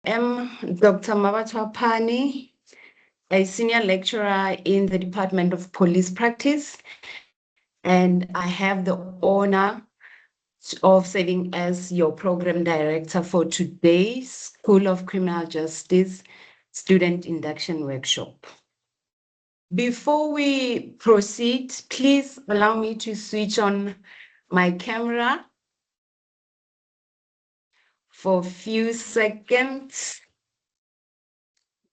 I'm Dr. Mabatwapani, a senior lecturer in the Department of Police Practice, and I have the honor of serving as your program director for today's School of Criminal Justice Student Induction Workshop. Before we proceed, please allow me to switch on my camera for a few seconds,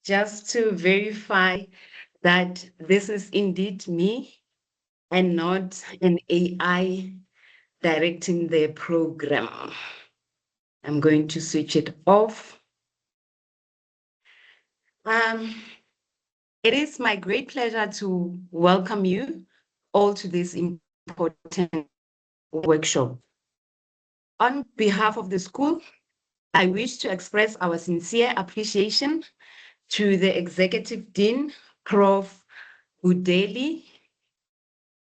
just to verify that this is indeed me and not an AI directing the program. I'm going to switch it off. It is my great pleasure to welcome you all to this important workshop. On behalf of the school, I wish to express our sincere appreciation to the Executive Dean, Prof. Budeli,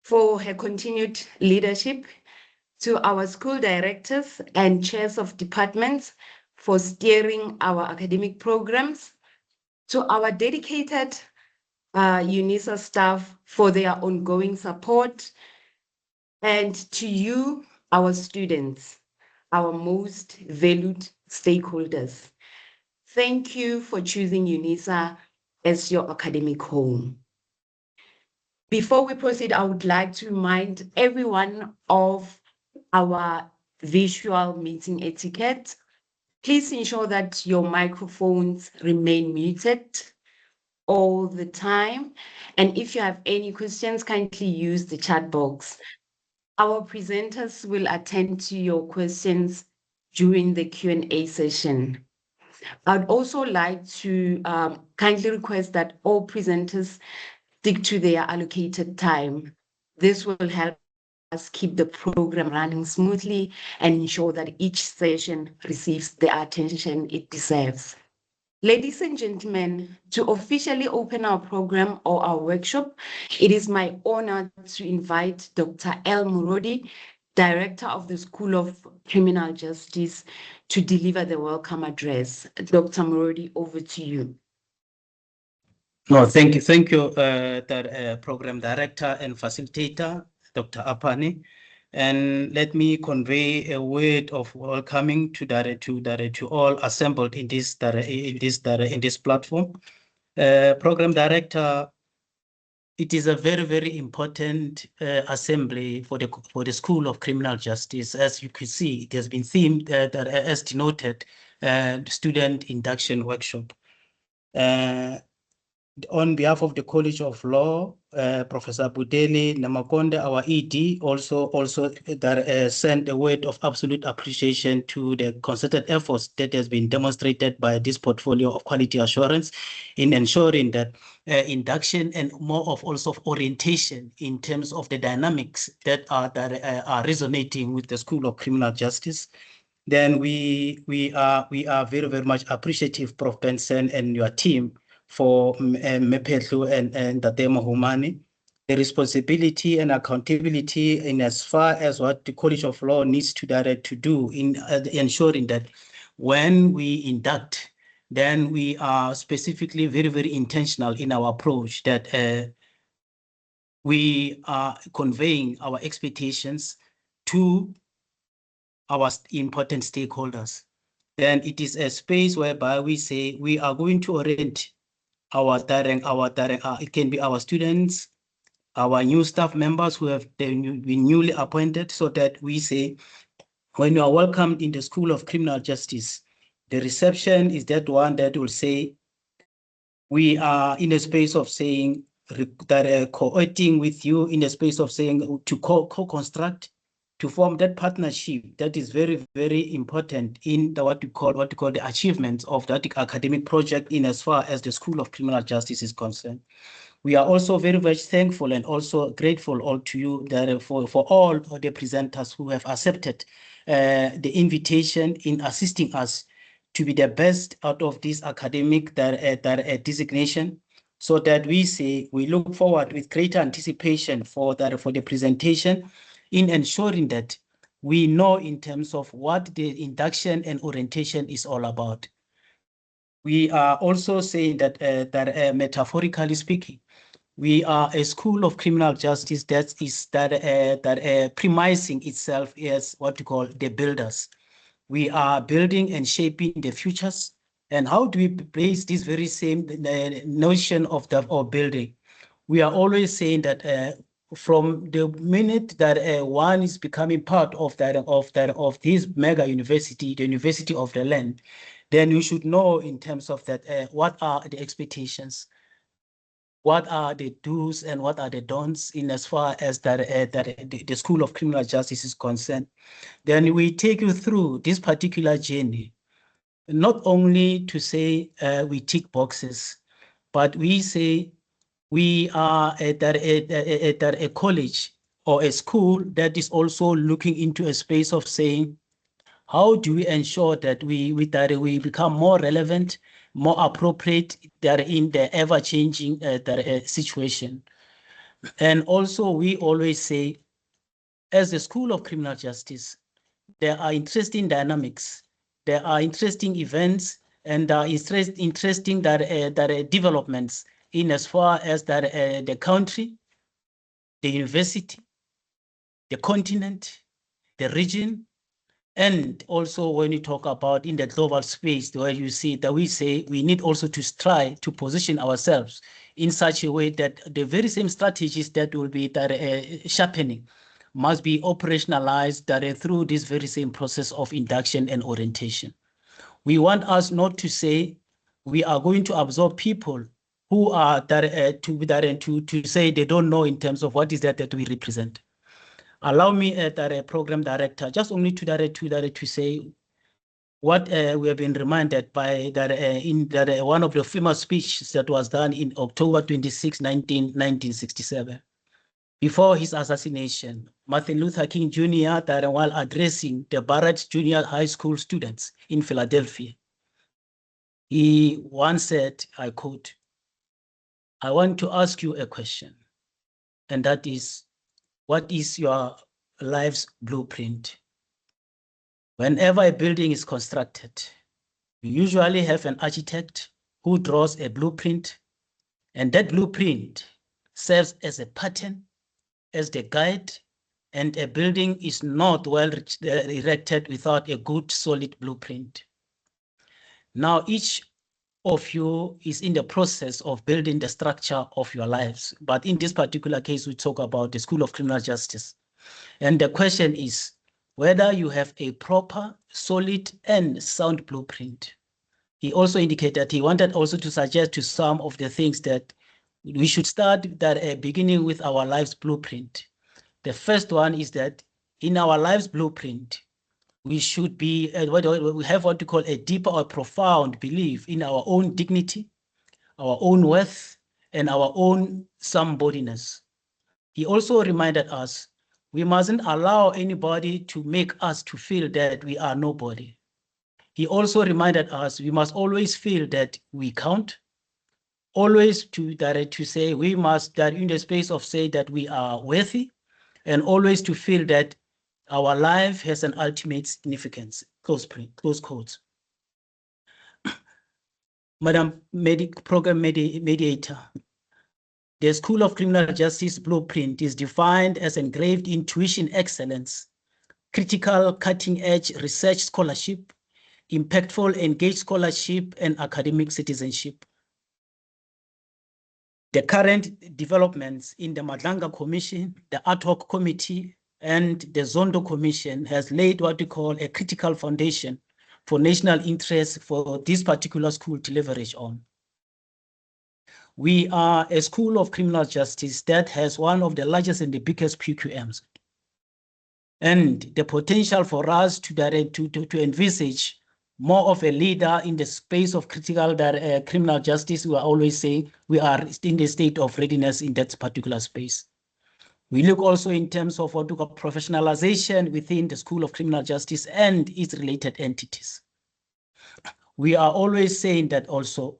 for her continued leadership, to our school directors and chairs of departments for steering our academic programs, to our dedicated UNISA staff for their ongoing support, and to you, our students, our most valued stakeholders. Thank you for choosing UNISA as your academic home. Before we proceed, I would like to remind everyone of our visual meeting etiquette. Please ensure that your microphones remain muted all the time. And if you have any questions, kindly use the chat box. Our presenters will attend to your questions during the Q&A session. I'd also like to kindly request that all presenters stick to their allocated time. This will help us keep the program running smoothly and ensure that each session receives the attention it deserves. Ladies and gentlemen, to officially open our program or our workshop, it is my honor to invite Dr. El Murodi, Director of the School of Criminal Justice, to deliver the welcome address. Dr. Murodi, over to you. No, thank you, Program Director and Facilitator, Dr. Apani. And let me convey a word of welcoming to all assembled in this platform. Program Director, it is a very important assembly for the School of Criminal Justice. As you can see, it has been themed as denoted student induction workshop. On behalf of the College of Law, Professor Budeli Namakonde, our ED, also sent a word of absolute appreciation to the concerted efforts that has been demonstrated by this portfolio of quality assurance in ensuring that induction and more of also orientation in terms of the dynamics that are resonating with the School of Criminal Justice. Then we are very much appreciative, Prof. Benson and your team, for Mepetlu and Tatema Humani, the responsibility and accountability in as far as what the College of Law needs to do in ensuring that when we induct, then we are specifically very intentional in our approach, that we are conveying our expectations to our important stakeholders. Then it is a space whereby we say we are going to orient it can be our students, our new staff members who have been newly appointed, so that we say, when you are welcomed in the School of Criminal Justice, the reception is that one that will say, we are in a space of saying that cooperating with you, in a space of saying to co-construct, to form that partnership that is very important in what we call the achievements of that academic project in as far as the School of Criminal Justice is concerned. We are also very much thankful and also grateful all to you for all of the presenters who have accepted the invitation in assisting us to be the best out of this academic designation, so that we look forward with greater anticipation for the presentation, in ensuring that we know in terms of what the induction and orientation is all about. We are also saying that metaphorically speaking, we are a school of criminal justice that is premising itself as what we call the builders. We are building and shaping the futures. And how do we base this very same notion of building? We are always saying that from the minute that one is becoming part of this mega university, the University of the Land, then you should know in terms of that what are the expectations, what are the do's and what are the don'ts in as far as the School of Criminal Justice is concerned. Then we take you through this particular journey, not only to say we tick boxes, but we say we are at a college or a school that is also looking into a space of saying, how do we ensure that we become more relevant, more appropriate that in the ever-changing situation? And also, we always say, as the School of Criminal Justice, there are interesting dynamics, there are interesting events, and there are interesting developments in as far as the country, the university, the continent, the region, and also when you talk about in the global space, where you see that we say we need also to try to position ourselves in such a way that the very same strategies that will be sharpening must be operationalized through this very same process of induction and orientation. We want us not to say we are going to absorb people who are to say they don't know in terms of what is that we represent. Allow me, a program director, just only to say what we have been reminded by in one of the famous speeches that was done in October 26, 1967. Before his assassination, Martin Luther King Jr., while addressing the Barrett Junior High School students in Philadelphia, he once said, I quote, "I want to ask you a question, and that is, what is your life's blueprint? Whenever a building is constructed, you usually have an architect who draws a blueprint, and that blueprint serves as a pattern, as the guide, and a building is not well erected without a good, solid blueprint. Now, each of you is in the process of building the structure of your lives. But in this particular case, we talk about the School of Criminal Justice. And the question is whether you have a proper, solid, and sound blueprint. He also indicated that he wanted also to suggest to some of the things that we should start beginning with our life's blueprint. The first one is that in our life's blueprint, we should be, we have what we call a deeper or profound belief in our own dignity, our own worth, and our own somebodyness. He also reminded us we mustn't allow anybody to make us to feel that we are nobody. He also reminded us we must always feel that we count, always to say we must, that in the space of say that we are worthy, and always to feel that our life has an ultimate significance, close quotes. Madam Program Mediator, the School of Criminal Justice blueprint is defined as engraved in tuition excellence, critical cutting-edge research scholarship, impactful engaged scholarship, and academic citizenship. The current developments in the Madlanga Commission, the Ad hoc Committee, and the Zondo Commission has laid what we call a critical foundation for national interest for this particular school to leverage on. We are a school of criminal justice that has one of the largest and the biggest PQMs. And the potential for us to envisage more of a leader in the space of critical criminal justice, we are always saying we are in the state of readiness in that particular space. We look also in terms of what we call professionalization within the School of Criminal Justice and its related entities. We are always saying that also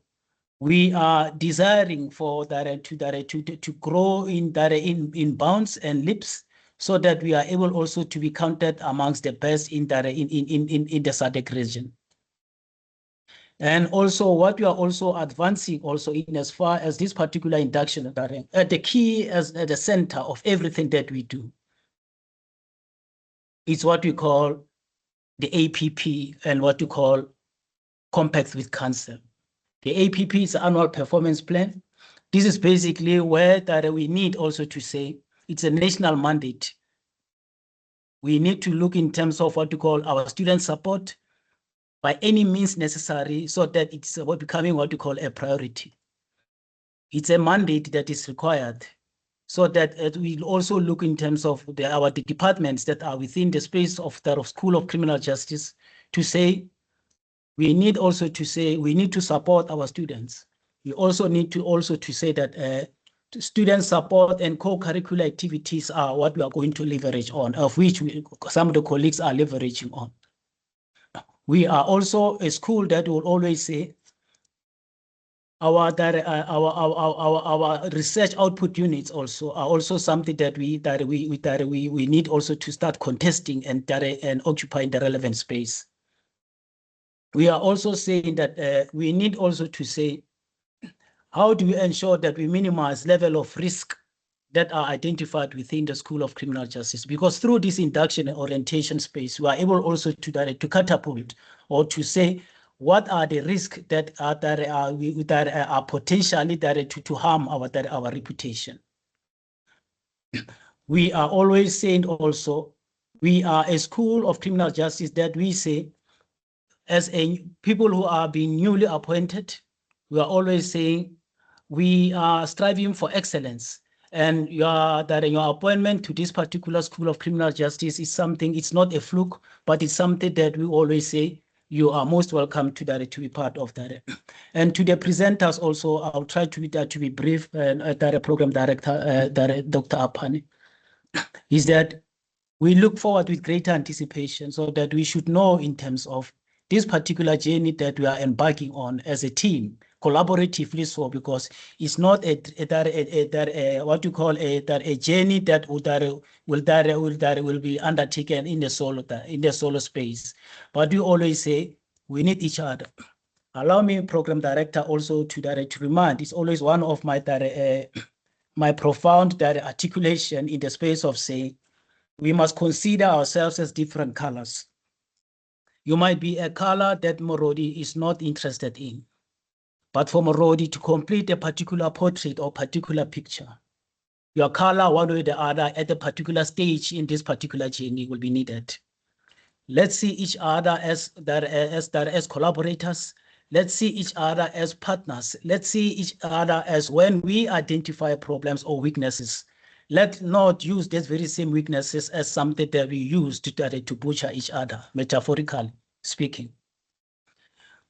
we are desiring for to grow in bounds and leaps, so that we are able also to be counted amongst the best in the SADC region. And also what we are also advancing also in as far as this particular induction, the key as at the center of everything that we do is what we call the APP and what we call Compact with Cancer. The APP is the annual performance plan. This is basically where that we need also to say it's a national mandate. We need to look in terms of what we call our student support by any means necessary so that it's becoming what we call a priority. It's a mandate that is required so that we'll also look in terms of the departments that are within the space of the School of Criminal Justice to say, we need also to say, we need to support our students. We also need to say that student support and co-curricular activities are what we are going to leverage on, of which some of the colleagues are leveraging on. We are also a school that will always say our research output units also are also something that we need also to start contesting and occupying the relevant space. We are also saying that we need also to say, how do we ensure that we minimize level of risk that are identified within the School of Criminal Justice? Because through this induction and orientation space, we are able also to catapult or to say what are the risks that are potentially to harm our reputation. We are always saying also, we are a School of Criminal Justice that we say, as people who are being newly appointed, we are always saying we are striving for excellence. And your appointment to this particular School of Criminal Justice is something, it's not a fluke, but it's something that we always say, you are most welcome to be part of that. And to the presenters also, I'll try to be brief, and program director, Dr. Apane, is that we look forward with greater anticipation so that we should know in terms of this particular journey that we are embarking on as a team, collaboratively so, because it's not what you call a journey that will be undertaken in the solo space. But we always say we need each other. Allow me, program director, also to remind, it's always one of my my profound articulation in the space of saying we must consider ourselves as different colors. You might be a color that Morodi is not interested in, but for Morodi to complete a particular portrait or particular picture, your color, one way or the other, at a particular stage in this particular journey will be needed. Let's see each other as collaborators. Let's see each other as partners. Let's see each other as when we identify problems or weaknesses. Let's not use these very same weaknesses as something that we use to butcher each other, metaphorically speaking.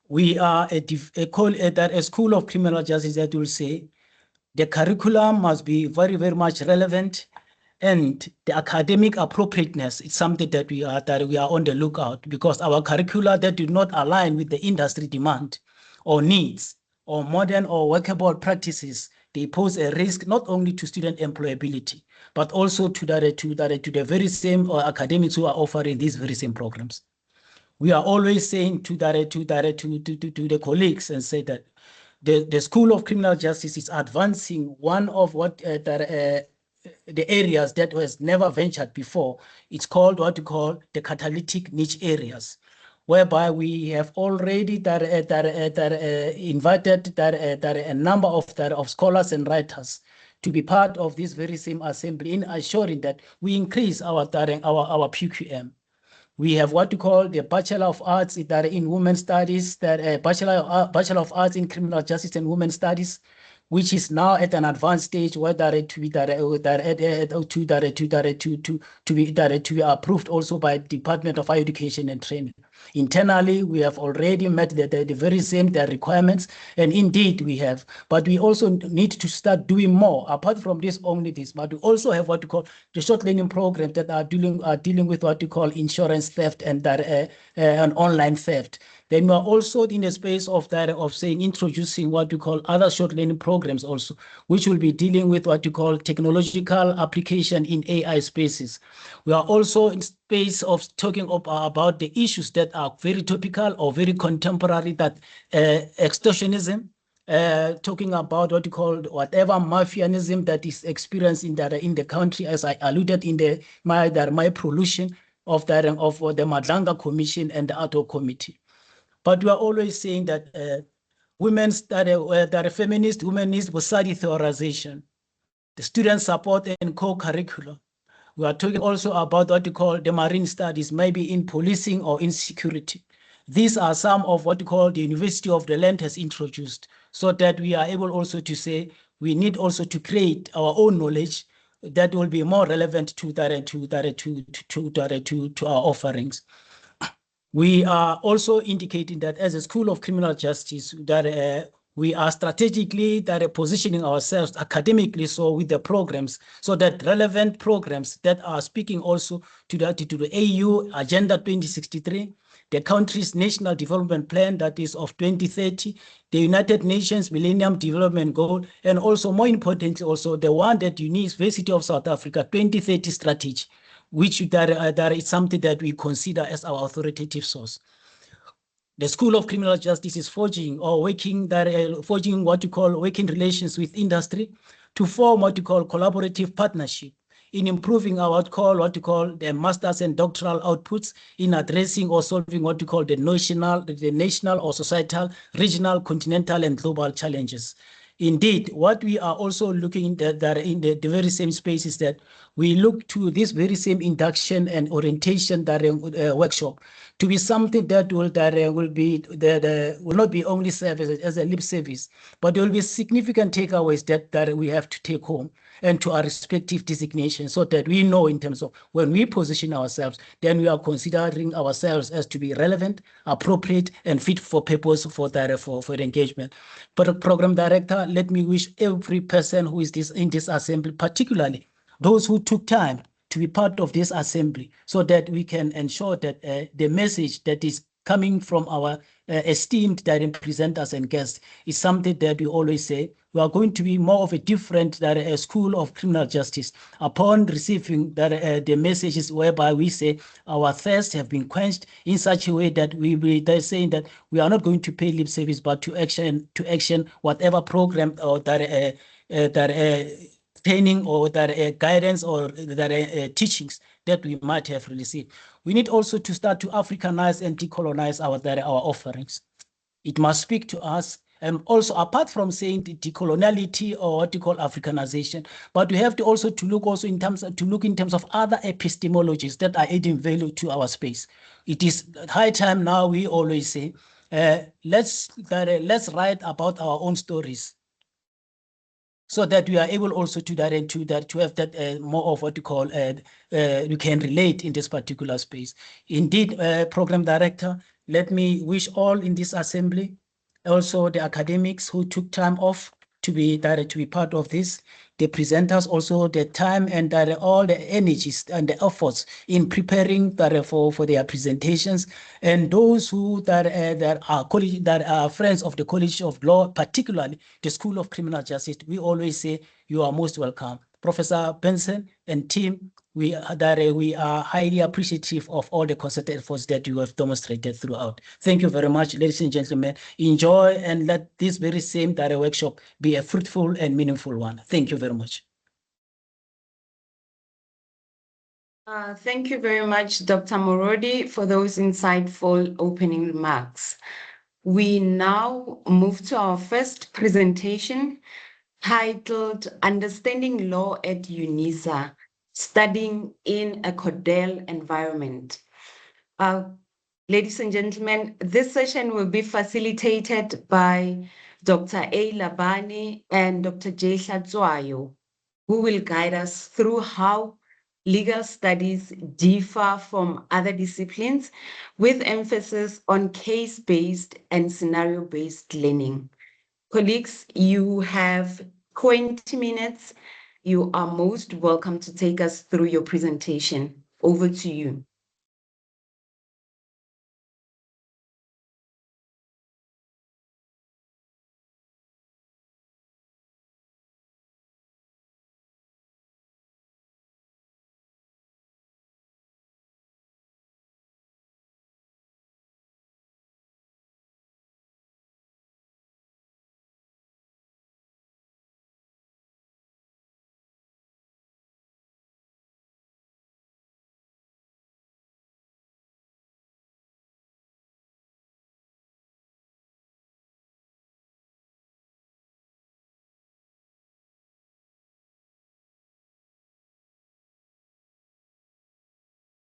We are a School of Criminal Justice that will say the curriculum must be very, very much relevant, and the academic appropriateness is something that we are on the lookout, because our curricula that do not align with the industry demand or needs or modern or workable practices, they pose a risk not only to student employability, but also to the very same academics who are offering these very same programs. We are always saying to the colleagues and say that the School of Criminal Justice is advancing one of what the areas that was never ventured before. It's called what you call the catalytic niche areas, whereby we have already invited a number of scholars and writers to be part of this very same assembly in assuring that we increase our PQM. We have what we call the Bachelor of Arts in Women's Studies, Bachelor of Arts in Criminal Justice and Women's Studies, which is now at an advanced stage where to be approved also by Department of Higher Education and Training. Internally, we have already met the very same requirements, and indeed we have. But we also need to start doing more apart from this. Only this, but we also have what we call the short learning programs that are dealing with what we call insurance theft and online theft. Then we are also in the space of saying introducing what we call other short learning programs also, which will be dealing with what you call technological application in AI spaces. We are also space of talking about the issues that are very topical or very contemporary, that extortionism, talking about what you call whatever mafianism that is experienced in the country, as I alluded in my prolution of the Madlanga Commission and the Auto Committee. But we are always saying that women's that are feminist, humanist, study theorization, the student support and co-curriculum. We are talking also about what you call the marine studies, maybe in policing or in security. These are some of what you call the University of the Land has introduced, so that we are able also to say we need also to create our own knowledge that will be more relevant to our offerings. We are also indicating that as a School of Criminal Justice, that we are strategically positioning ourselves academically, so with the programs, so that relevant programs that are speaking also to the AU Agenda 2063, the country's National Development Plan that is of 2030, the United Nations Millennium Development Goal, and also more importantly, also the one that University of South Africa 2030 strategy, which that is something that we consider as our authoritative source. The School of Criminal Justice is forging what you call working relations with industry to form what you call collaborative partnership in improving our what you call the masters and doctoral outputs in addressing or solving what you call the national or societal, regional, continental, and global challenges. Indeed, what we are also looking at that in the very same space is that we look to this very same induction and orientation workshop to be something that will not be only serve as a lip service, but there will be significant takeaways that we have to take home and to our respective designations, so that we know in terms of when we position ourselves, then we are considering ourselves as to be relevant, appropriate, and fit for purpose for the engagement. But program director, let me wish every person who is in this assembly, particularly those who took time to be part of this assembly, so that we can ensure that the message that is coming from our esteemed presenters and guests is something that we always say we are going to be more of a different school of criminal justice upon receiving the messages whereby we say our thirst have been quenched in such a way that they're saying that we are not going to pay lip service, but to action whatever program or training or guidance or teachings that we might have received. We need also to start to Africanize and decolonize our offerings. It must speak to us. And also, apart from saying the decoloniality or what you call Africanization, but we have to also to look in terms of other epistemologies that are adding value to our space. It is high time now. We always say, let's write about our own stories, so that we are able also to have that more of what you call we can relate in this particular space. Indeed, program director, let me wish all in this assembly, also the academics who took time off to be part of this, the presenters also the time and all the energies and the efforts in preparing for their presentations, and those who that are friends of the College of Law, particularly the School of Criminal Justice. We always say you are most welcome. Professor Benson and team, we are highly appreciative of all the concerted efforts that you have demonstrated throughout. Thank you very much, ladies and gentlemen. Enjoy and let this very same workshop be a fruitful and meaningful one. Thank you very much. Thank you very much, Dr. Morodi, for those insightful opening remarks. We now move to our first presentation, titled Understanding Law at UNISA, Studying in a Codel Environment. Ladies and gentlemen, this session will be facilitated by Dr. A. Labani and Dr. J. Hlatsuayo, who will guide us through how legal studies differ from other disciplines, with emphasis on case-based and scenario-based learning. Colleagues, you have 20 minutes. You are most welcome to take us through your presentation. Over to you.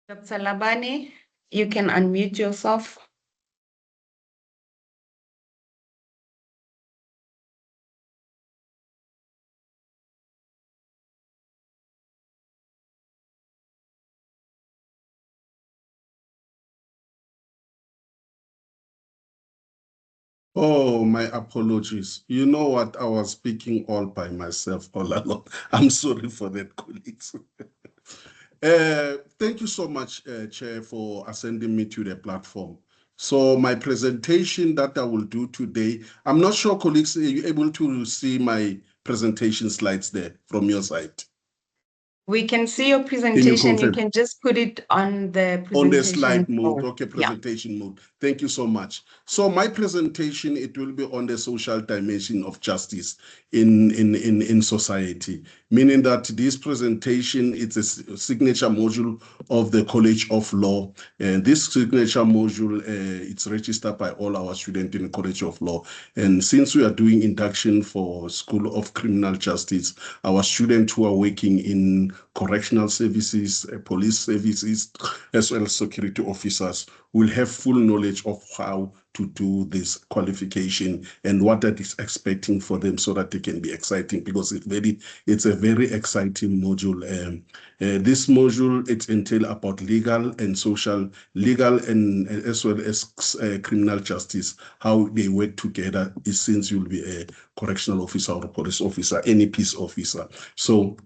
Dr. Labane, you can unmute yourself. Oh, my apologies. You know what? I was speaking all by myself all along. I'm sorry for that, colleagues. Thank you so much, Chair, for ascending me to the platform. So my presentation that I will do today, I'm not sure, colleagues, are you able to see my presentation slides there from your side? We can see your Can you presentation. You confirm? can just put it on the On the presentation slide mode. mode. Okay, Yeah. presentation mode. Thank you so much. So my presentation, it will be on the social dimension of justice in society, meaning that this presentation, it's a signature module of the College of Law. And this signature module, it's registered by all our students in the College of Law. And since we are doing induction for School of Criminal Justice, our students who are working in correctional services, police services, as well as security officers will have full knowledge of how to do this qualification and what that is expecting for them so that they can be exciting, because it's a very exciting module. This module, it entails about legal and social, legal and as well as criminal justice, how they work together, since you'll be a correctional officer or a police officer, any peace officer. So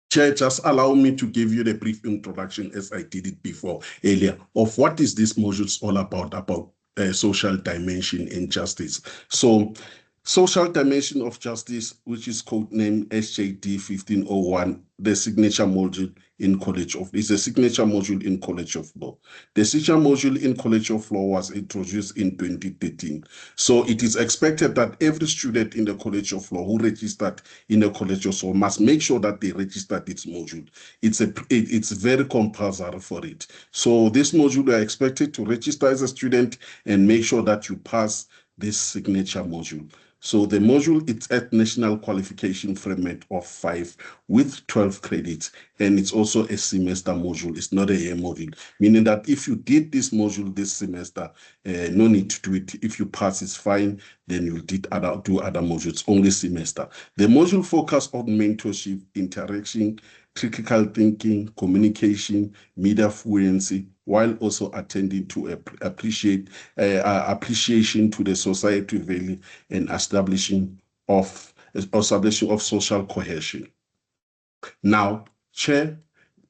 Chair, just allow me to give you the brief introduction, as I did it before earlier, of what is this module all about social dimension in justice. So, social dimension of justice, which is codenamed SJD 1501, the signature module in College of, is a signature module in College of Law. The signature module in College of Law was introduced in 2013. So it is expected that every student in the College of Law who registered in the College of Law must make sure that they registered its module. It's very compulsory for it. So this module, you are expected to register as a student and make sure that you pass this signature module. So the module, it's at National Qualification Framework of 5 with 12 credits, and it's also a semester module. It's not a year module, meaning that if you did this module this semester, no need to do it. If you pass, it's fine. Then you do other modules, only semester. The module focus on mentorship, interaction, critical thinking, communication, media fluency, while also attending to appreciation to the society value and establishing of social cohesion. Now, Chair,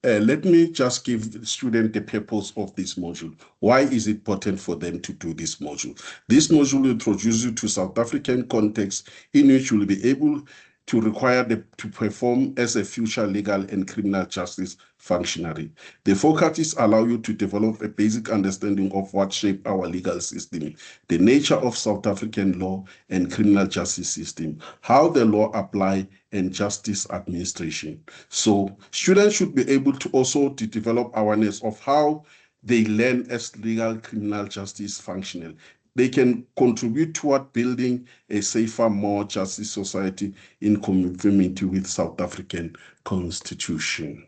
let me just give the student the purpose of this module. Why is it important for them to do this module? This module will introduce you to South African context in which you will be able to require to perform as a future legal and criminal justice functionary. The focus allow you to develop a basic understanding of what shape our legal system, the nature of South African law and criminal justice system, how the law apply and justice administration. So students should be able to also to develop awareness of how they learn as legal criminal justice functional. They can contribute toward building a safer, more justice society in conformity with South African Constitution.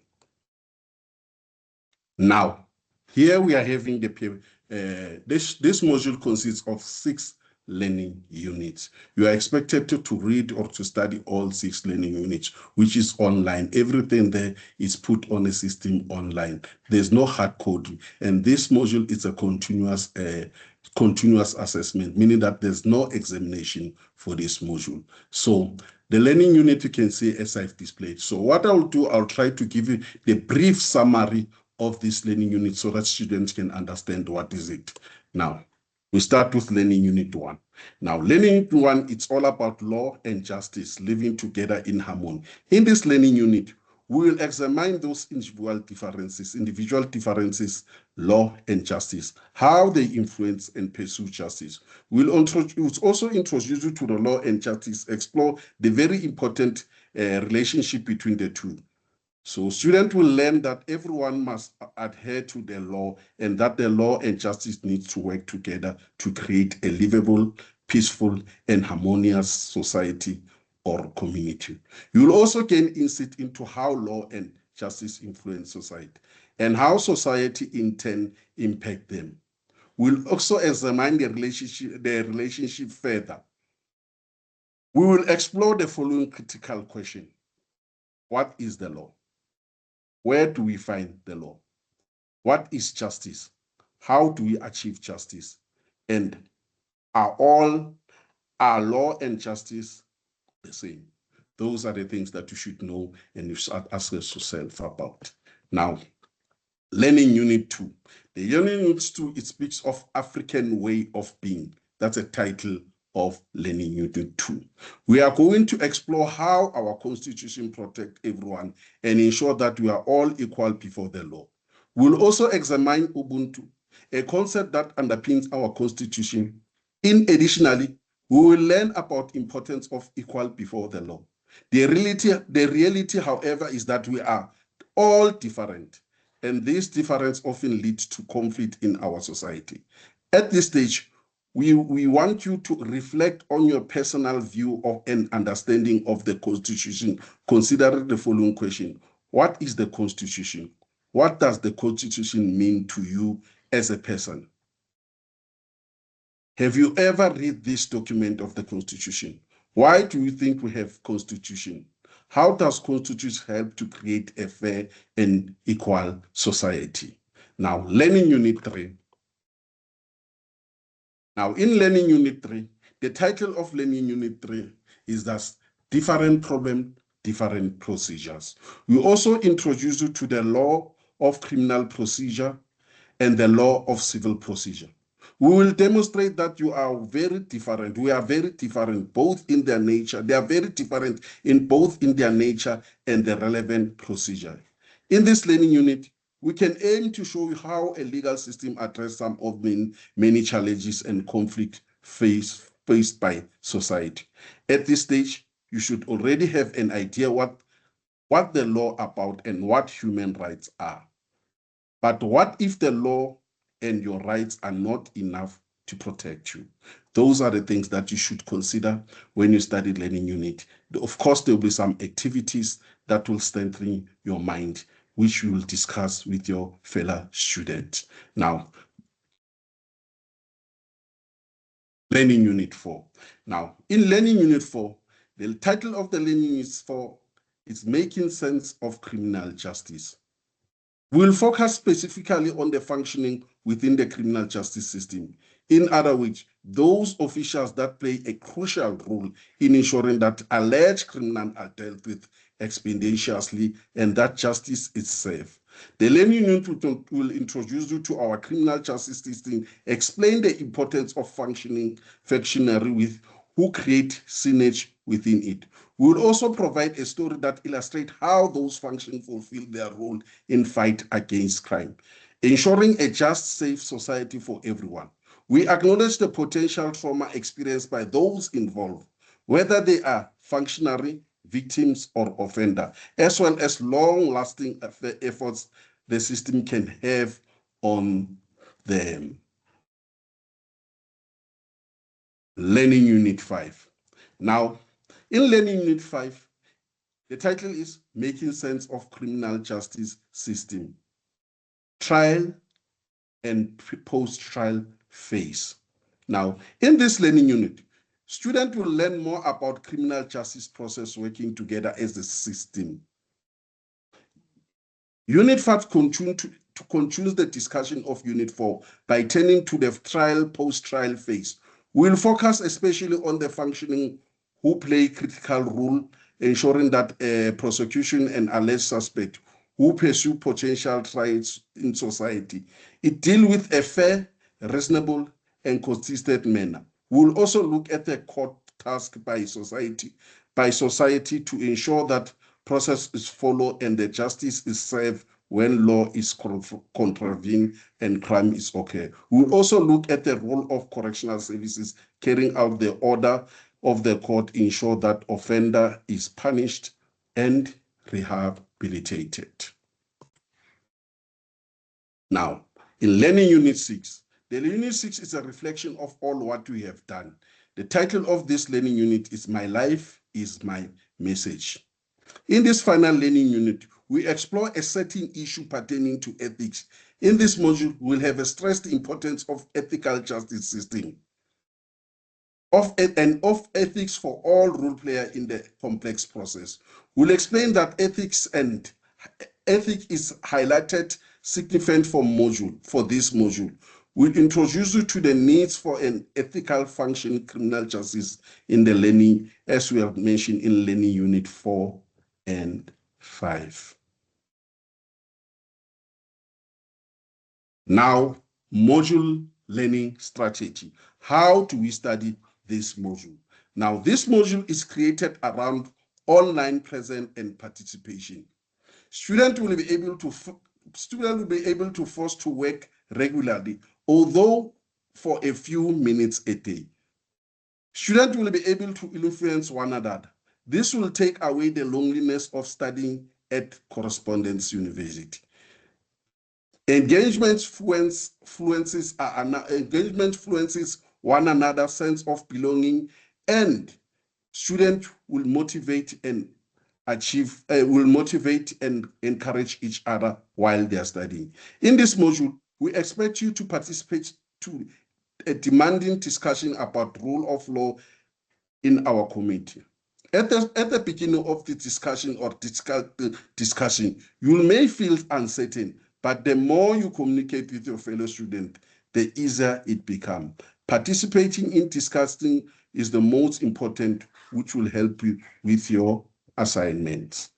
Now, here we are having this module consists of 6 learning units. You are expected to read or to study all 6 learning units, which is online. Everything there is put on a system online. There's no hard coding. And this module is a continuous assessment, meaning that there's no examination for this module. So the learning unit you can see as I've displayed. So what I'll do, I'll try to give you the brief summary of this learning unit so that students can understand what is it. Now, we start with learning unit 1. Now, learning unit 1, it's all about law and justice living together in harmony. In this learning unit, we will examine those individual differences, law and justice, how they influence and pursue justice. We'll also introduce you to the law and justice, explore the very important relationship between the two. So students will learn that everyone must adhere to the law and that the law and justice needs to work together to create a livable, peaceful, and harmonious society or community. You will also gain insight into how law and justice influence society. and how society in turn impact them. We'll also examine the relationship further. We will explore the following critical question. What is the law? Where do we find the law? What is justice? How do we achieve justice? And are law and justice the same? Those are the things that you should know and you should ask yourself about. Now, Learning Unit 2. The Learning Unit 2, it speaks of African way of being. That's a title of Learning Unit 2. We are going to explore how our constitution protects everyone and ensure that we are all equal before the law. We'll also examine Ubuntu, a concept that underpins our constitution. Additionally, we will learn about the importance of equal before the law. The reality, however, is that we are all different, and this difference often leads to conflict in our society. At this stage, we want you to reflect on your personal view of and understanding of the Constitution, considering the following question. What is the Constitution? What does the Constitution mean to you as a person? Have you ever read this document of the Constitution? Why do you think we have Constitution? How does Constitution help to create a fair and equal society? Now, Learning Unit 3. Now, in Learning Unit 3, the title of Learning Unit 3 is thus Different Problem, Different Procedures. We also introduce you to the law of criminal procedure and the law of civil procedure. We will demonstrate that you are very different. We are very different, both in their nature. They are very different in both in their nature and the relevant procedure. In this learning unit, we can aim to show you how a legal system addresses some of many challenges and conflict faced by society. At this stage, you should already have an idea what the law about and what human rights are. But what if the law and your rights are not enough to protect you? Those are the things that you should consider when you study Learning Unit. Of course, there will be some activities that will strengthen your mind, which you will discuss with your fellow students. Now, Learning Unit 4. Now, in Learning Unit 4, the title of the Learning Unit 4 is Making Sense of Criminal Justice. We'll focus specifically on the functioning within the criminal justice system. In other words, those officials that play a crucial role in ensuring that alleged criminals are dealt with expeditiously and that justice is safe. The Learning Unit will introduce you to our criminal justice system, explain the importance of functioning with who create synergy within it. We will also provide a story that illustrates how those functions fulfill their role in fight against crime, ensuring a just, safe society for everyone. We acknowledge the potential trauma experienced by those involved, whether they are functionary, victims, or offender, as well as long-lasting efforts the system can have on them. Learning Unit 5. Now, in Learning Unit 5, the title is Making Sense of Criminal Justice System, Trial and Post-Trial Phase. Now, in this learning unit, students will learn more about criminal justice process working together as a system. Unit 5 continues the discussion of Unit 4 by turning to the trial post-trial phase. We'll focus especially on the functioning who play critical role, ensuring that prosecution and alleged suspect who pursue potential trials in society. It deals with a fair, reasonable, and consistent manner. We'll also look at the court task by society to ensure that process is followed and the justice is served when law is contravened and crime is occurred. We'll also look at the role of correctional services carrying out the order of the court, ensure that offender is punished and rehabilitated. Now, in Learning Unit 6, the Unit 6 is a reflection of all what we have done. The title of this learning unit is My Life is My Message. In this final learning unit, we explore a certain issue pertaining to ethics. In this module, we'll have stressed the importance of ethical justice system of ethics for all role players in the complex process. We'll explain that ethics is highlighted significant for this module. We'll introduce you to the needs for an ethical function criminal justice in the learning, as we have mentioned in learning unit 4 and 5. Now, module learning strategy. How do we study this module? Now, this module is created around online presence and participation. Students will be able to force to work regularly, although for a few minutes a day. Students will be able to influence one another. This will take away the loneliness of studying at correspondence university. Engagement fluences one another's sense of belonging, and students will motivate and encourage each other while they are studying. In this module, we expect you to participate to a demanding discussion about the rule of law in our community. At the beginning of the discussion you may feel uncertain, but the more you communicate with your fellow student, the easier it becomes. Participating in discussing is the most important, which will help you with your assignments.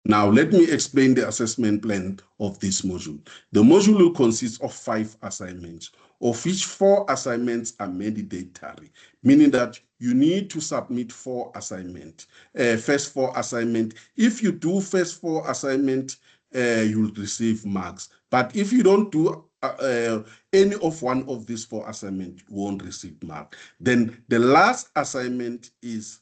Now, let me explain the assessment plan of this module. The module will consist of 5 assignments, of which 4 assignments are mandatory, meaning that you need to submit 4 assignments. First 4 assignments. If you do first 4 assignments, you'll receive marks. But if you don't do any of one of these 4 assignments, you won't receive marks. Then the last assignment is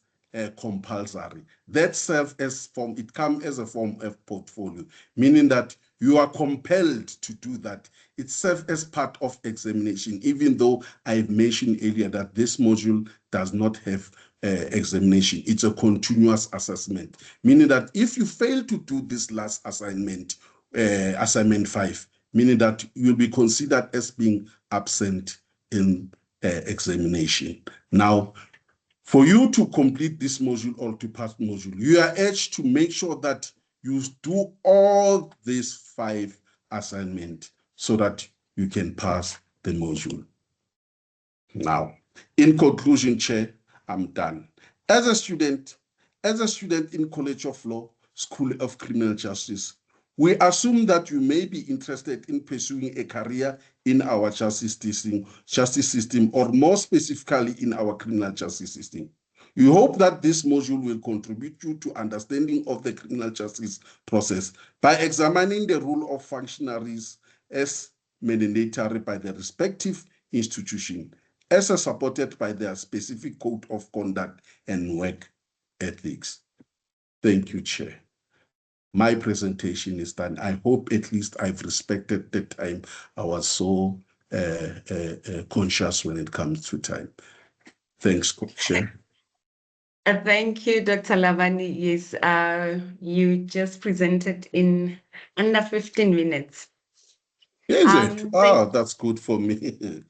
compulsory. That serves as form, it comes as a form of portfolio, meaning that you are compelled to do that. It serves as part of examination, even though I've mentioned earlier that this module does not have examination. It's a continuous assessment, meaning that if you fail to do this last assignment, assignment 5, meaning that you'll be considered as being absent in examination. Now, for you to complete this module or to pass module, you are urged to make sure that you do all these 5 assignments so that you can pass the module. Now, in conclusion, Chair, I'm done. As a student in College of Law, School of Criminal Justice, we assume that you may be interested in pursuing a career in our justice system, or more specifically in our criminal justice system. We hope that this module will contribute you to understanding of the criminal justice process by examining the role of functionaries as mandatory by the respective institution, as supported by their specific code of conduct and work ethics. Thank you, Chair. My presentation is done. I hope at least I've respected the time. I was so conscious when it comes to time. Thanks, Chair. Thank you, Dr. Lavani. Yes, you just presented in under 15 minutes. Is it? Oh, that's good for me.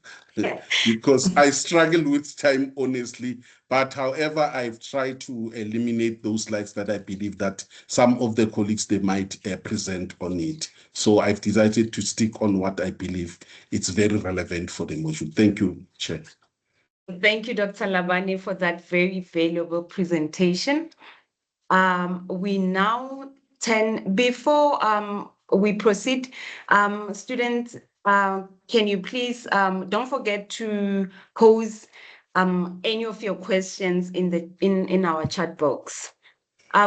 Because I struggle with time, honestly. But however, I've tried to eliminate those slides that I believe that some of the colleagues, they might present on it. So I've decided to stick on what I believe it's very relevant for the module. Thank you, Chair. Thank you, Dr. Lavani, for that very valuable presentation. We now before we proceed, students, can you please don't forget to pose any of your questions in our chat box.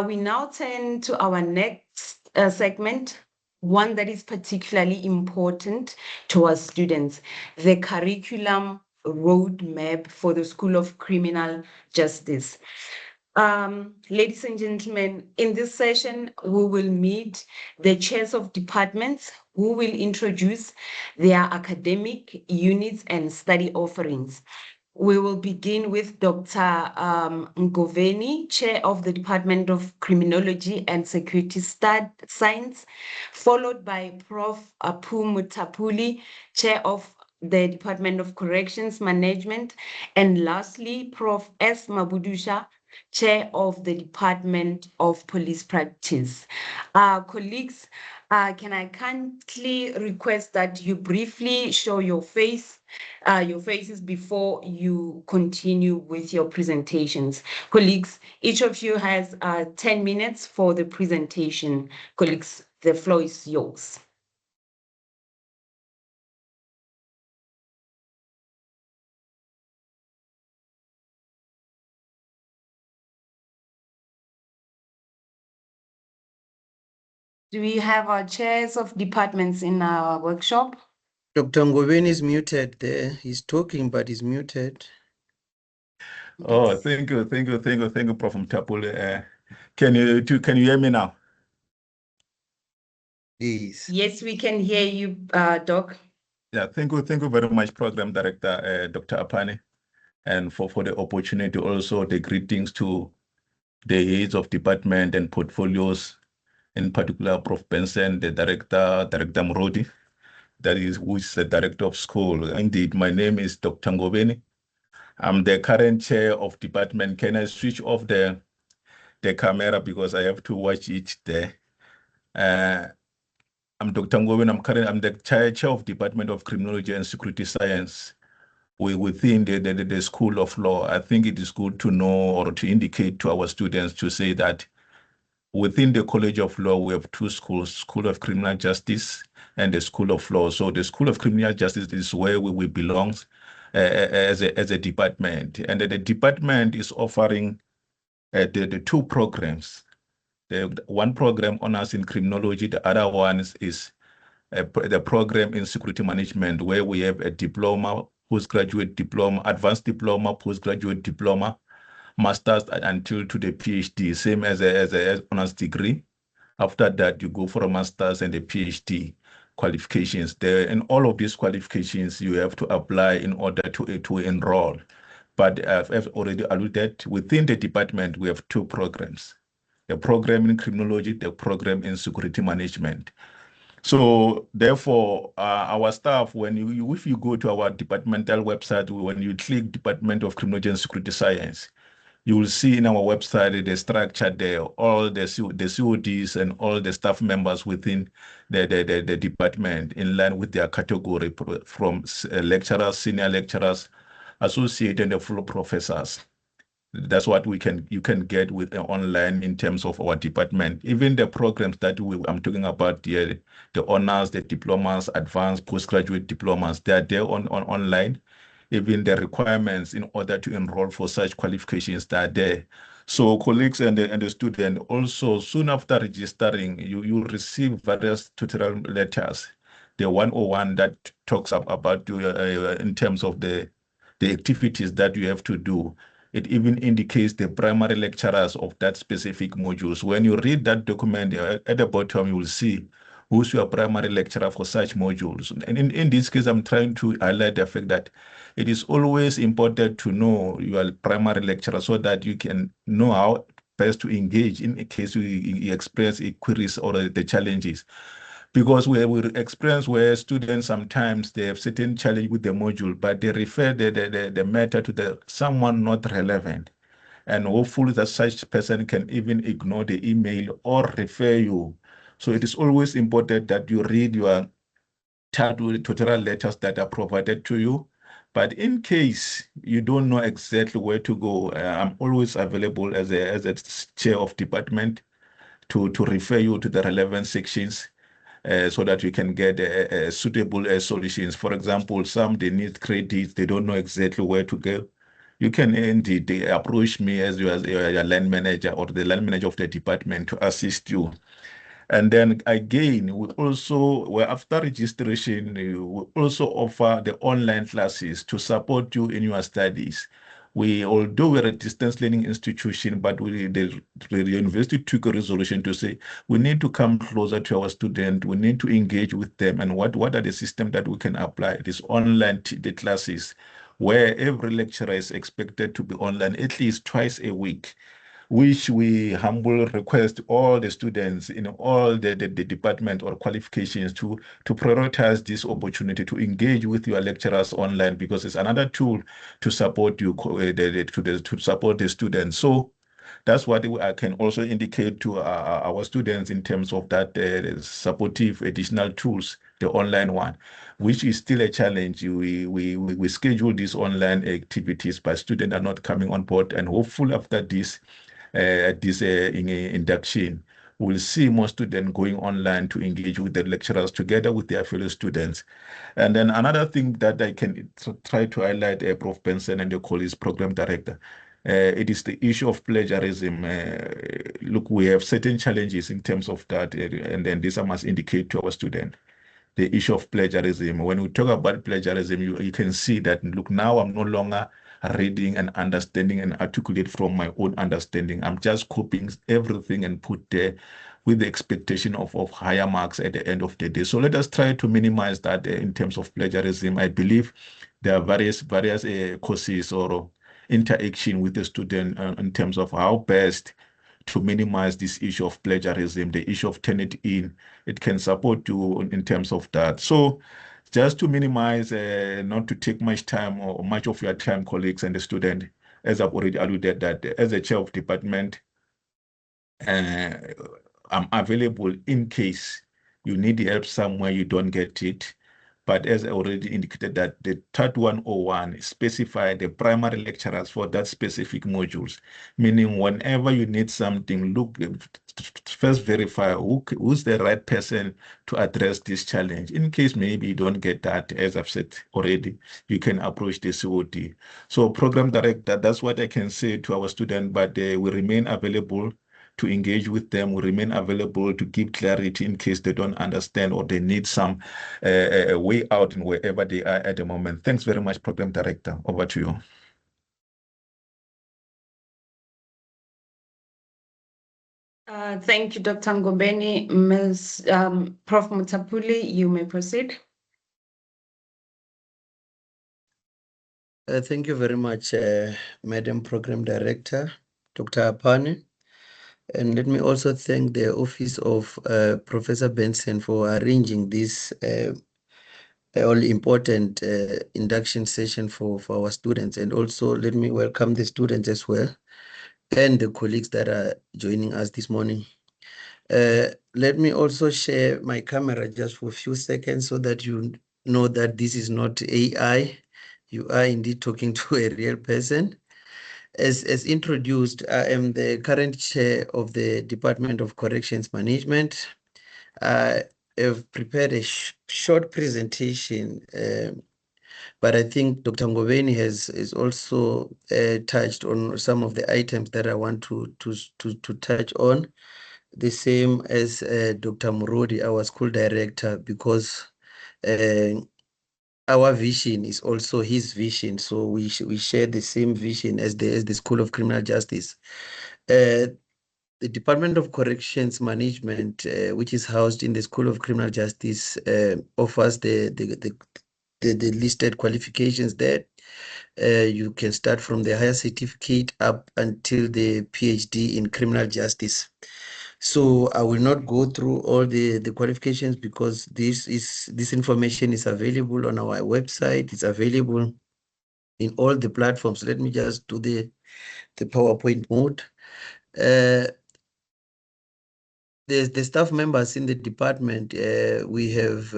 We now turn to our next segment, one that is particularly important to our students, the curriculum roadmap for the School of Criminal Justice. Ladies and gentlemen, in this session, we will meet the chairs of departments who will introduce their academic units and study offerings. We will begin with Dr. Ngoveni, Chair of the Department of Criminology and Security Science, followed by Prof. Apu Mutapuli, Chair of the Department of Corrections Management, and lastly, Prof. S. Mabudusha, Chair of the Department of Police Practice. Colleagues, can I kindly request that you briefly show your faces before you continue with your presentations. Colleagues, each of you has 10 minutes for the presentation. Colleagues, the floor is yours. Do we have our chairs of departments in our workshop? Dr. Ngoveni is muted there. He's talking, but he's muted. Oh, thank you, Prof. Mtapule. Can you hear me now? Please. Yes, we can hear you, Doc. Yeah, thank you very much, Program Director Dr. Apane, and for the opportunity. Also, the greetings to the heads of department and portfolios, in particular, Prof. Benson, the Director Mrodi, who is the Director of School. Indeed, my name is Dr. Ngoveni. I'm the current chair of department. Can I switch off the camera because I have to watch it there? I'm Dr. Ngowen. I'm the chair of Department of Criminology and Security Science within the School of Law. I think it is good to know or to indicate to our students to say that within the College of Law, we have two schools, School of Criminal Justice and the School of Law. So the School of Criminal Justice is where we belong as a department. And the department is offering the two programs. The one program honors in criminology, the other one is the program in security management, where we have a diploma, postgraduate diploma, advanced diploma, postgraduate diploma, master's until to the PhD, same as a honors degree. After that, you go for a master's and a PhD qualifications. There, in all of these qualifications, you have to apply in order to enroll. But as already alluded, within the department, we have two programs: the program in criminology, the program in security management. So therefore, our staff, if you go to our departmental website, when you click Department of Criminology and Security Science, you will see in our website the structure there, all the CODs and all the staff members within the department in line with their category from lecturers, senior lecturers, associate and the full professors. That's what you can get with online in terms of our department. Even the programs that I'm talking about here, the honors, the diplomas, advanced, postgraduate diplomas, they are there on online. Even the requirements in order to enroll for such qualifications that are there. So colleagues and the student, also soon after registering, you receive various tutorial letters. The 101 that talks about in terms of the activities that you have to do. It even indicates the primary lecturers of that specific modules. When you read that document at the bottom, you will see who's your primary lecturer for such modules. And in this case, I'm trying to highlight the fact that it is always important to know your primary lecturer so that you can know how best to engage in case you experience queries or the challenges. Because we experience where students sometimes they have certain challenge with the module, but they refer the matter to someone not relevant. And hopefully that such person can even ignore the email or refer you. So it is always important that you read your tutorial letters that are provided to you. But in case you don't know exactly where to go, I'm always available as a chair of department to refer you to the relevant sections. So that you can get suitable solutions. For example, some they need credits, they don't know exactly where to go. You can indeed approach me as your line manager or the line manager of the department to assist you. And then again, after registration, we also offer the online classes to support you in your studies. Although we're a distance learning institution, but the university took a resolution to say we need to come closer to our students, we need to engage with them, and what are the systems that we can apply? These online the classes where every lecturer is expected to be online at least twice a week, which we humble request all the students in all the department or qualifications to prioritize this opportunity to engage with your lecturers online, because it's another tool to support you to support the students. So that's what I can also indicate to our students in terms of that supportive additional tools, the online one, which is still a challenge. We schedule these online activities, but students are not coming on board. And hopefully after this, induction, we'll see more students going online to engage with the lecturers together with their fellow students. And then another thing that I can try to highlight, Prof. Benson and your colleagues, program director, it is the issue of plagiarism. Look, we have certain challenges in terms of that, and then this I must indicate to our students the issue of plagiarism. When we talk about plagiarism, you can see that, look, now I'm no longer reading and understanding and articulate from my own understanding. I'm just copying everything and put there with the expectation of higher marks at the end of the day. So let us try to minimize that in terms of plagiarism. I believe there are various courses or interaction with the student in terms of how best to minimize this issue of plagiarism, the issue of Turnitin. It can support you in terms of that. So just to minimize, not to take much time or much of your time, colleagues and the student, as I've already alluded that as a chair of department, uh, I'm available in case you need help somewhere you don't get it. But as I already indicated that the third 101 specify the primary lecturers for that specific modules, meaning whenever you need something, look, first verify who's the right person to address this challenge. In case maybe you don't get that, as I've said already, you can approach the COD. So program director, that's what I can say to our student, but we remain available to engage with them. We remain available to give clarity in case they don't understand or they need some way out in wherever they are at the moment. Thanks very much, Program Director. Over to you. Thank you, Dr. Ngobeni. Ms. Prof. Mutapuli, you may proceed. Thank you very much, Madam Program Director, Dr. Apane. And let me also thank the Office of Professor Benson for arranging this all-important induction session for our students. And also let me welcome the students as well and the colleagues that are joining us this morning. Let me also share my camera just for a few seconds so that you know that this is not AI. You are indeed talking to a real person. As introduced, I am the current chair of the Department of Corrections Management. I have prepared a short presentation, but I think Dr. Ngobeni has also touched on some of the items that I want to touch on. The same as Dr. Murodi, our school director, because our vision is also his vision. So we share the same vision as the School of Criminal Justice. The Department of Corrections Management, which is housed in the School of Criminal Justice, offers the listed qualifications there. You can start from the higher certificate up until the PhD in criminal justice. So I will not go through all the qualifications because this information is available on our website. It's available in all the platforms. Let me just do the PowerPoint mode. The staff members in the department, we have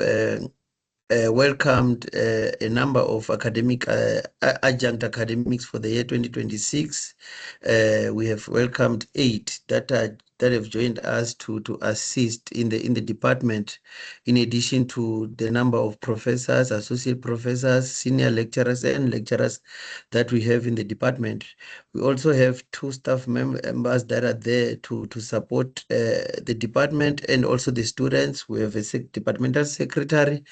welcomed a number of academic adjunct academics for the year 2026. We have welcomed 8 that have joined us to assist in the department, in addition to the number of professors, associate professors, senior lecturers, and lecturers that we have in the department. We also have 2 staff members that are there to support the department and also the students. We have a departmental secretary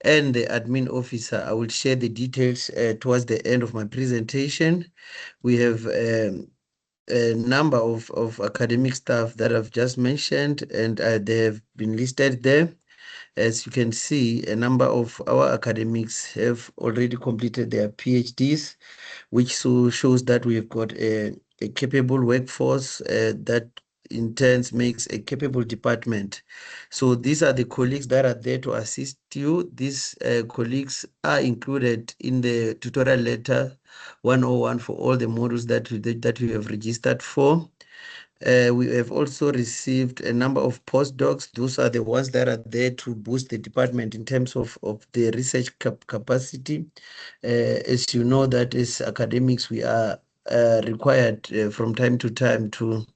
and the admin officer. I will share the details towards the end of my presentation. We have a number of academic staff that I've just mentioned, and they have been listed there. As you can see, a number of our academics have already completed their PhDs, which shows that we've got a capable workforce that in turns makes a capable department. So these are the colleagues that are there to assist you. These colleagues are included in the tutorial letter 101 for all the modules that we have registered for. We have also received a number of postdocs. Those are the ones that are there to boost the department in terms of the research capacity. As you know, that as academics, we are required from time to time to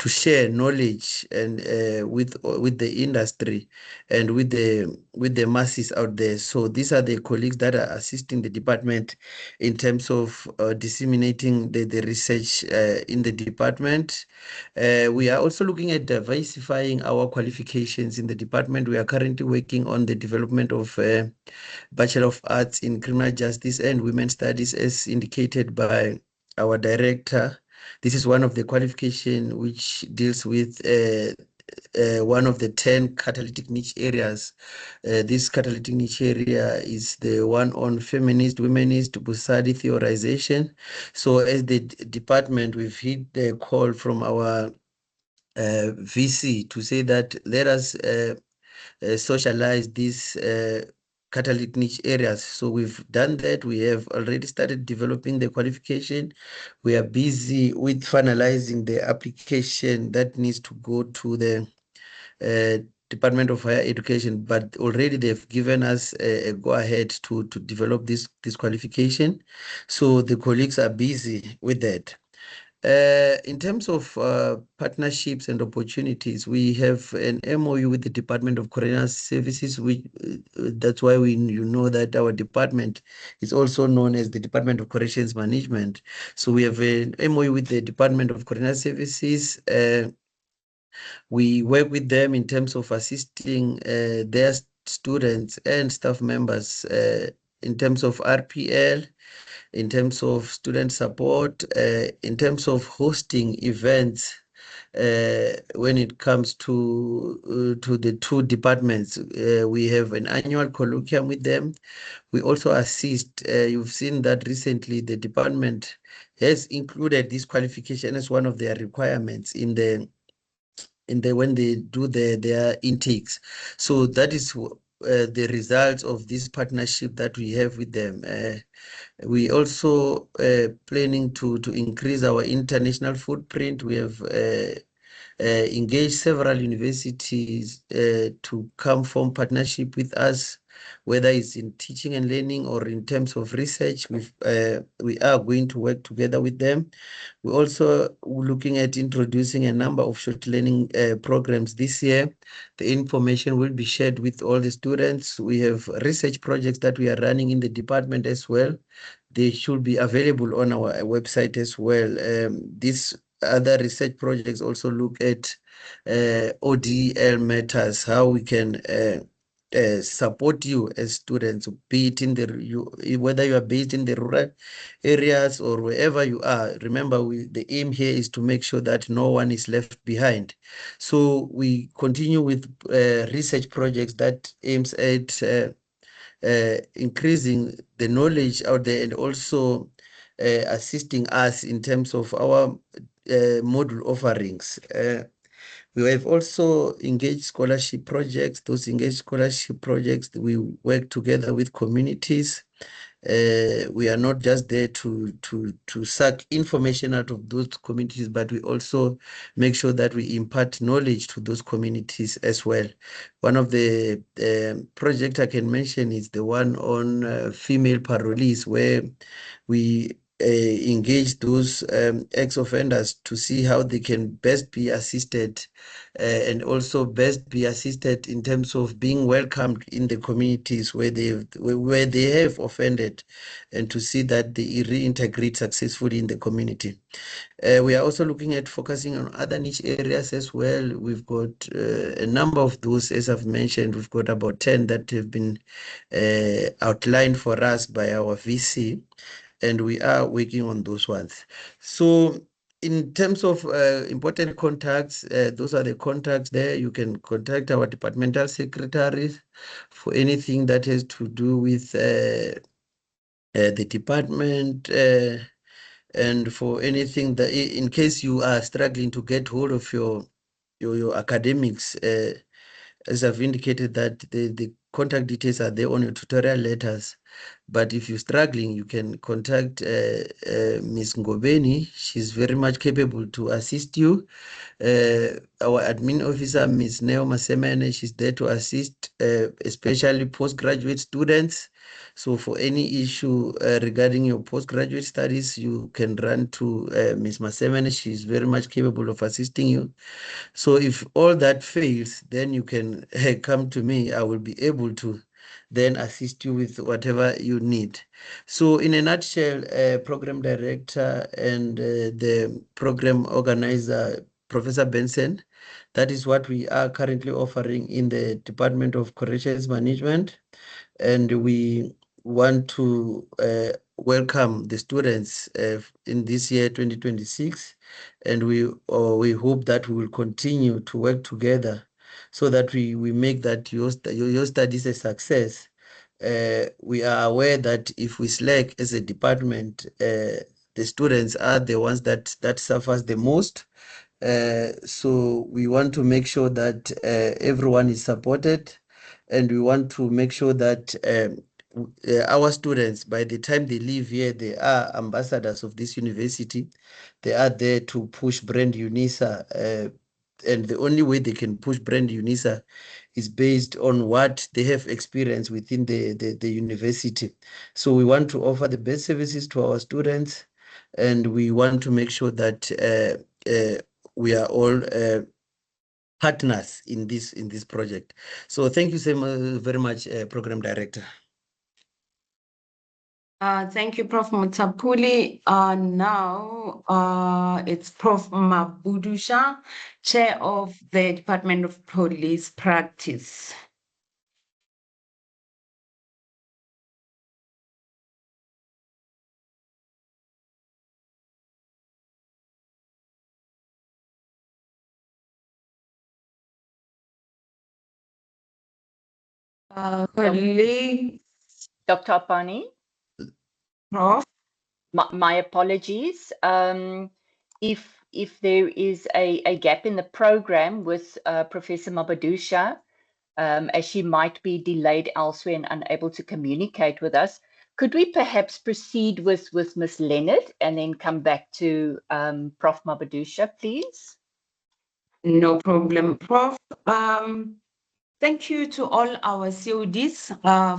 share knowledge and with the industry and with the masses out there. So these are the colleagues that are assisting the department in terms of disseminating the research in the department. We are also looking at diversifying our qualifications in the department. We are currently working on the development of Bachelor of Arts in Criminal Justice and Women's Studies, as indicated by our director. This is one of the qualifications which deals with one of the 10 catalytic niche areas. This catalytic niche area is the one on feminist, womanist, Busadi theorization. So as the department, we've hit the call from our VC to say that let us socialize these catalytic niche areas. So we've done that. We have already started developing the qualification. We are busy with finalizing the application that needs to go to the Department of Higher Education, but already they've given us a go-ahead to develop this qualification. So the colleagues are busy with that. In terms of partnerships and opportunities, we have an MOU with the Department of Correctional Services, which that's why you know that our department is also known as the Department of Corrections Management. So we have an MOU with the Department of Correctional Services. We work with them in terms of assisting their students and staff members in terms of RPL, in terms of student support, in terms of hosting events. When it comes to the two departments, we have an annual colloquium with them. We also assist. You've seen that recently the department has included this qualification as one of their requirements in the when they do their intakes. So that is the results of this partnership that we have with them. We also planning to increase our international footprint. We have engaged several universities to come form partnership with us, whether it's in teaching and learning or in terms of research. We are going to work together with them. We're also looking at introducing a number of short learning programs this year. The information will be shared with all the students. We have research projects that we are running in the department as well. They should be available on our website as well. These other research projects also look at ODL matters, how we can support you as students, be it in whether you are based in the rural areas or wherever you are. Remember, the aim here is to make sure that no one is left behind. So we continue with research projects that aims at increasing the knowledge out there and also assisting us in terms of our module offerings. We have also engaged scholarship projects. Those engaged scholarship projects, we work together with communities. We are not just there to suck information out of those communities, but we also make sure that we impart knowledge to those communities as well. One of the projects I can mention is the one on female parolees, where we engage those ex-offenders to see how they can best be assisted and also best be assisted in terms of being welcomed in the communities where they have offended, and to see that they reintegrate successfully in the community. We are also looking at focusing on other niche areas as well. We've got a number of those, as I've mentioned. We've got about 10 that have been outlined for us by our VC, and we are working on those ones. So in terms of important contacts, those are the contacts there. You can contact our departmental secretaries for anything that has to do with the department, and for anything that, in case you are struggling to get hold of your academics, as I've indicated that the contact details are there on your tutorial letters. But if you're struggling, you can contact Ms. Ngobeni. She's very much capable to assist you. Our admin officer, Ms. Neo Masemene, she's there to assist, especially postgraduate students. So for any issue regarding your postgraduate studies, you can run to Ms. Masemene. She's very much capable of assisting you. So if all that fails, then you can come to me. I will be able to then assist you with whatever you need. So in a nutshell, program director and the program organizer, Professor Benson, that is what we are currently offering in the Department of Corrections Management. And we want to welcome the students in this year 2026, and we hope that we will continue to work together so that we make that your studies a success. We are aware that if we slack as a department, the students are the ones that suffers the most. So we want to make sure that everyone is supported, and we want to make sure that our students, by the time they leave here, they are ambassadors of this university. They are there to push brand UNISA, and the only way they can push brand UNISA is based on what they have experienced within the university. So we want to offer the best services to our students, and we want to make sure that we are all partners in this project. So thank you so very much, Program Director. Thank you, Prof. Mutapuli. Now it's Prof. Mabudusha, Chair of the Department of Police Practice. Colleague, Dr. Apani, Prof. my apologies. If there is a gap in the program with Professor Mabudusha, as she might be delayed elsewhere and unable to communicate with us, could we perhaps proceed with Ms. Leonard and then come back to Prof. Mabudusha, please? No problem, Prof. Thank you to all our CODs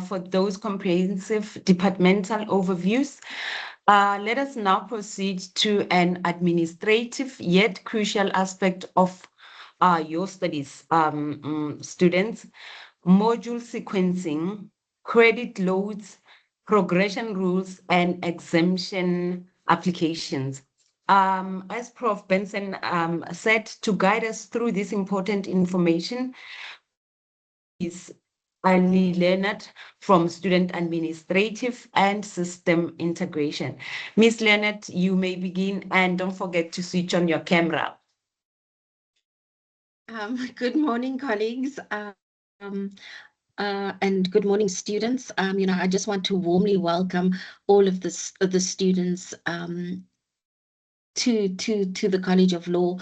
for those comprehensive departmental overviews. Let us now proceed to an administrative yet crucial aspect of your studies, students: module sequencing, credit loads, progression rules, and exemption applications. As Prof. Benson said, to guide us through this important information is Ali Leonard from Student Administrative and System Integration. Ms. Leonard, you may begin, and don't forget to switch on your camera. Good morning, colleagues. And good morning, students. I just want to warmly welcome all of the students to the College of Law.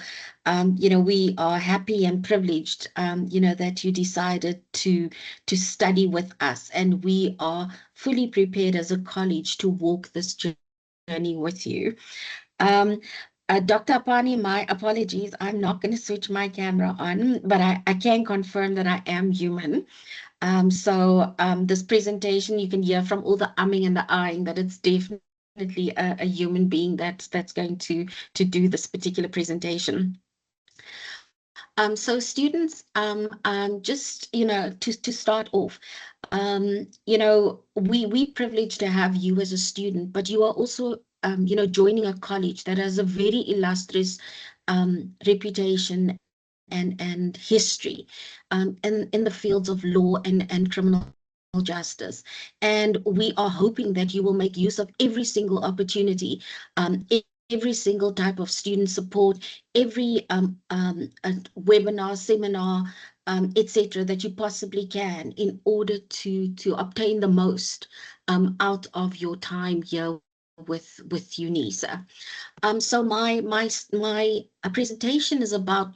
We are happy and privileged, that you decided to study with us, and we are fully prepared as a college to walk this journey with you. Dr. Apani, my apologies. I'm not going to switch my camera on, but I can confirm that I am human. So this presentation, you can hear from all the umming and the ahhing that it's definitely a human being that's going to do this particular presentation. So students, just to start off, we privileged to have you as a student, but you are also joining a college that has a very illustrious reputation and history in the fields of law and criminal justice. And we are hoping that you will make use of every single opportunity every single type of student support, every webinar, seminar, etc., that you possibly can in order to obtain the most out of your time here with UNISA. So my presentation is about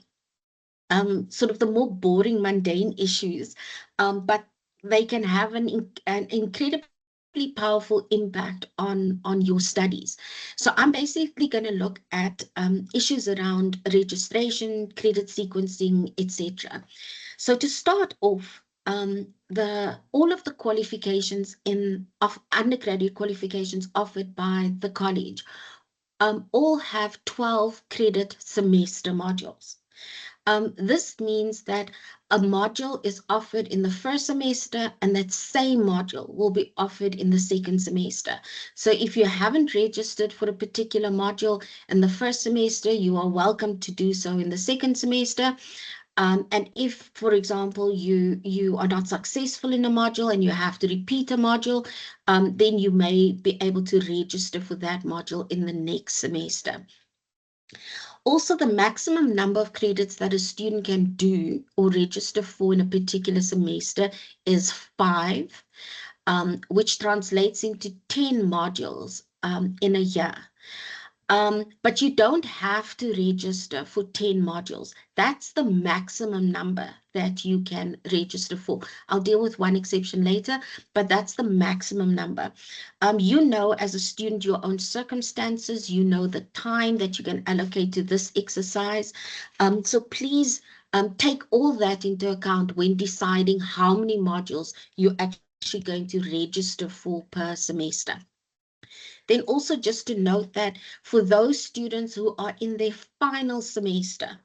sort of the more boring, mundane issues, but they can have an incredibly powerful impact on your studies. So I'm basically going to look at issues around registration, credit sequencing, etc. So to start off, all of the qualifications of undergraduate qualifications offered by the college all have 12 credit semester modules. This means that a module is offered in the first semester and that same module will be offered in the second semester. So if you haven't registered for a particular module in the first semester, you are welcome to do so in the second semester. And if, for example, you are not successful in a module and you have to repeat a module, then you may be able to register for that module in the next semester. Also, the maximum number of credits that a student can do or register for in a particular semester is 5, which translates into 10 modules in a year. But you don't have to register for 10 modules. That's the maximum number that you can register for. I'll deal with one exception later, but that's the maximum number. You know, as a student, your own circumstances, you know the time that you can allocate to this exercise. So please take all that into account when deciding how many modules you're actually going to register for per semester. Then also just to note that for those students who are in their final semester,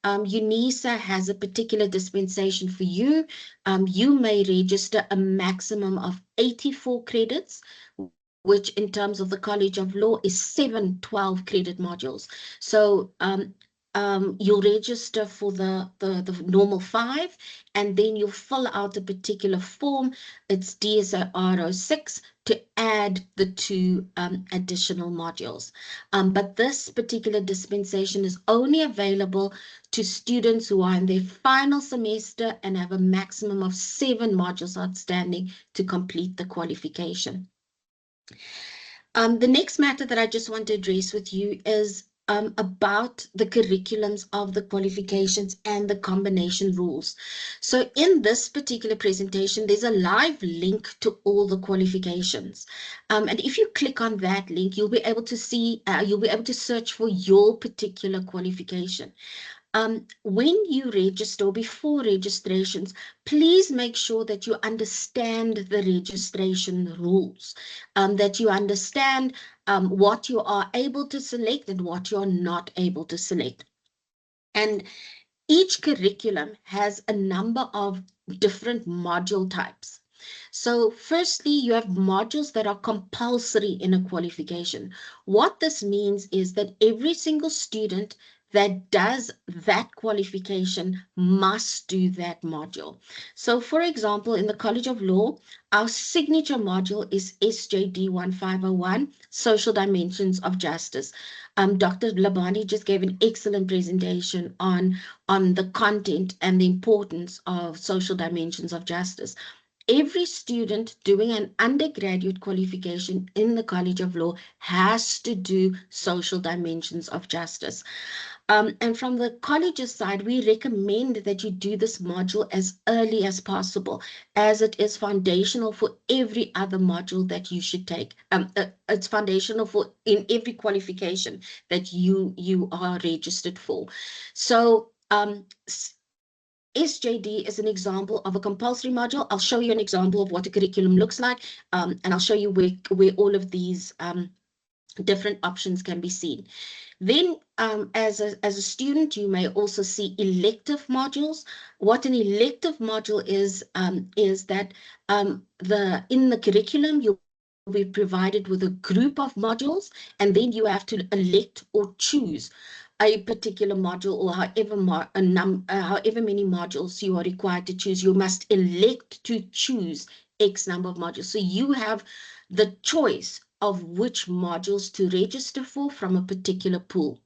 UNISA has a particular dispensation for you. You may register a maximum of 84 credits, which in terms of the College of Law is 7 12-credit modules. So you'll register for the normal 5, and then you'll fill out a particular form. It's DSO 06 to add the 2 additional modules. But this particular dispensation is only available to students who are in their final semester and have a maximum of 7 modules outstanding to complete the qualification. The next matter that I just want to address with you is about the curriculums of the qualifications and the combination rules. So in this particular presentation, there's a live link to all the qualifications. And if you click on that link, you'll be able to see, you'll be able to search for your particular qualification. When you register, before registrations, please make sure that you understand the registration rules, that you understand what you are able to select and what you're not able to select. And each curriculum has a number of different module types. So firstly, you have modules that are compulsory in a qualification. What this means is that every single student that does that qualification must do that module. So for example, in the College of Law, our signature module is SJD 1501, Social Dimensions of Justice. Dr. Labani just gave an excellent presentation on the content and the importance of social dimensions of justice. Every student doing an undergraduate qualification in the College of Law has to do social dimensions of justice. And from the college's side, we recommend that you do this module as early as possible, as it is foundational for every other module that you should take. It's foundational for in every qualification that you are registered for. So SJD is an example of a compulsory module. I'll show you an example of what a curriculum looks like, and I'll show you where all of these different options can be seen. Then as a student, you may also see elective modules. What an elective module is that in the curriculum, you'll be provided with a group of modules, and then you have to elect or choose a particular module, or however many modules you are required to choose. You must elect to choose X number of modules. So you have the choice of which modules to register for from a particular pool.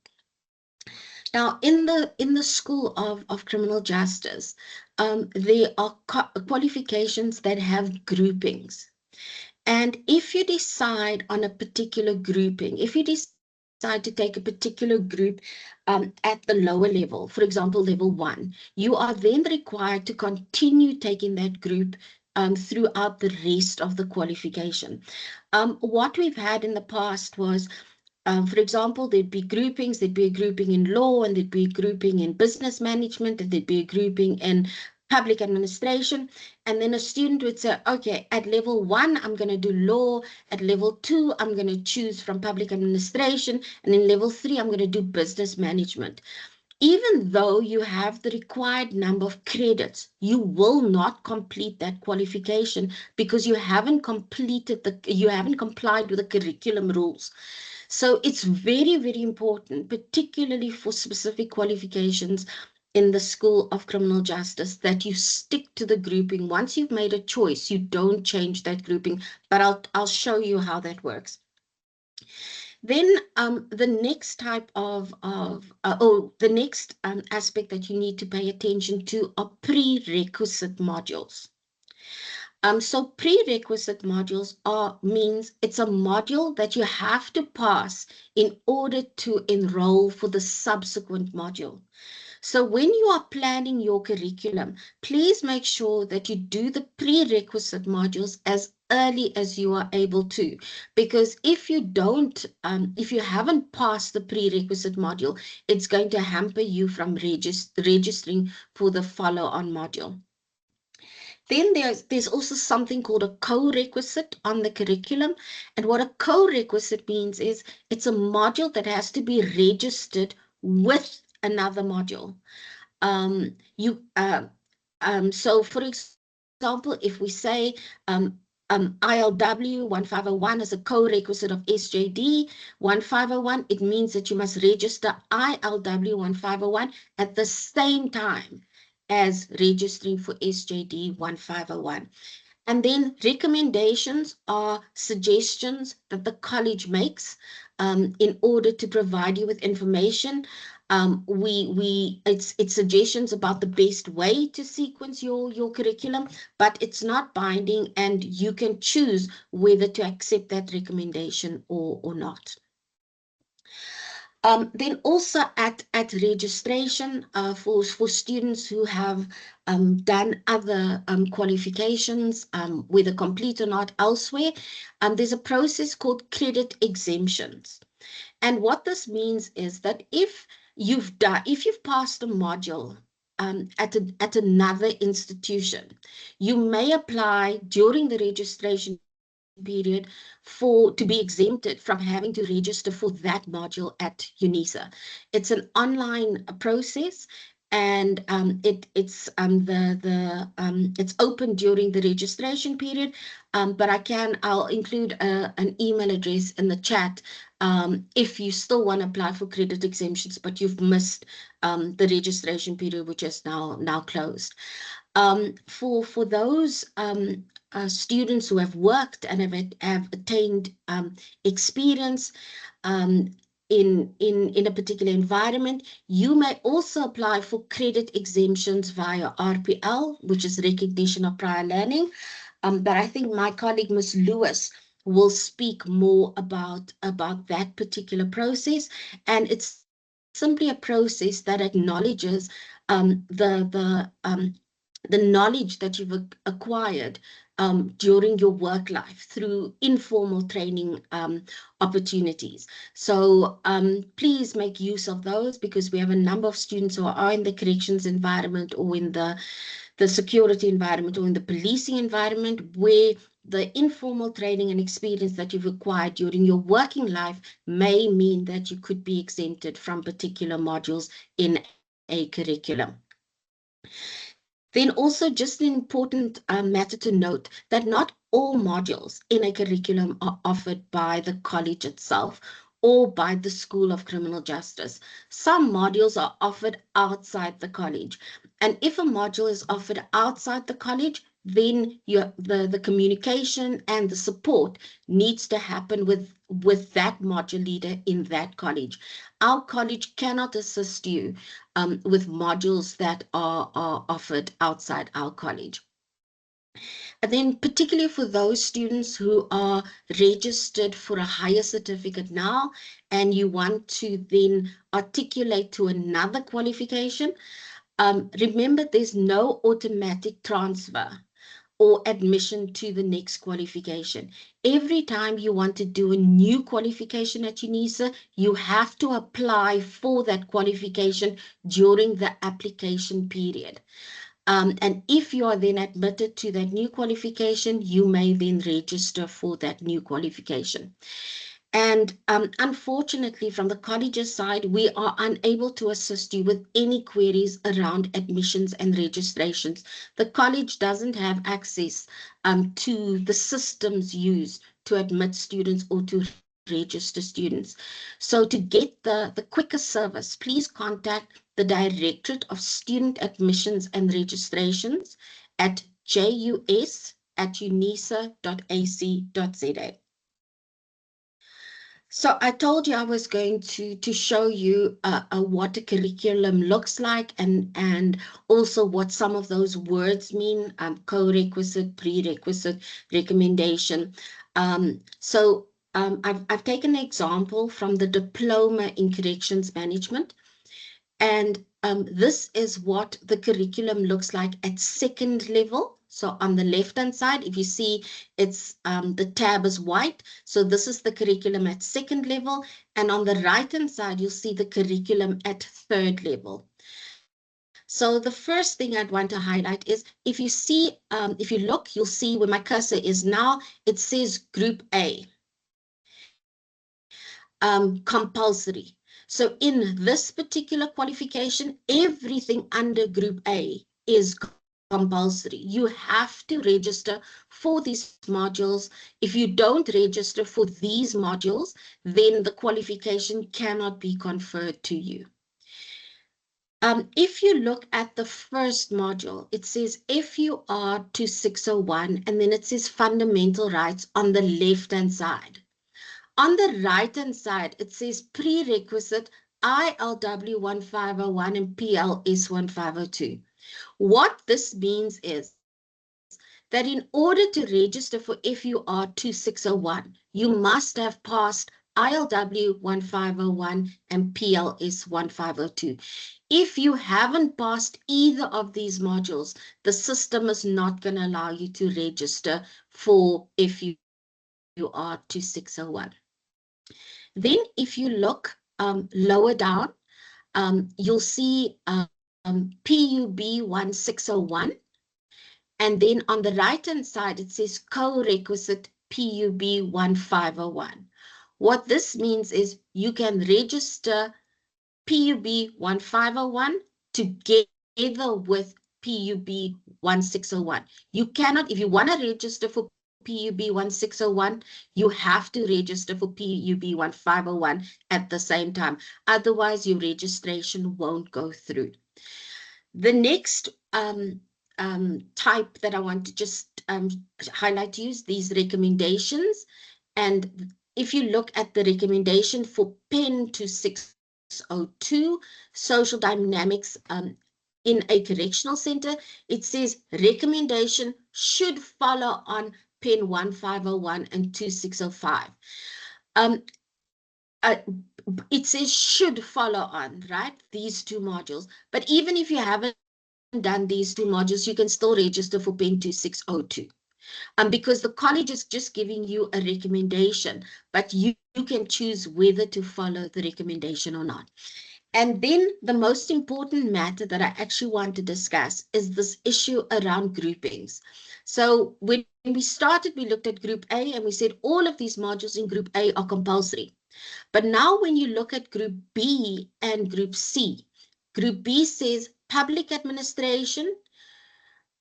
Now, in the School of Criminal Justice, there are qualifications that have groupings. And if you decide on a particular grouping, if you decide to take a particular group at the lower level, for example, level 1, you are then required to continue taking that group throughout the rest of the qualification. What we've had in the past was, for example, there'd be groupings, there'd be a grouping in law, and there'd be a grouping in business management, and there'd be a grouping in public administration. And then a student would say, okay, at level 1, I'm going to do law. At level 2, I'm going to choose from public administration. And in level 3, I'm going to do business management. Even though you have the required number of credits, you will not complete that qualification because you haven't complied with the curriculum rules. So it's very, very important, particularly for specific qualifications in the School of Criminal Justice, that you stick to the grouping. Once you've made a choice, you don't change that grouping, but I'll show you how that works. Then the next type the next aspect that you need to pay attention to are prerequisite modules. So prerequisite modules means it's a module that you have to pass in order to enroll for the subsequent module. So when you are planning your curriculum, please make sure that you do the prerequisite modules as early as you are able to, because if you don't, if you haven't passed the prerequisite module, it's going to hamper you from registering for the follow-on module. Then there's also something called a co-requisite on the curriculum. And what a co-requisite means is it's a module that has to be registered with another module. So for example, if we say ILW 1501 is a co-requisite of SJD 1501, it means that you must register ILW 1501 at the same time as registering for SJD 1501. And then recommendations are suggestions that the college makes in order to provide you with information. It's suggestions about the best way to sequence your curriculum, but it's not binding, and you can choose whether to accept that recommendation or not. Then also at registration for students who have done other qualifications, whether complete or not elsewhere, there's a process called credit exemptions. And what this means is that if you've passed a module at another institution, you may apply during the registration period to be exempted from having to register for that module at UNISA. It's an online process, and it's open during the registration period. But I'll include an email address in the chat if you still want to apply for credit exemptions, but you've missed the registration period, which is now closed. For those students who have worked and have attained experience in a particular environment, you may also apply for credit exemptions via RPL, which is recognition of prior learning. But I think my colleague, Ms. Lewis, will speak more about that particular process. And it's simply a process that acknowledges the knowledge that you've acquired during your work life through informal training opportunities. So please make use of those, because we have a number of students who are in the corrections environment or in the security environment or in the policing environment, where the informal training and experience that you've acquired during your working life may mean that you could be exempted from particular modules in a curriculum. Then also just an important matter to note that not all modules in a curriculum are offered by the college itself or by the School of Criminal Justice. Some modules are offered outside the college. And if a module is offered outside the college, then the communication and the support needs to happen with that module leader in that college. Our college cannot assist you with modules that are offered outside our college. And then particularly for those students who are registered for a higher certificate now, and you want to then articulate to another qualification, remember there's no automatic transfer or admission to the next qualification. Every time you want to do a new qualification at UNISA, you have to apply for that qualification during the application period. And if you are then admitted to that new qualification, you may then register for that new qualification. And unfortunately, from the college's side, we are unable to assist you with any queries around admissions and registrations. The college doesn't have access to the systems used to admit students or to register students. So to get the quicker service, please contact the Directorate of Student Admissions and Registrations at jus@unisa.ac.za. So I told you I was going to show you what a curriculum looks like, and also what some of those words mean, co-requisite, prerequisite, recommendation. I've taken an example from the Diploma in Corrections Management, and this is what the curriculum looks like at second level. So on the left-hand side, if you see, it's the tab is white. So this is the curriculum at second level. And on the right-hand side, you'll see the curriculum at third level. So the first thing I'd want to highlight is, if you see, if you look, you'll see where my cursor is now, it says Group A, compulsory. So in this particular qualification, everything under Group A is compulsory. You have to register for these modules. If you don't register for these modules, then the qualification cannot be conferred to you. If you look at the first module, it says FUR 2601, and then it says fundamental rights on the left-hand side. On the right-hand side, it says prerequisite ILW 1501 and PLS 1502. What this means is that in order to register for FUR 2601, you must have passed ILW 1501 and PLS 1502. If you haven't passed either of these modules, the system is not going to allow you to register for FUR 2601. Then if you look lower down, you'll see PUB 1601. And then on the right-hand side, it says co-requisite PUB 1501. What this means is you can register PUB 1501 together with PUB 1601. You cannot, if you want to register for PUB 1601, you have to register for PUB 1501 at the same time. Otherwise, your registration won't go through. The next type that I want to just highlight to you is these recommendations. And if you look at the recommendation for PEN 2602, social dynamics in a correctional center, it says recommendation should follow on PEN 1501 and 2605. It says should follow on, right? These two modules. But even if you haven't done these two modules, you can still register for PEN 2602. Because the college is just giving you a recommendation, but you can choose whether to follow the recommendation or not. And then the most important matter that I actually want to discuss is this issue around groupings. So when we started, we looked at Group A and we said all of these modules in Group A are compulsory. But now when you look at Group B and Group C, Group B says public administration,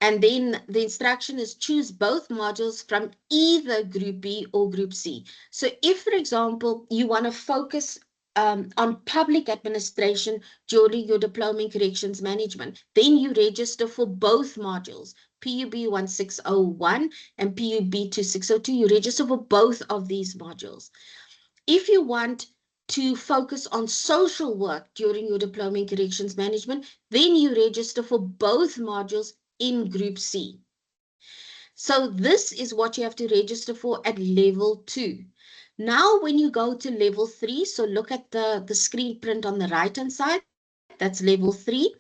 and then the instruction is choose both modules from either Group B or Group C. So if, for example, you want to focus on public administration during your diploma in corrections management. Then you register for both modules, PUB 1601 and PUB 2602. You register for both of these modules. If you want to focus on social work during your diploma in corrections management, then you register for both modules in Group C. So this is what you have to register for at level 2. Now, when you go to level 3, so look at the screen print on the right-hand side, that's level 3.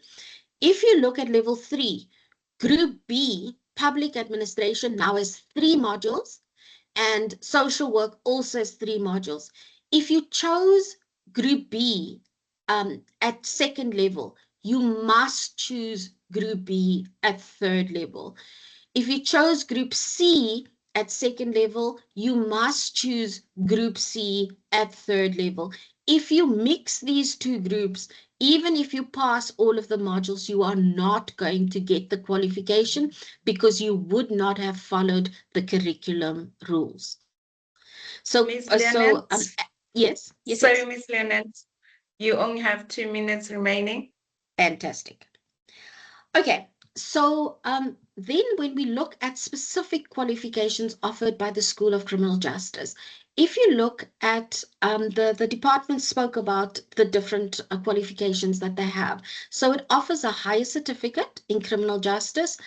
If you look at level 3, Group B, Public Administration, now has 3 modules, and Social Work also has 3 modules. If you chose Group B at second level, you must choose Group B at third level. If you chose Group C at second level, you must choose Group C at third level. If you mix these two groups, even if you pass all of the modules, you are not going to get the qualification because you would not have followed the curriculum rules. So, Miss Leonard, yes, sorry, Miss Leonard, you only have 2 minutes remaining. Fantastic. Okay, so then when we look at specific qualifications offered by the School of Criminal Justice, if you look at the department spoke about the different qualifications that they have. So it offers a higher certificate in criminal justice.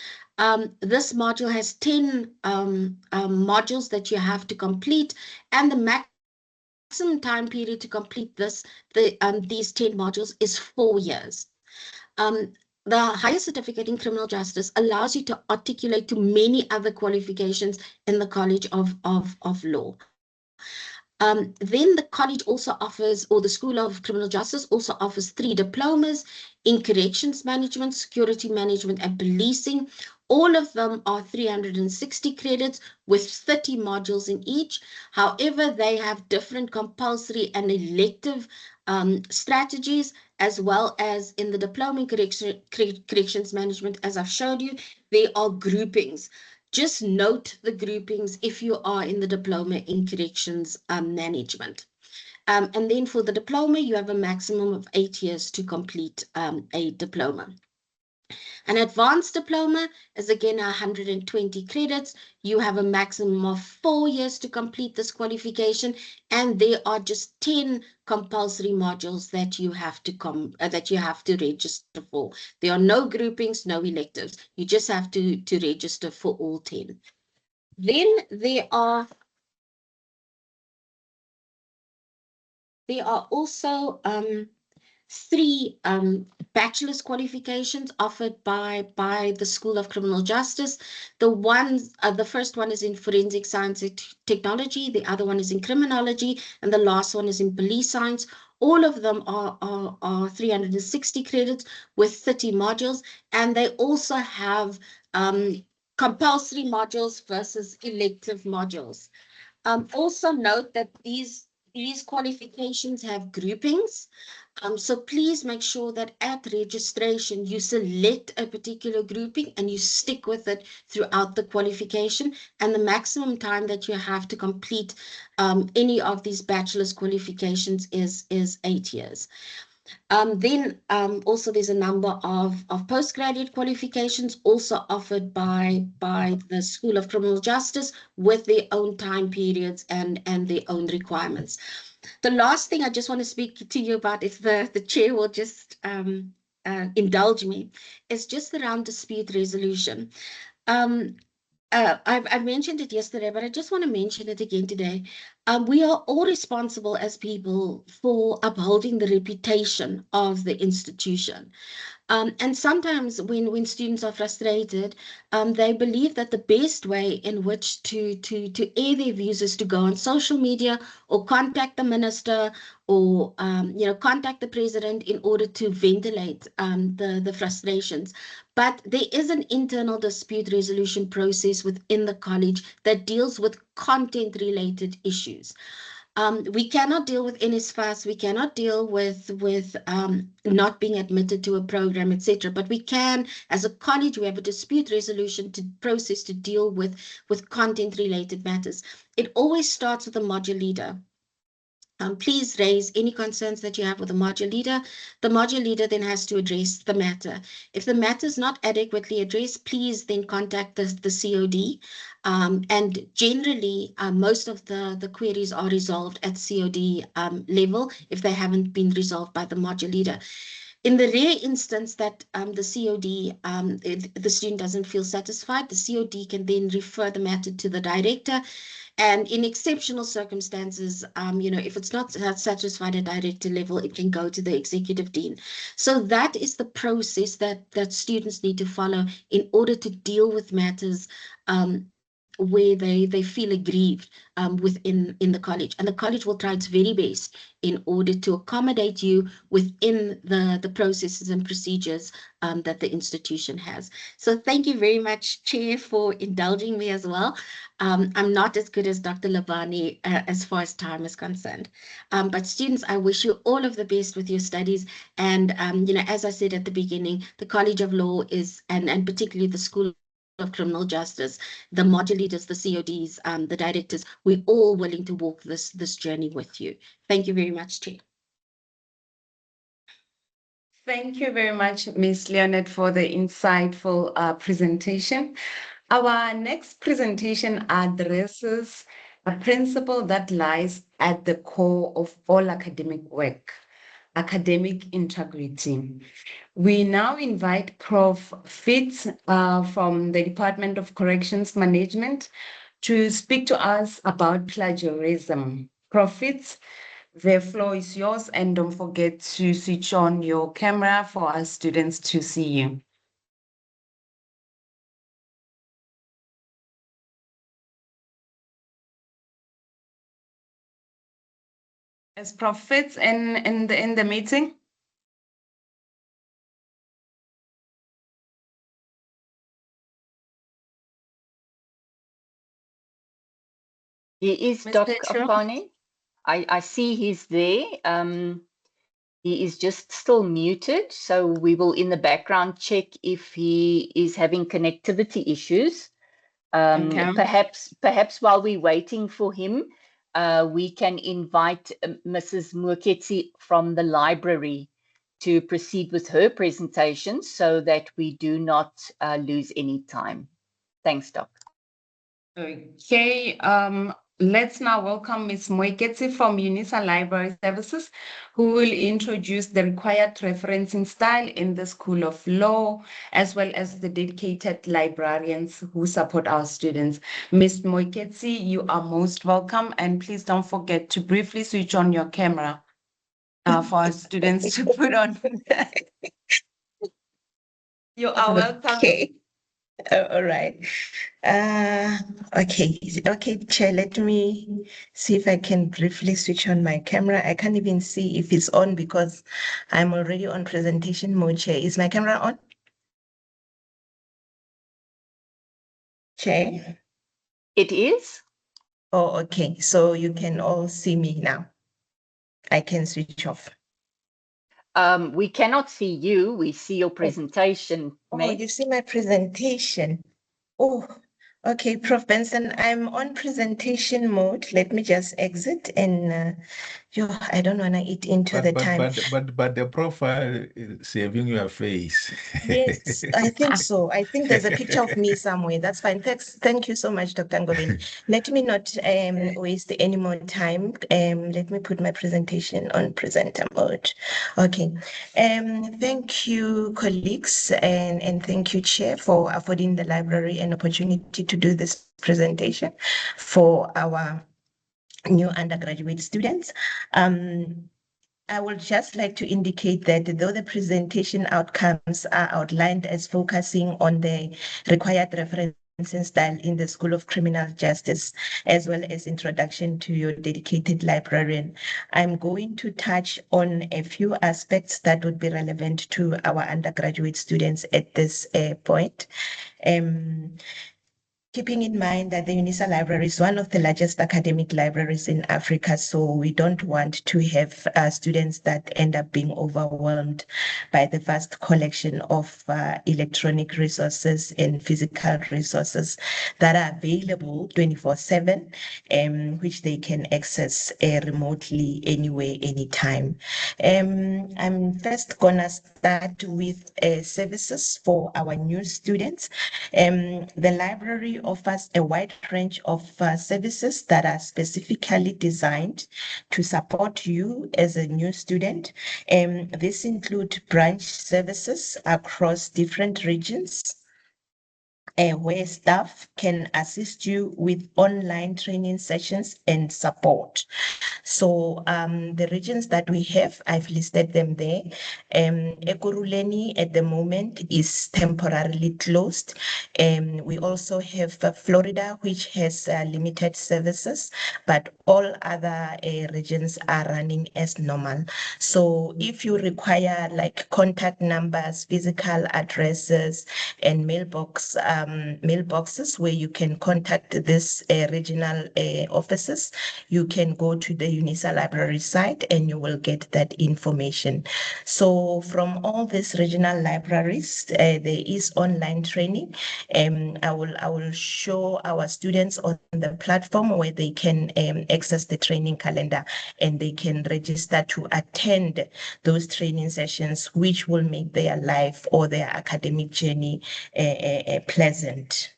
This module has 10 modules that you have to complete, and the maximum time period to complete these 10 modules is 4 years. The higher certificate in criminal justice allows you to articulate to many other qualifications in the College of Law. Then the college also offers, or the School of Criminal Justice also offers 3 diplomas in corrections management, security management, and policing. All of them are 360 credits with 30 modules in each. However, they have different compulsory and elective strategies, as well as in the diploma in corrections management, as I've showed you, there are groupings. Just note the groupings if you are in the diploma in corrections management. And then for the diploma, you have a maximum of 8 years to complete a diploma. An advanced diploma is again 120 credits. You have a maximum of 4 years to complete this qualification, and there are just 10 compulsory modules that you have to register for. There are no groupings, no electives. You just have to register for all 10. Then there are also 3 bachelor's qualifications offered by the School of Criminal Justice. The first one is in forensic science and technology, the other one is in criminology, and the last one is in police science. All of them are 360 credits with 30 modules, and they also have compulsory modules versus elective modules. Also note that these qualifications have groupings. So please make sure that at registration, you select a particular grouping and you stick with it throughout the qualification. And the maximum time that you have to complete any of these bachelor's qualifications is 8 years. Then also there's a number of postgraduate qualifications also offered by the School of Criminal Justice with their own time periods and their own requirements. The last thing I just want to speak to you about, if the chair will just indulge me, is just around dispute resolution. I mentioned it yesterday, but I just want to mention it again today. We are all responsible as people for upholding the reputation of the institution. And sometimes when students are frustrated, they believe that the best way in which to air their views is to go on social media or contact the minister or contact the president in order to ventilate the frustrations. But there is an internal dispute resolution process within the college that deals with content-related issues. We cannot deal with NSFAS, we cannot deal with not being admitted to a program, etc. But we can, as a college, we have a dispute resolution process to deal with content-related matters. It always starts with a module leader. Please raise any concerns that you have with the module leader. The module leader then has to address the matter. If the matter is not adequately addressed, please then contact the COD. And generally, most of the queries are resolved at COD level if they haven't been resolved by the module leader. In the rare instance that the COD, the student doesn't feel satisfied, the COD can then refer the matter to the director. And in exceptional circumstances, if it's not satisfied at director level, it can go to the executive dean. So that is the process that students need to follow in order to deal with matters where they feel aggrieved within the college. And the college will try its very best in order to accommodate you within the processes and procedures that the institution has. So thank you very much, Chair, for indulging me as well. I'm not as good as Dr. Labani as far as time is concerned. But students, I wish you all of the best with your studies. And, as I said at the beginning, the College of Law is, and particularly the School of Criminal Justice, the modulators, the CODs, the directors, we're all willing to walk this journey with you. Thank you very much, Chair. Thank you very much, Ms. Leonard, for the insightful presentation. Our next presentation addresses a principle that lies at the core of all academic work, academic integrity. We now invite Prof. Fitz from the Department of Corrections Management to speak to us about plagiarism. Prof. Fitz, the floor is yours, and don't forget to switch on your camera for our students to see you. Is Prof. Fitz in the meeting? He is, Ms. Doc Petro? Afani. I see he's there. He is just still muted, so we will in the background check if he is having connectivity issues. Okay. Perhaps while we're waiting for him, we can invite Mrs. Muketsi from the library to proceed with her presentation so that we do not lose any time. Thanks, Doc. Okay, let's now welcome Ms. Moiketsi from UNISA Library Services, who will introduce the required referencing style in the School of Law, as well as the dedicated librarians who support our students. Ms. Moiketsi, you are most welcome, and please don't forget to briefly switch on your camera for our students to put on. You are welcome. Okay. All right. Okay, Chair, let me see if I can briefly switch on my camera. I can't even see if it's on because I'm already on presentation mode, Chair. Is my camera on? Chair? It is? Oh, okay. So you can all see me now. I can switch off. We cannot see you. We see your presentation, Oh, May. you see my presentation. Oh, okay, Prof. Benson, I'm on presentation mode. Let me just exit and I don't want to eat into the time. But the profile is saving your face. Yes, I think so. I think there's a picture of me somewhere. That's fine. Thank you so much, Dr. Ngovin. Let me not waste any more time. Let me put my presentation on presenter mode. Okay. Thank you, colleagues, and thank you, Chair, for affording the library an opportunity to do this presentation for our new undergraduate students. I would just like to indicate that though the presentation outcomes are outlined as focusing on the required referencing style in the School of Criminal Justice, as well as introduction to your dedicated librarian, I'm going to touch on a few aspects that would be relevant to our undergraduate students at this point. keeping in mind that the UNISA library is one of the largest academic libraries in Africa, so we don't want to have students that end up being overwhelmed by the vast collection of electronic resources and physical resources that are available 24/7, which they can access remotely anywhere, anytime. I'm first gonna start with services for our new students. The library offers a wide range of services that are specifically designed to support you as a new student. This include branch services across different regions, where staff can assist you with online training sessions and support. So the regions that we have, I've listed them there. Ekurhuleni at the moment is temporarily closed. We also have Florida, which has limited services, but all other regions are running as normal. So if you require like contact numbers, physical addresses, and mailboxes where you can contact this regional offices, you can go to the UNISA library site and you will get that information. So from all these regional libraries, there is online training. I will show our students on the platform where they can access the training calendar and they can register to attend those training sessions, which will make their life or their academic journey pleasant.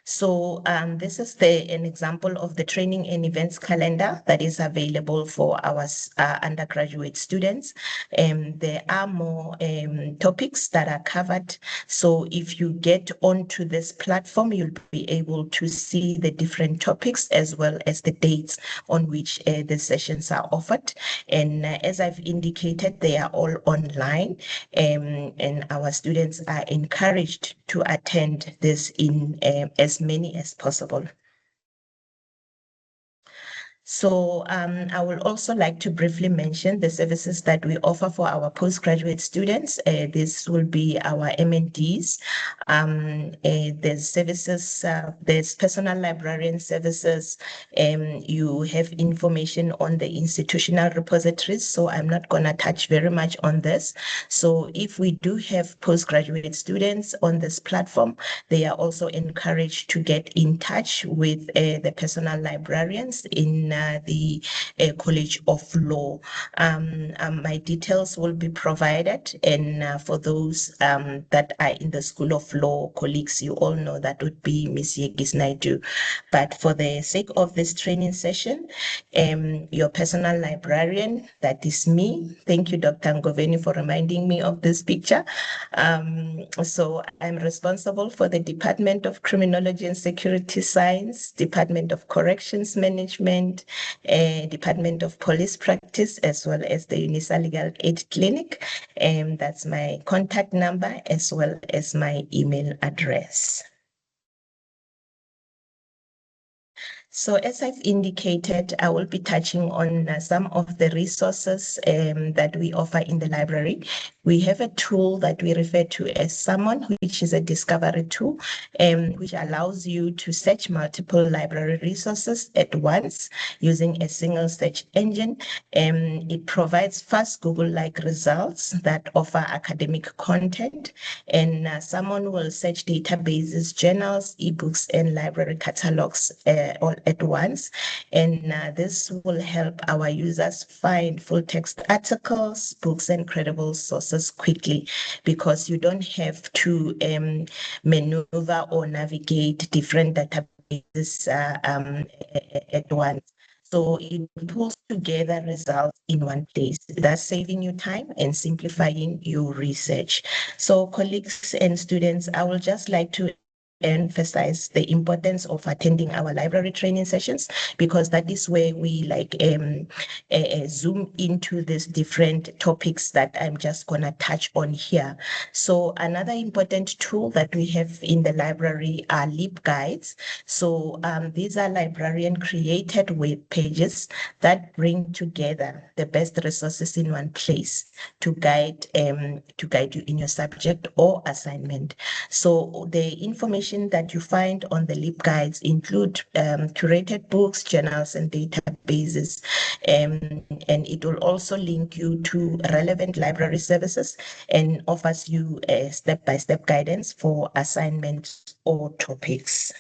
So this is an example of the training and events calendar that is available for our undergraduate students. There are more topics that are covered. So if you get onto this platform, you'll be able to see the different topics as well as the dates on which the sessions are offered. And as I've indicated, they are all online, and our students are encouraged to attend this in as many as possible. So I would also like to briefly mention the services that we offer for our postgraduate students. This will be our MNDs. There's services, there's personal librarian services. You have information on the institutional repositories, so I'm not going to touch very much on this. So if we do have postgraduate students on this platform, they are also encouraged to get in touch with the personal librarians in the College of Law. My details will be provided, and for those that are in the School of Law colleagues, you all know that would be Ms. Yegis Naidu. But for the sake of this training session, your personal librarian, that is me. Thank you, Dr. Ngoveni, for reminding me of this picture. So I'm responsible for the Department of Criminology and Security Science, Department of Corrections Management, Department of Police Practice, as well as the UNISA Legal Aid Clinic. That's my contact number as well as my email address. So as I've indicated, I will be touching on some of the resources that we offer in the library. We have a tool that we refer to as Summon, which is a discovery tool, which allows you to search multiple library resources at once using a single search engine. It provides fast Google-like results that offer academic content, and someone will search databases, journals, ebooks, and library catalogs all at once. And this will help our users find full text articles, books, and credible sources quickly, because you don't have to maneuver or navigate different databases at once. So it pulls together results in one place, thus saving you time and simplifying your research. So colleagues and students, I would just like to emphasize the importance of attending our library training sessions, because that is where we zoom into these different topics that I'm just going to touch on here. So another important tool that we have in the library are LibGuides. So these are librarian created web pages that bring together the best resources in one place to guide you in your subject or assignment. So the information information that you find on the LibGuides include curated books, journals, and databases. And it will also link you to relevant library services and offers you a step-by-step guidance for assignments or topics.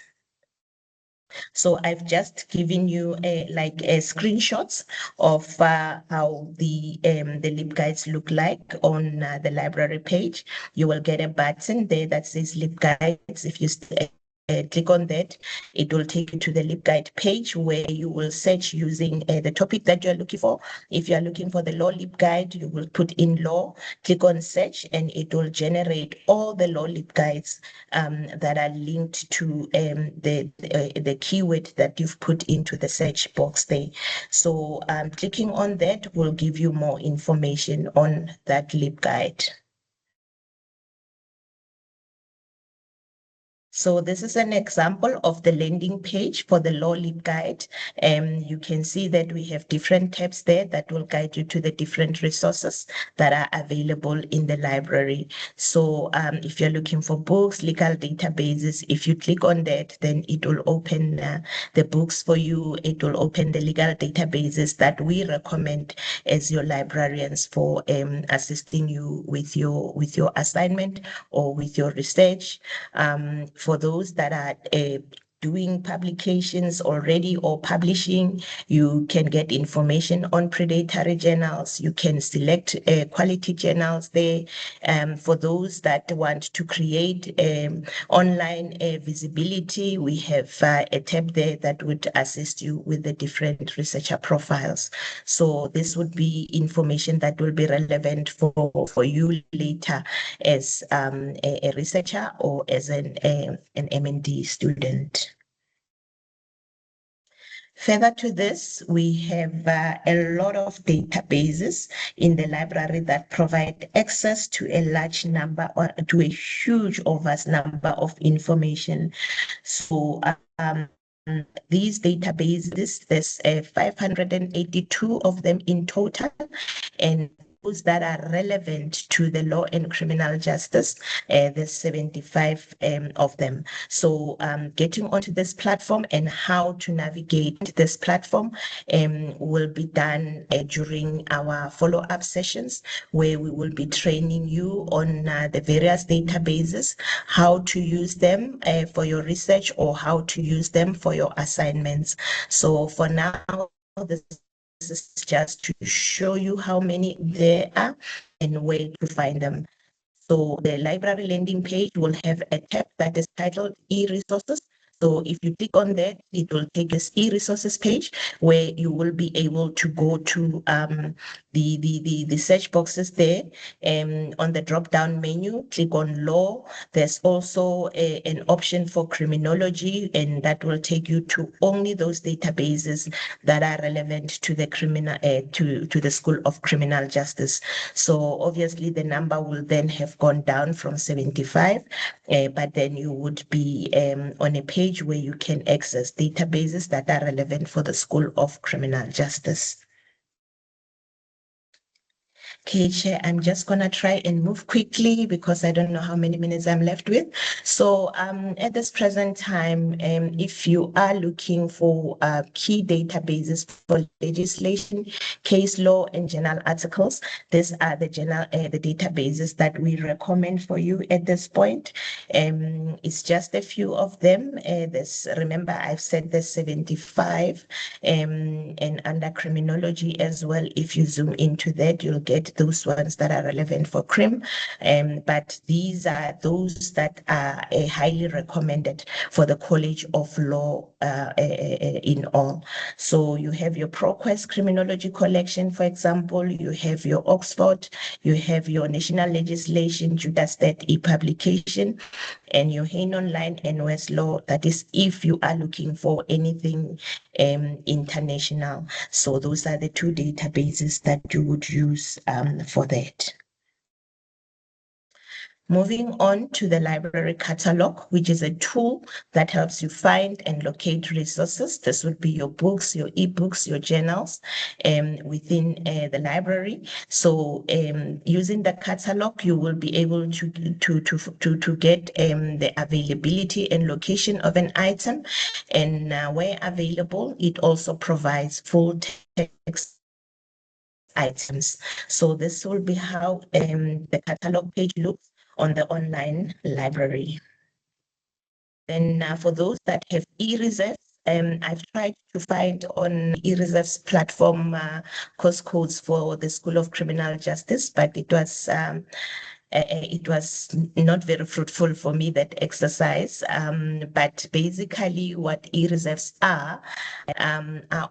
So I've just given you screenshots of how the LibGuides look like on the library page. You will get a button there that says LibGuides. If you click on that, it will take you to the LibGuide page where you will search using the topic that you're looking for. If you're looking for the law LibGuide, you will put in law, click on search, and it will generate all the law LibGuides that are linked to the keyword that you've put into the search box there. So clicking on that will give you more information on that LibGuide. So this is an example of the landing page for the law LibGuide. You can see that we have different tabs there that will guide you to the different resources that are available in the library. So if you're looking for books, legal databases, if you click on that, then it will open the books for you. It will open the legal databases that we recommend as your librarians for assisting you with your assignment or with your research. For those that are doing publications already or publishing, you can get information on predatory journals. You can select quality journals there. For those that want to create online visibility, we have a tab there that would assist you with the different researcher profiles. So this would be information that will be relevant for you later as a researcher or as an M&D student. Further to this, we have a lot of databases in the library that provide access to a large number or to a huge vast number of information. So these databases, there's 582 of them in total, and those that are relevant to the law and criminal justice, there's 75 of them. So getting onto this platform and how to navigate this platform will be done during our follow-up sessions, where we will be training you on the various databases, how to use them for your research or how to use them for your assignments. So for now, this is just to show you how many there are and where to find them. So the library landing page will have a tab that is titled e-resources. So if you click on that, it will take this e-resources page where you will be able to go to the search boxes there. On the drop-down menu, click on law. There's also an option for criminology, and that will take you to only those databases that are relevant to the criminal to the School of Criminal Justice. So obviously the number will then have gone down from 75, but then you would be on a page where you can access databases that are relevant for the School of Criminal Justice. Okay, Chair, I'm just gonna try and move quickly because I don't know how many minutes I'm left with. So at this present time, if you are looking for key databases for legislation, case law, and journal articles, these are the databases that we recommend for you at this point. It's just a few of them. Remember, I've said there's 75, and under criminology as well. If you zoom into that, you'll get those ones that are relevant for crim. But these are those that are highly recommended for the College of Law in all. So you have your ProQuest Criminology Collection, for example, you have your Oxford, you have your National Legislation, Judastat e-publication, and your Hain Online and Westlaw. That is if you are looking for anything international. So those are the two databases that you would use for that. Moving on to the library catalog, which is a tool that helps you find and locate resources. This would be your books, your ebooks, your journals within the library. So using the catalog, you will be able to get the availability and location of an item. And where available, it also provides full text items. So this will be how the catalog page looks on the online library. Then for those that have e-reserves, I've tried to find on e-reserves platform course codes for the School of Criminal Justice, but it was not very fruitful for me, that exercise. But basically what e-reserves are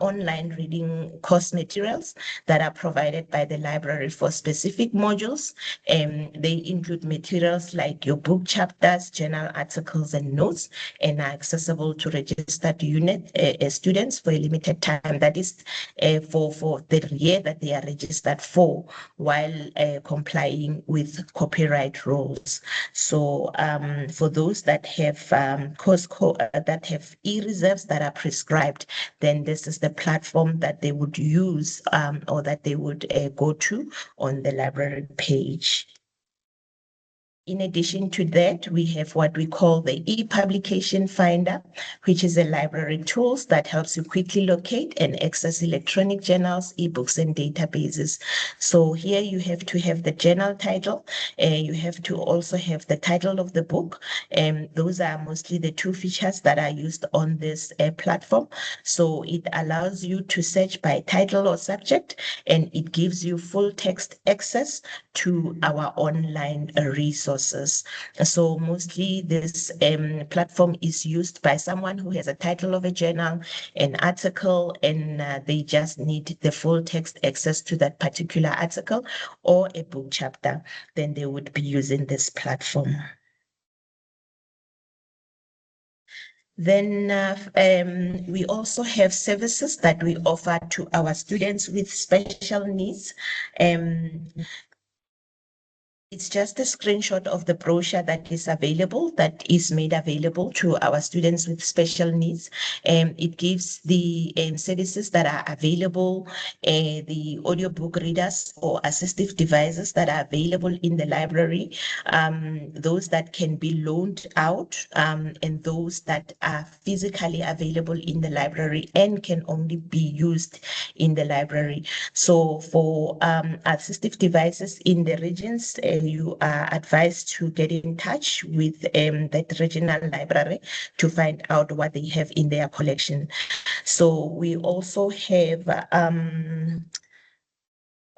online reading course materials that are provided by the library for specific modules. They include materials like your book chapters, journal articles, and notes, and are accessible to registered unit students for a limited time. That is for the year that they are registered for, while complying with copyright rules. So for those that have that have e-reserves that are prescribed, then this is the platform that they would use or that they would go to on the library page. In addition to that, we have what we call the e-publication finder, which is a library tools that helps you quickly locate and access electronic journals, ebooks, and databases. So here you have to have the journal title. You have to also have the title of the book. Those are mostly the two features that are used on this platform. So it allows you to search by title or subject, and it gives you full text access to our online resources. So mostly this platform is used by someone who has a title of a journal, an article, and they just need the full text access to that particular article or a book chapter. Then they would be using this platform. Then we also have services that we offer to our students with special needs. It's just a screenshot of the brochure that is available, that is made available to our students with special needs. It gives the services that are available, the audiobook readers or assistive devices that are available in the library, those that can be loaned out, and those that are physically available in the library and can only be used in the library. So for assistive devices in the regions, you are advised to get in touch with that regional library to find out what they have in their collection. So we also have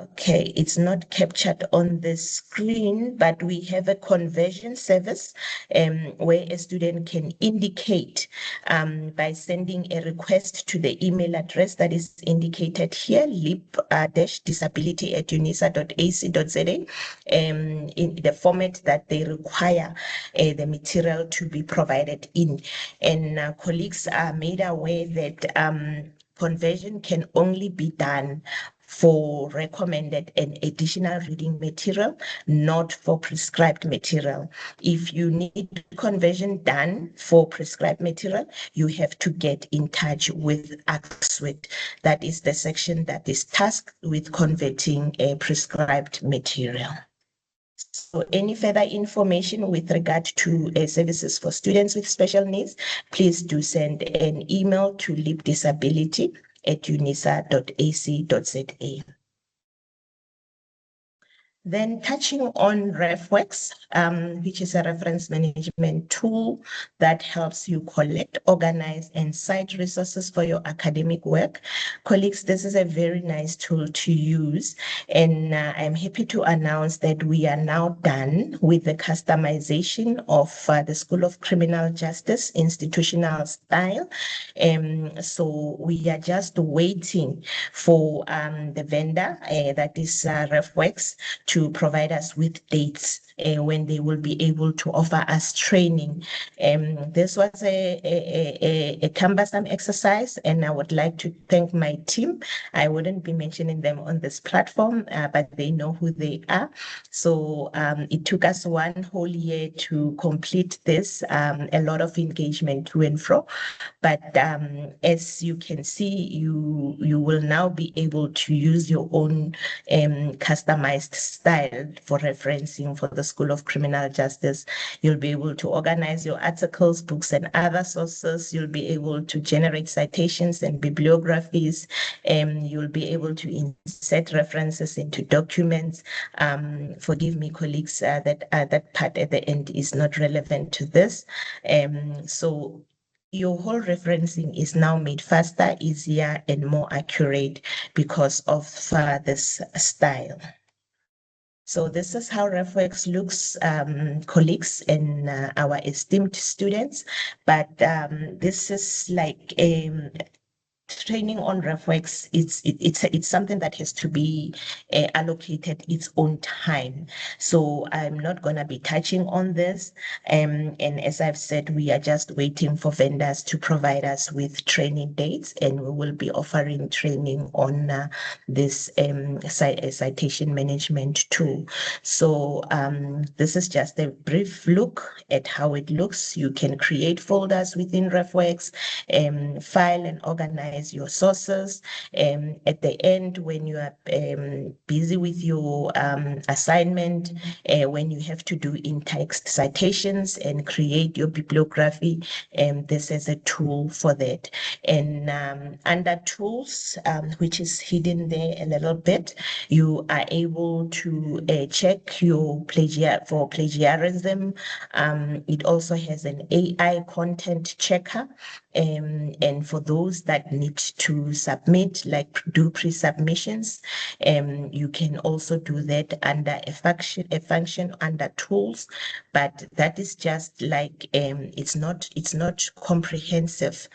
okay, it's not captured on the screen, but we have a conversion service where a student can indicate by sending a request to the email address that is indicated here, lip-disability@unisa.ac.za, in the format that they require the material to be provided in. And colleagues are made aware that conversion can only be done for recommended and additional reading material, not for prescribed material. If you need conversion done for prescribed material, you have to get in touch with ACSWIT. That is the section that is tasked with converting a prescribed material. So any further information with regard to services for students with special needs, please do send an email to lipdisability@unisa.ac.za. Then touching on RefWorks, which is a reference management tool that helps you collect, organize, and cite resources for your academic work. Colleagues, this is a very nice tool to use, and I'm happy to announce that we are now done with the customization of the School of Criminal Justice institutional style. So we are just waiting for the vendor, that is RefWorks, to provide us with dates when they will be able to offer us training. This was a cumbersome exercise, and I would like to thank my team. I wouldn't be mentioning them on this platform, but they know who they are. So it took us one whole year to complete this, a lot of engagement to and fro. But as you can see, you will now be able to use your own customized style for referencing for the School of Criminal Justice. You'll be able to organize your articles, books, and other sources. You'll be able to generate citations and bibliographies. You'll be able to insert references into documents. Forgive me, colleagues, that part at the end is not relevant to this. So your whole referencing is now made faster, easier, and more accurate because of this style. So this is how RefWorks looks, colleagues and our esteemed students. But this is like training on RefWorks. It's something that has to be allocated its own time. So I'm not going to be touching on this. And as I've said, we are just waiting for vendors to provide us with training dates, and we will be offering training on this citation management tool. So this is just a brief look at how it looks. You can create folders within RefWorks, file and organize your sources. At the end, when you are busy with your assignment, when you have to do in-text citations and create your bibliography, this is a tool for that. And under tools, which is hidden there a little bit, you are able to check your plagiarism. It also has an AI content checker. And for those that need to submit, like do pre-submissions, you can also do that under a function under tools, but that is just like it's not comprehensive.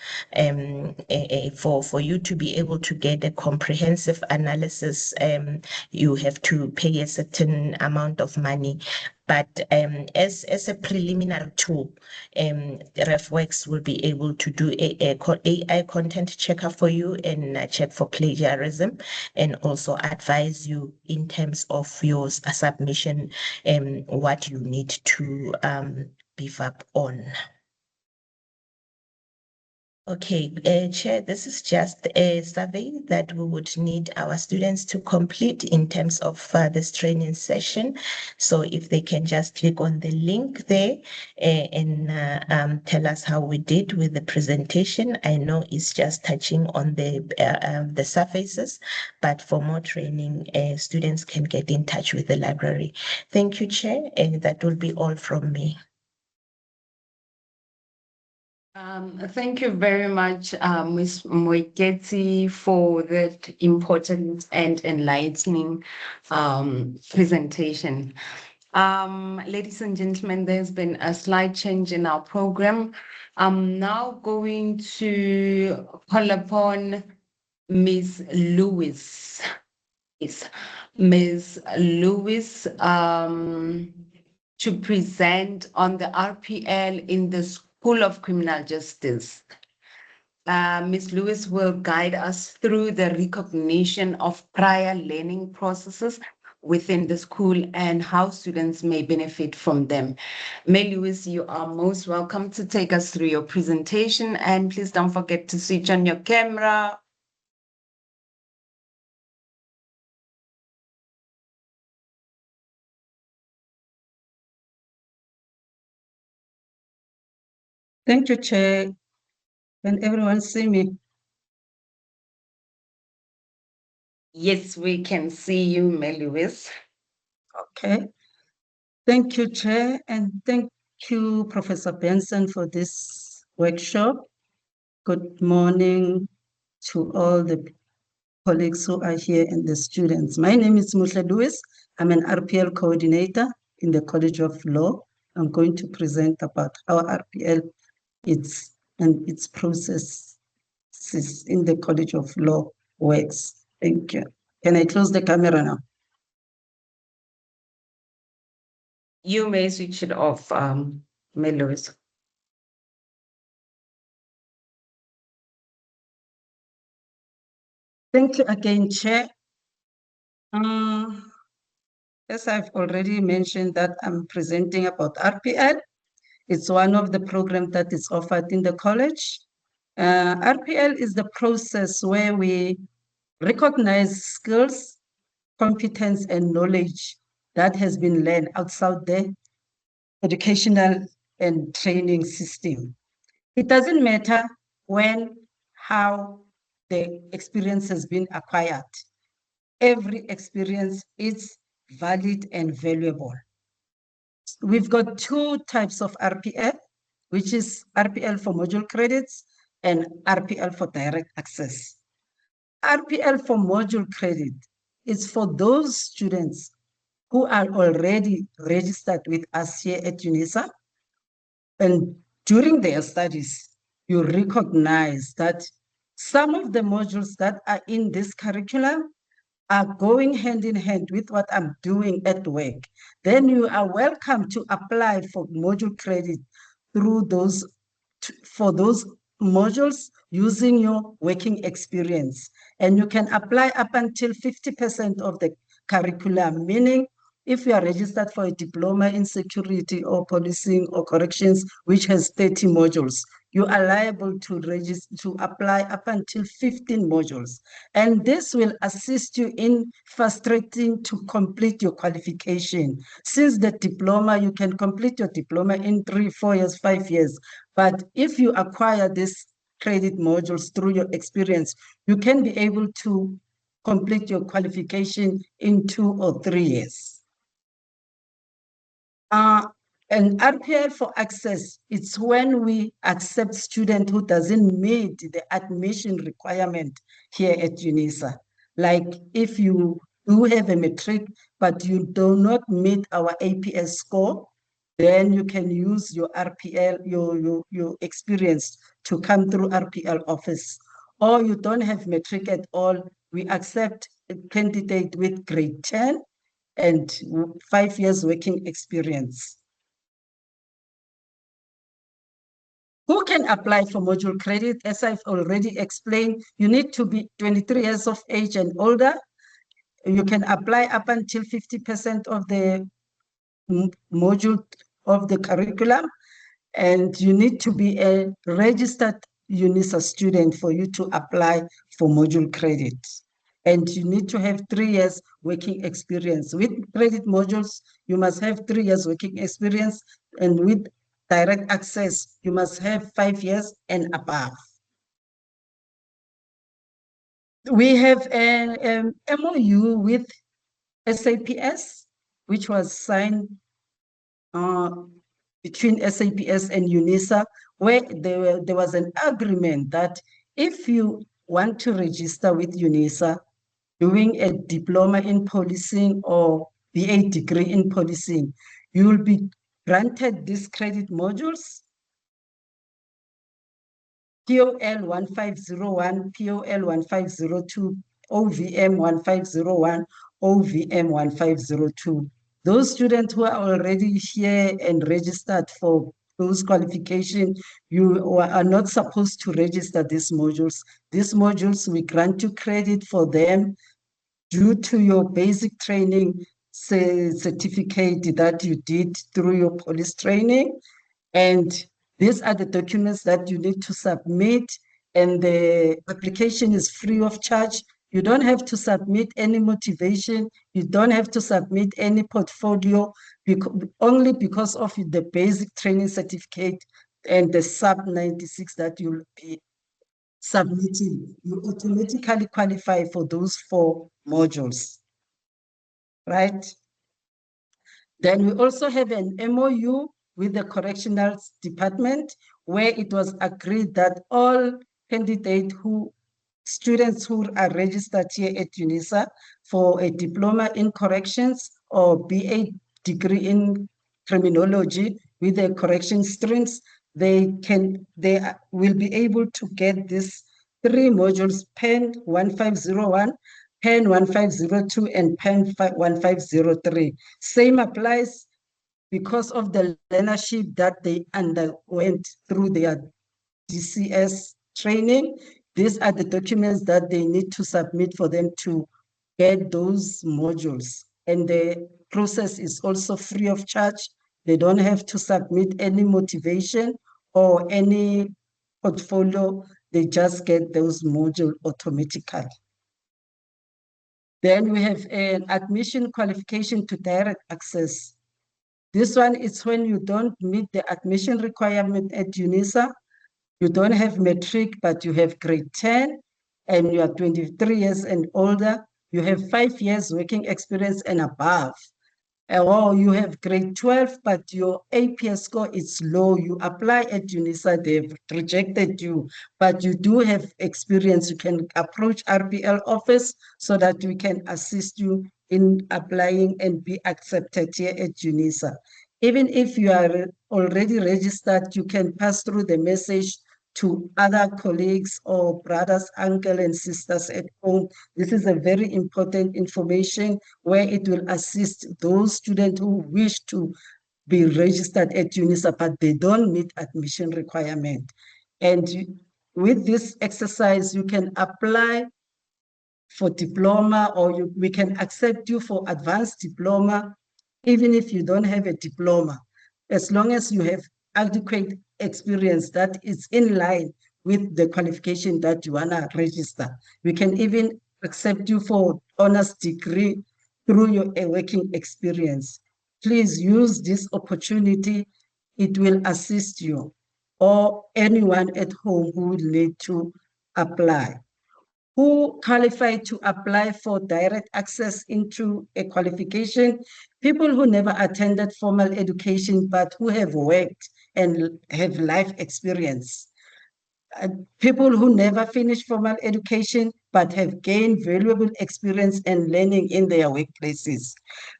For you to be able to get a comprehensive analysis, you have to pay a certain amount of money. But as a preliminary tool, RefWorks will be able to do a AI content checker for you and check for plagiarism, and also advise you in terms of your submission and what you need to beef up on. Okay, Chair, this is just a survey that we would need our students to complete in terms of this training session. So if they can just click on the link there and tell us how we did with the presentation. I know it's just touching on the surfaces, but for more training, students can get in touch with the library. Thank you, Chair, and that will be all from me. Thank you very much, Ms. Moeketsi, for that important and enlightening presentation. Ladies and gentlemen, there's been a slight change in our program. I'm now going to call upon Ms. Lewis. Yes, Ms. Lewis, to present on the RPL in the School of Criminal Justice. Ms. Lewis will guide us through the recognition of prior learning processes within the school and how students may benefit from them. Ms. Lewis, you are most welcome to take us through your presentation, and please don't forget to switch on your camera. Thank you, Chair. Can everyone see me? Yes, we can see you, Ms. Lewis. Okay. Thank you, Chair, and thank you, Professor Benson, for this workshop. Good morning to all the colleagues who are here and the students. My name is Muhle Lewis. I'm an RPL coordinator in the College of Law. I'm going to present about how RPL and its processes in the College of Law works. Thank you. Can I close the camera now? You may switch it off, Melos. Thank you again, Chair. As I've already mentioned that I'm presenting about RPL. It's one of the programs that is offered in the college. RPL is the process where we recognize skills, competence, and knowledge that has been learned outside the educational and training system. It doesn't matter when, how the experience has been acquired. Every experience is valid and valuable. We've got two types of RPL, which is RPL for module credits and RPL for direct access. RPL for module credit is for those students who are already registered with us here at UNISA, and during their studies, you recognize that some of the modules that are in this curriculum are going hand in hand with what I'm doing at work. Then you are welcome to apply for module credit through those, for those modules using your working experience. And you can apply up until 50% of the curriculum, meaning if you are registered for a diploma in security or policing or corrections, which has 30 modules, you are liable to register to apply up until 15 modules. And this will assist you in frustrating to complete your qualification. Since the diploma, you can complete your diploma in 3, 4 years, 5 years. But if you acquire these credit modules through your experience, you can be able to complete your qualification in 2 or 3 years. And RPL for access, it's when we accept student who doesn't meet the admission requirement here at UNISA. Like if you do have a matric, but you do not meet our APS score, then you can use your RPL, your experience to come through RPL office. Or you don't have matric at all, we accept a candidate with grade 10 and 5 years working experience. Who can apply for module credit? As I've already explained, you need to be 23 years of age and older. You can apply up until 50% of the module of the curriculum, and you need to be a registered UNISA student for you to apply for module credit. And you need to have 3 years working experience. With credit modules, you must have 3 years working experience, and with direct access, you must have 5 years and above. We have an MOU with SAPS, which was signed between SAPS and UNISA, where there was an agreement that if you want to register with UNISA, doing a diploma in policing or BA degree in policing, you will be granted these credit modules: POL 1501, POL 1502, OVM 1501, OVM 1502. Those students who are already here and registered for those qualifications, you are not supposed to register these modules. These modules, we grant you credit for them due to your basic training certificate that you did through your police training. And these are the documents that you need to submit, and the application is free of charge. You don't have to submit any motivation. You don't have to submit any portfolio, only because of the basic training certificate and the sub 96 that you'll be submitting. You automatically qualify for those 4 modules, right? Then we also have an MOU with the Correctional Department, where it was agreed that all students who are registered here at UNISA for a diploma in corrections or BA degree in criminology with the correction streams, they will be able to get these 3 modules: PEN 1501, PEN 1502, and PEN 1503. Same applies because of the learnership that they underwent through their DCS training. These are the documents that they need to submit for them to get those modules. And the process is also free of charge. They don't have to submit any motivation or any portfolio. They just get those modules automatically. Then we have an admission qualification to direct access. This one is when you don't meet the admission requirement at UNISA. You don't have matric, but you have grade 10 and you are 23 years and older. You have 5 years working experience and above. Or you have grade 12, but your APS score is low. You apply at UNISA, they've rejected you, but you do have experience. You can approach RPL office so that we can assist you in applying and be accepted here at UNISA. Even if you are already registered, you can pass through the message to other colleagues or brothers, uncles, and sisters at home. This is a very important information where it will assist those students who wish to be registered at UNISA, but they don't meet admission requirement. And with this exercise, you can apply for diploma, or we can accept you for advanced diploma, even if you don't have a diploma, as long as you have adequate experience that is in line with the qualification that you want to register. We can even accept you for honors degree through your working experience. Please use this opportunity. It will assist you or anyone at home who will need to apply. Who qualify to apply for direct access into a qualification? People who never attended formal education, but who have worked and have life experience. People who never finished formal education, but have gained valuable experience and learning in their workplaces.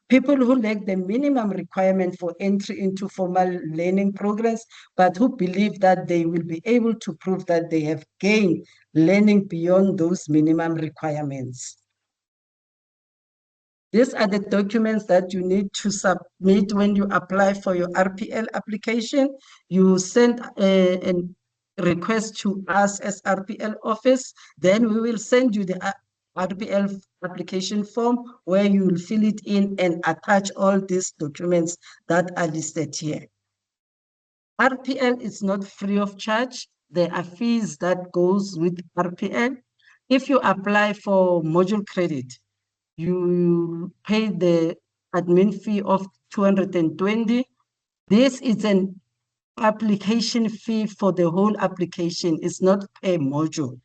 People who lack the minimum requirement for entry into formal learning programs, but who believe that they will be able to prove that they have gained learning beyond those minimum requirements. These are the documents that you need to submit when you apply for your RPL application. You send a request to us as RPL office, then we will send you the RPL application form where you will fill it in and attach all these documents that are listed here. RPL is not free of charge. There are fees that goes with RPL. If you apply for module credit, you pay the admin fee of 220. This is an application fee for the whole application. It's not per module.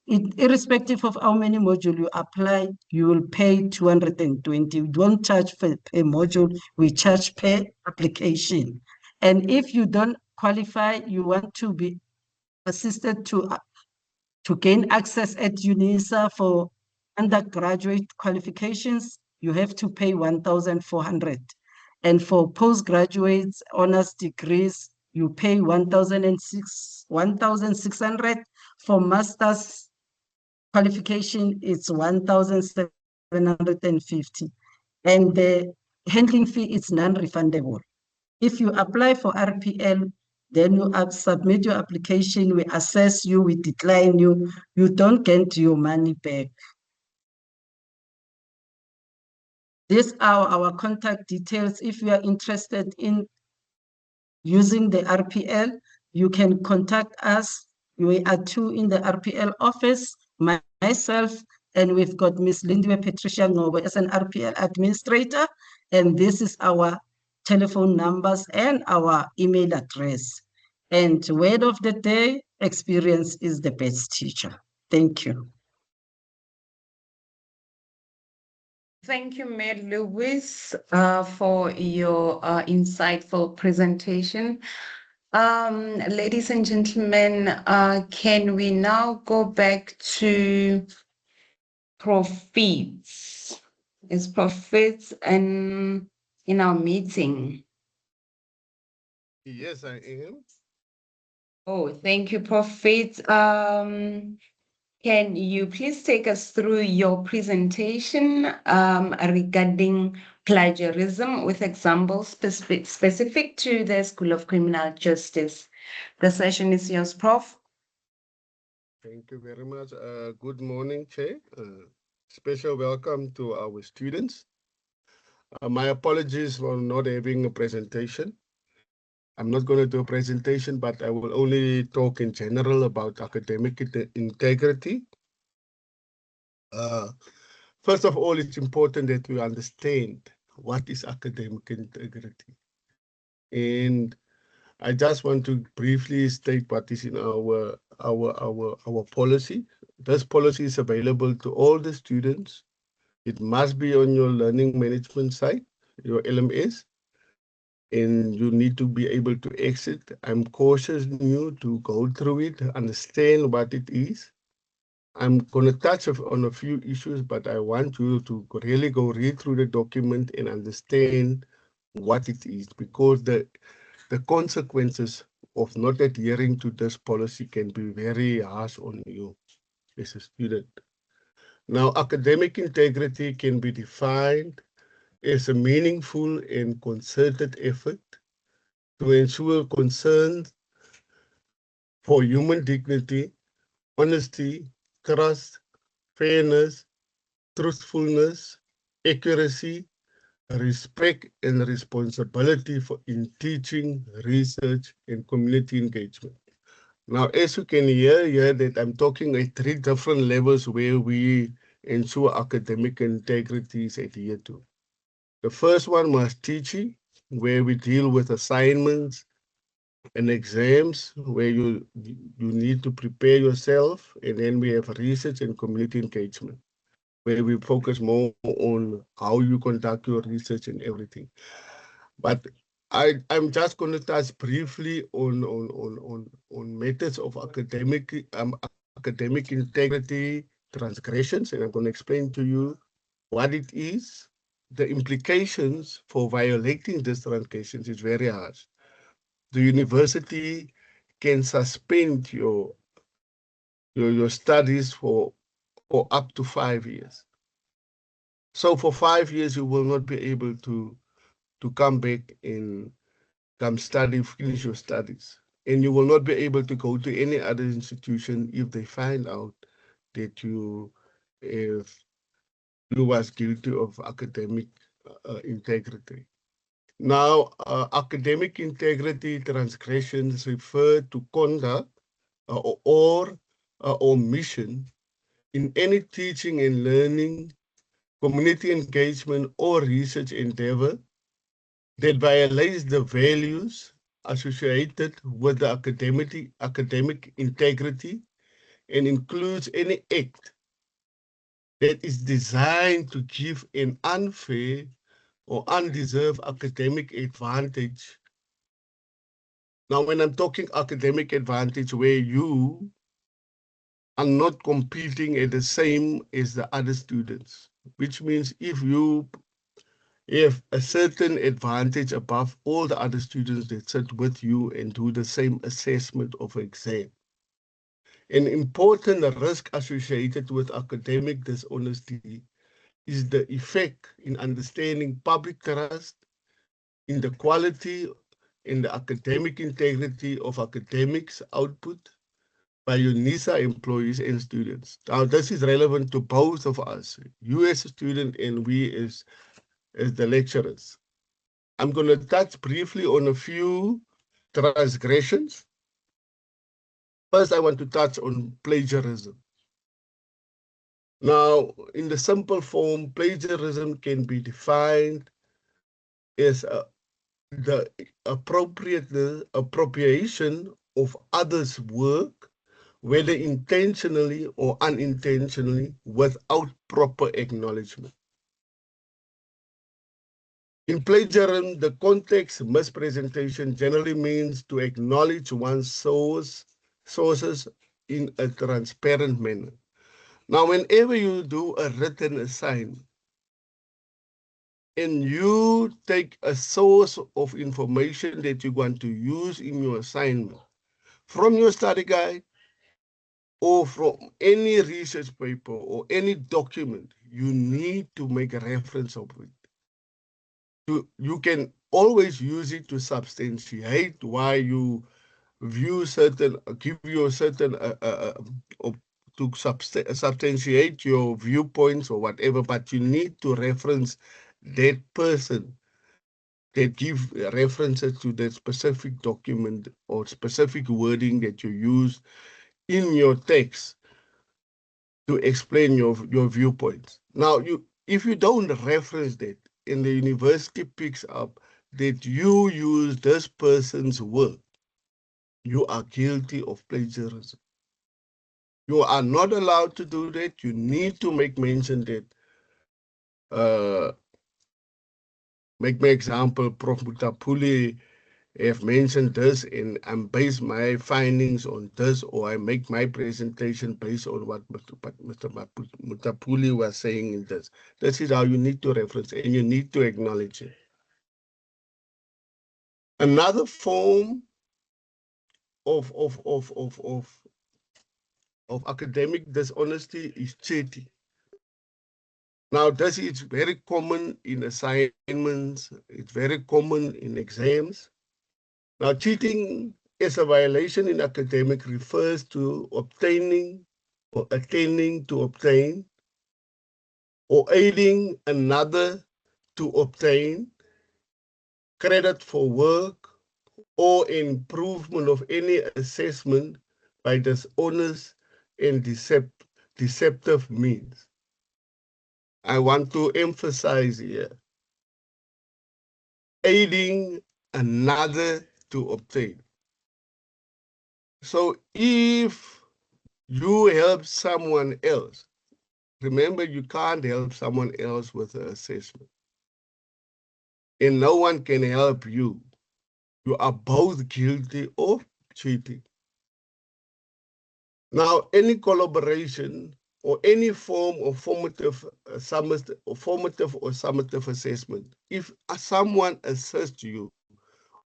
Irrespective of how many modules you apply, you will pay 220. We don't charge per module, we charge per application. And if you don't qualify, you want to be assisted to gain access at UNISA for undergraduate qualifications, you have to pay 1,400. And for postgraduates, honors degrees, you pay 1,600. For master's qualification, it's 1,750. And the handling fee is non-refundable. If you apply for RPL, then you submit your application, we assess you, we decline you, you don't get your money back. These are our contact details. If you are interested in using the RPL, you can contact us. We are two in the RPL office, myself, and we've got Ms. Lindiwe Patricia Ngobo as an RPL administrator, and this is our telephone numbers and our email address. And word of the day, experience is the best teacher. Thank you. Thank you, Mary Louise, for your insightful presentation. Ladies and gentlemen, can we now go back to Profits? Is Profits in our meeting? Yes, I am. Oh, thank you, Profits. Can you please take us through your presentation regarding plagiarism with examples specific to the School of Criminal Justice? The session is yours, Prof. Thank you very much. Good morning, Chair. Special welcome to our students. My apologies for not having a presentation. I'm not going to do a presentation, but I will only talk in general about academic integrity. First of all, it's important that we understand what is academic integrity. And I just want to briefly state what is in our policy. This policy is available to all the students. It must be on your learning management site, your LMS, and you need to be able to exit. I'm cautioning you to go through it, understand what it is. I'm going to touch on a few issues, but I want you to really go read through the document and understand what it is, because the consequences of not adhering to this policy can be very harsh on you as a student. Now, academic integrity can be defined as a meaningful and concerted effort to ensure concern for human dignity, honesty, trust, fairness, truthfulness, accuracy, respect, and responsibility in teaching, research, and community engagement. Now, as you can hear here, that I'm talking at 3 different levels where we ensure academic integrity is adhered to. The first one was teaching, where we deal with assignments and exams, where you need to prepare yourself. And then we have research and community engagement, where we focus more on how you conduct your research and everything. But I'm just going to touch briefly on methods of academic integrity transgressions, and I'm going to explain to you what it is. The implications for violating these transgressions is very harsh. The university can suspend your studies for up to 5 years. So for 5 years, you will not be able to come back and come study, finish your studies. And you will not be able to go to any other institution if they find out that you was guilty of academic integrity. Now, academic integrity transgressions refer to conduct or omission in any teaching and learning, community engagement, or research endeavor that violates the values associated with the academic integrity and includes any act that is designed to give an unfair or undeserved academic advantage. Now, when I'm talking academic advantage, where you are not competing at the same as the other students, which means if you have a certain advantage above all the other students that sit with you and do the same assessment of exam. An important risk associated with academic dishonesty is the effect in understanding public trust, in the quality, in the academic integrity of academics output by UNISA employees and students. Now, this is relevant to both of us, you as a student and we as the lecturers. I'm going to touch briefly on a few transgressions. First, I want to touch on plagiarism. Now, in the simple form, plagiarism can be defined as the appropriation of others' work, whether intentionally or unintentionally, without proper acknowledgement. In plagiarism, the context mispresentation generally means to acknowledge one's sources in a transparent manner. Now, whenever you do a written assignment and you take a source of information that you want to use in your assignment from your study guide, or from any research paper or any document, you need to make a reference of it. You can always use it to substantiate why you view certain, give you a certain, to substantiate your viewpoints or whatever, but you need to reference that person that give references to that specific document or specific wording that you use in your text to explain your viewpoints. Now, if you don't reference that and the university picks up that you use this person's work, you are guilty of plagiarism. You are not allowed to do that. You need to make mention that, make my example, Prof. Mutapuli have mentioned this and I base my findings on this, or I make my presentation based on what Mr. Mutapuli was saying in this. This is how you need to reference and you need to acknowledge it. Another form of academic dishonesty is cheating. Now, this is very common in assignments. It's very common in exams. Now, cheating as a violation in academic refers to obtaining or attending to obtain or aiding another to obtain credit for work or improvement of any assessment by dishonest and deceptive means. I want to emphasize here, aiding another to obtain. So if you help someone else, remember you can't help someone else with an assessment. And no one can help you. You are both guilty of cheating. Now, any collaboration or any form of formative or summative assessment, if someone assists you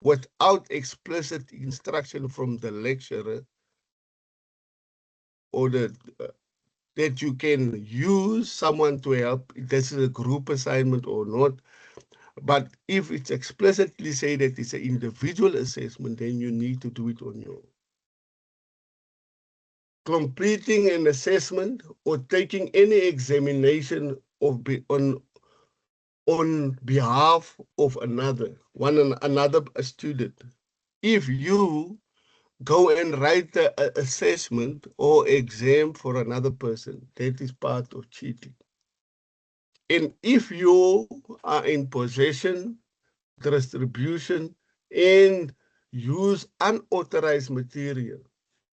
without explicit instruction from the lecturer or that you can use someone to help, this is a group assignment or not, but if it's explicitly say that it's an individual assessment, then you need to do it on your own. Completing an assessment or taking any examination on behalf of another student. If you go and write the assessment or exam for another person, that is part of cheating. And if you are in possession, distribution, and use unauthorized material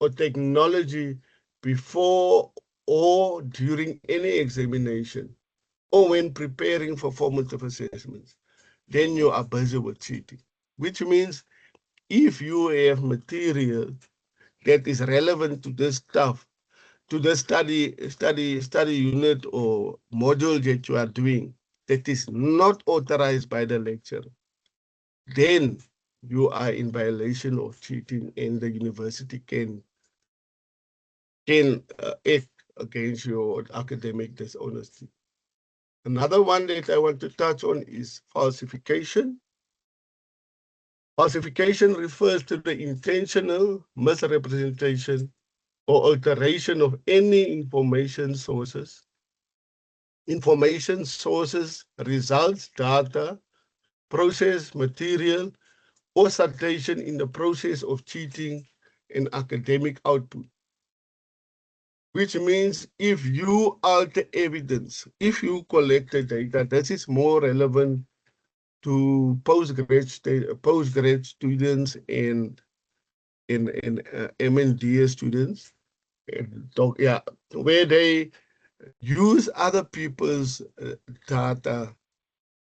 or technology before or during any examination, or when preparing for formative assessments, then you are busy with cheating. Which means if you have material that is relevant to this stuff, to the study unit or module that you are doing, that is not authorized by the lecturer, then you are in violation of cheating and the university can act against your academic dishonesty. Another one that I want to touch on is falsification. Falsification refers to the intentional misrepresentation or alteration of any information sources, results, data, process, material, or citation in the process of cheating an academic output. Which means if you alter evidence, if you collect the data, this is more relevant to postgrad students and MND students, where they use other people's data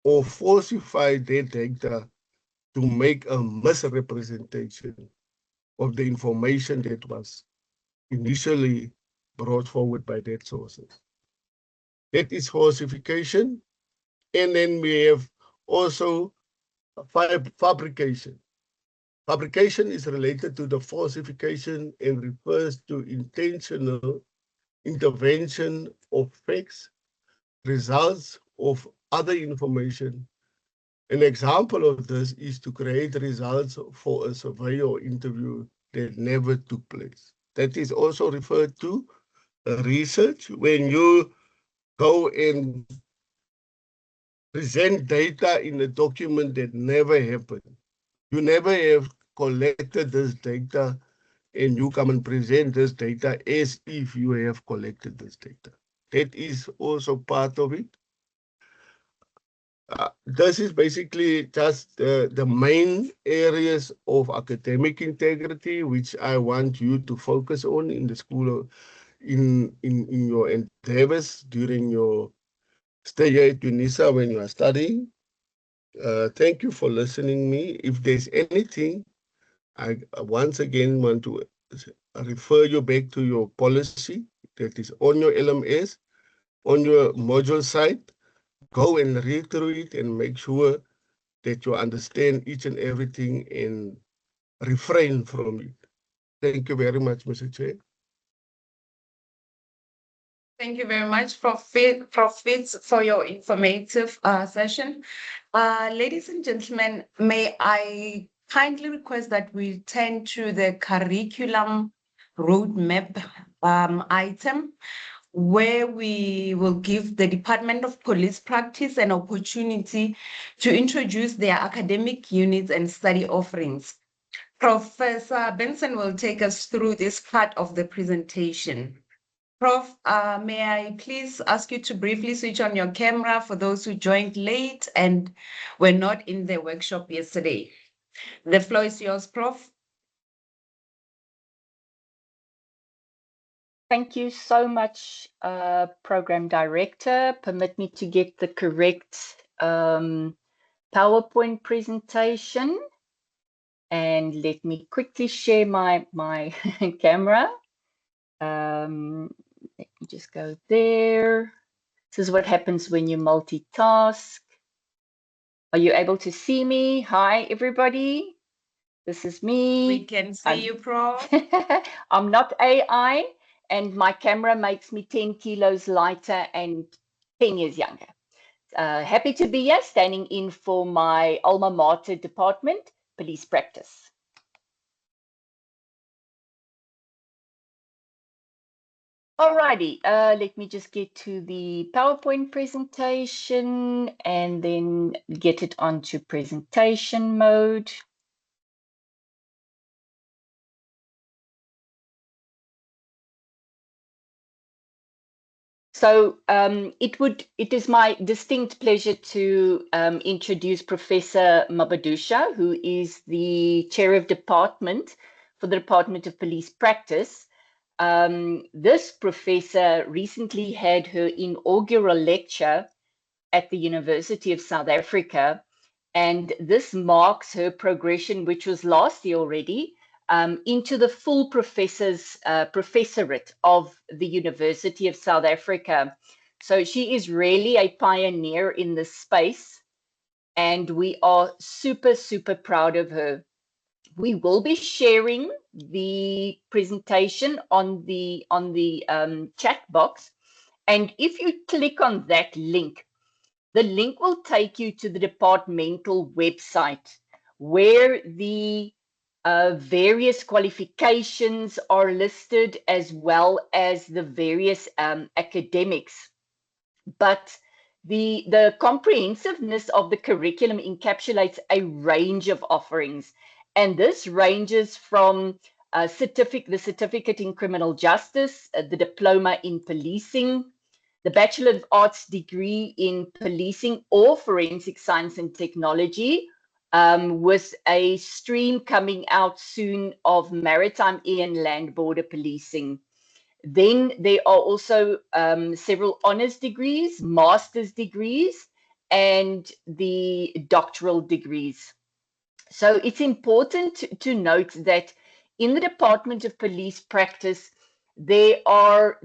or falsify their data to make a misrepresentation of the information that was initially brought forward by that sources. That is falsification. And then we have also fabrication. Fabrication is related to the falsification and refers to intentional intervention of facts, results of other information. An example of this is to create results for a survey or interview that never took place. That is also referred to research when you go and present data in a document that never happened. You never have collected this data and you come and present this data as if you have collected this data. That is also part of it. This is basically just the main areas of academic integrity, which I want you to focus on in the school, in your endeavors during your stay here at UNISA when you are studying. Thank you for listening me. If there's anything, I once again want to refer you back to your policy that is on your LMS, on your module site. Go and read through it and make sure that you understand each and everything and refrain from it. Thank you very much, Mr. Chair. Thank you very much, Prof. Fitz, for your informative session. Ladies and gentlemen, may I kindly request that we turn to the curriculum roadmap item, where we will give the Department of Police Practice an opportunity to introduce their academic units and study offerings. Professor Benson will take us through this part of the presentation. Prof, may I please ask you to briefly switch on your camera for those who joined late and were not in the workshop yesterday. The floor is yours, Prof. Thank you so much, Program Director. Permit me to get the correct PowerPoint presentation. And let me quickly share my camera. Let me just go there. This is what happens when you multitask. Are you able to see me? Hi, everybody. This is me. We can see you, Prof. I'm not AI, and my camera makes me 10 kilos lighter and 10 years younger. Happy to be here, standing in for my alma mater department, police practice. Alrighty, let me just get to the PowerPoint presentation and then get it onto presentation mode. So it is my distinct pleasure to introduce Professor Mabadusha, who is the chair of department for the Department of Police Practice. This professor recently had her inaugural lecture at the University of South Africa, and this marks her progression, which was last year already, into the full professorate of the University of South Africa. So she is really a pioneer in this space, and we are super, super proud of her. We will be sharing the presentation on the chat box. And if you click on that link, the link will take you to the departmental website where the various qualifications are listed, as well as the various academics. But the comprehensiveness of the curriculum encapsulates a range of offerings, and this ranges from the certificate in criminal justice, the diploma in policing, the Bachelor of Arts degree in policing or forensic science and technology, with a stream coming out soon of maritime and land border policing. Then there are also several honors degrees, master's degrees, and the doctoral degrees. So it's important to note that in the Department of Police Practice, there are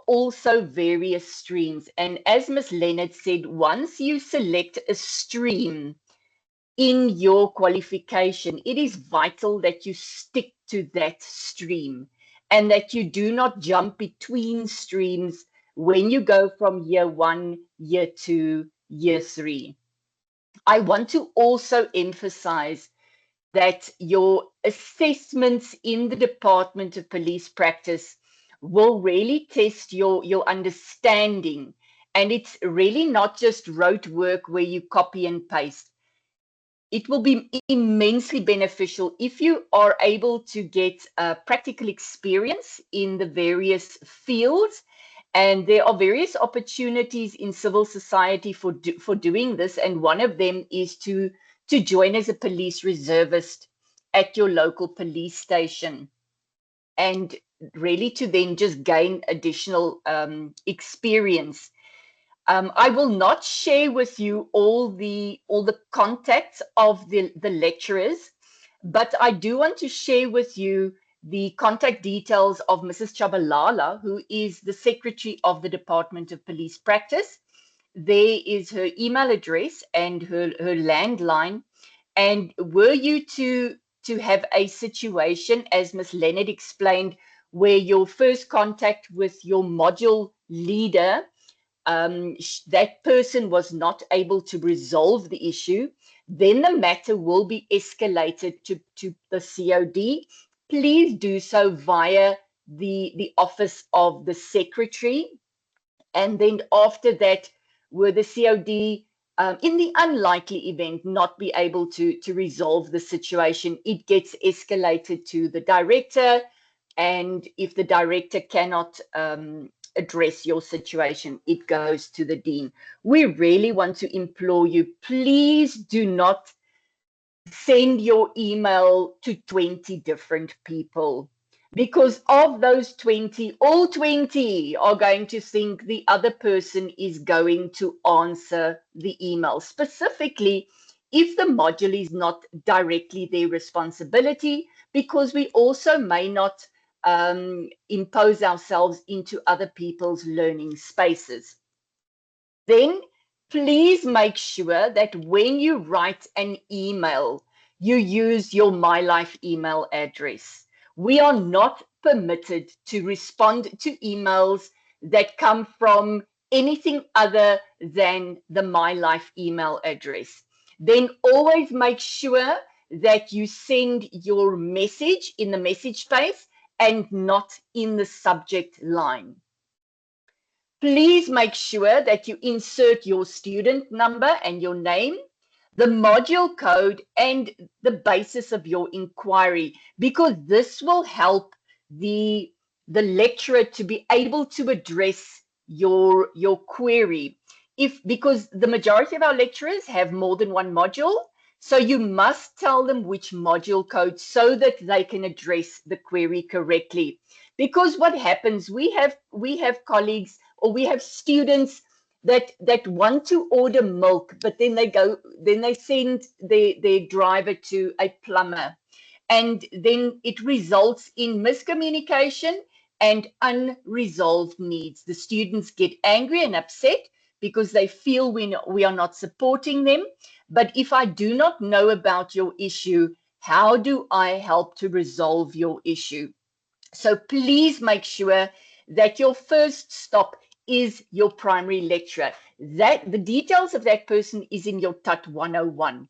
also various streams. And as Ms. Leonard said, once you select a stream, in your qualification, it is vital that you stick to that stream and that you do not jump between streams when you go from year 1, year 2, year 3. I want to also emphasize that your assessments in the Department of Police Practice will really test your understanding. And it's really not just rote work where you copy and paste. It will be immensely beneficial if you are able to get practical experience in the various fields. And there are various opportunities in civil society for doing this. And one of them is to join as a police reservist at your local police station, and really to then just gain additional experience. I will not share with you all the contacts of the lecturers, but I do want to share with you the contact details of Mrs. Chabalala, who is the Secretary of the Department of Police Practice. There is her email address and her landline. And were you to have a situation, as Ms. Leonard explained, where your first contact with your module leader, that person was not able to resolve the issue, then the matter will be escalated to the COD. Please do so via the office of the secretary. And then after that, were the COD, in the unlikely event not be able to resolve the situation, it gets escalated to the director. And if the director cannot address your situation, it goes to the dean. We really want to implore you, please do not send your email to 20 different people, because of those 20, all 20 are going to think the other person is going to answer the email, specifically if the module is not directly their responsibility, because we also may not impose ourselves into other people's learning spaces. Then please make sure that when you write an email, you use your MyLife email address. We are not permitted to respond to emails that come from anything other than the MyLife email address. Then always make sure that you send your message in the message space and not in the subject line. Please make sure that you insert your student number and your name, the module code, and the basis of your inquiry, because this will help the lecturer to be able to address your query. Because the majority of our lecturers have more than one module, so you must tell them which module code so that they can address the query correctly. Because what happens, we have colleagues, or we have students that want to order milk, but then they send their driver to a plumber, and then it results in miscommunication and unresolved needs. The students get angry and upset because they feel we are not supporting them. But if I do not know about your issue, how do I help to resolve your issue? So please make sure that your first stop is your primary lecturer. That the details of that person is in your TUT 101.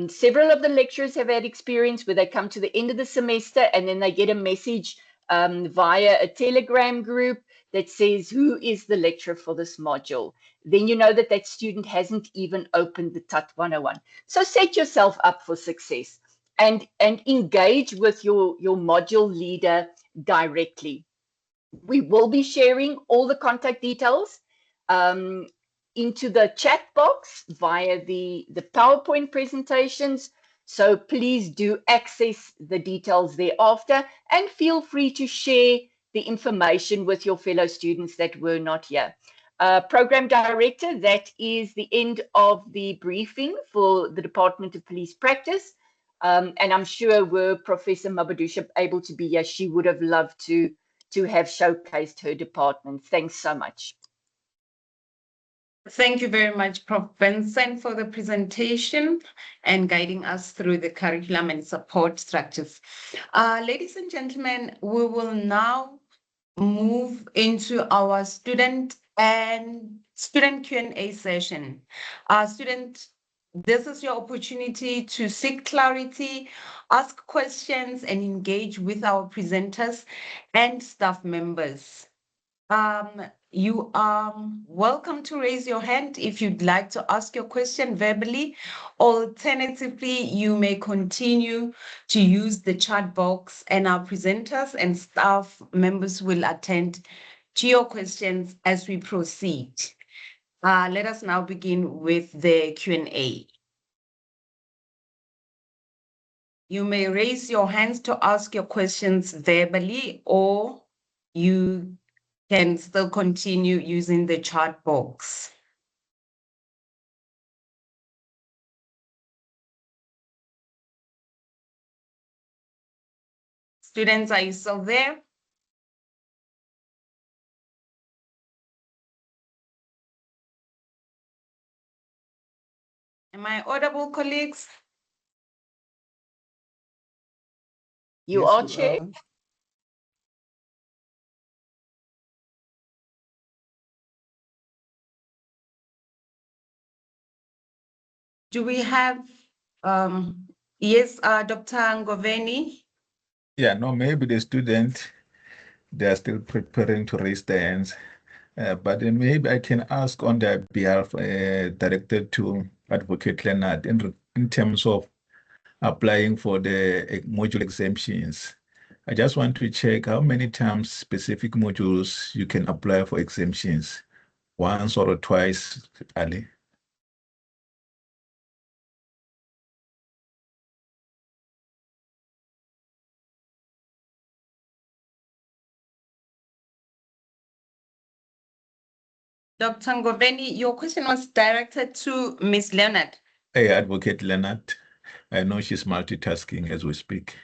Several of the lecturers have had experience where they come to the end of the semester and then they get a message via a Telegram group that says, who is the lecturer for this module? Then you know that that student hasn't even opened the TUT 101. So set yourself up for success and engage with your module leader directly. We will be sharing all the contact details into the chat box via the PowerPoint presentations. So please do access the details thereafter, and feel free to share the information with your fellow students that were not here. Program Director, that is the end of the briefing for the Department of Police Practice. And I'm sure were Professor Mabadusha able to be here, she would have loved to have showcased her department. Thanks so much. Thank you very much, Prof. Benson, for the presentation and guiding us through the curriculum and support structures. Ladies and gentlemen, we will now move into our student Q&A session. This is your opportunity to seek clarity, ask questions, and engage with our presenters and staff members. You are welcome to raise your hand if you'd like to ask your question verbally. Alternatively, you may continue to use the chat box, and our presenters and staff members will attend to your questions as we proceed. Let us now begin with the Q&A. You may raise your hands to ask your questions verbally, or you can still continue using the chat box. Students, are you still there? Am I audible, colleagues? You Yes, are, you Chair. are. Do we have, yes, Dr. Ngoveni? Yeah, no, maybe the student, they are still preparing to raise their hands. But then maybe I can ask on their behalf, directed to Advocate Leonard, in terms of applying for the module exemptions. I just want to check how many times specific modules you can apply for exemptions, once or twice, Ali. Dr. Ngoveni, your question was directed to Ms. Leonard. Hey, Advocate Leonard, I know she's multitasking as we speak,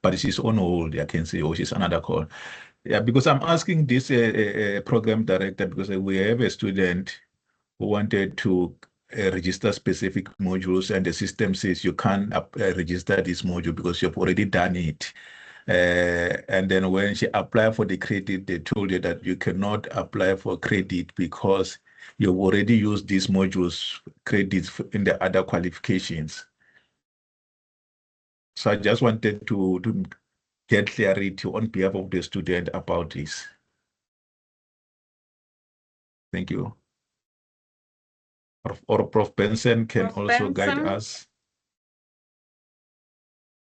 but she's on hold, I can say, or she's another call. Yeah, because I'm asking this program director because we have a student who wanted to register specific modules, and the system says you can't register this module because you've already done it. And then when she applied for the credit, they told her that you cannot apply for credit because you've already used these modules credits in the other qualifications. So I just wanted to get clarity on behalf of the student about this. Thank you. Or Prof. Benson can Prof. also guide Benson? us.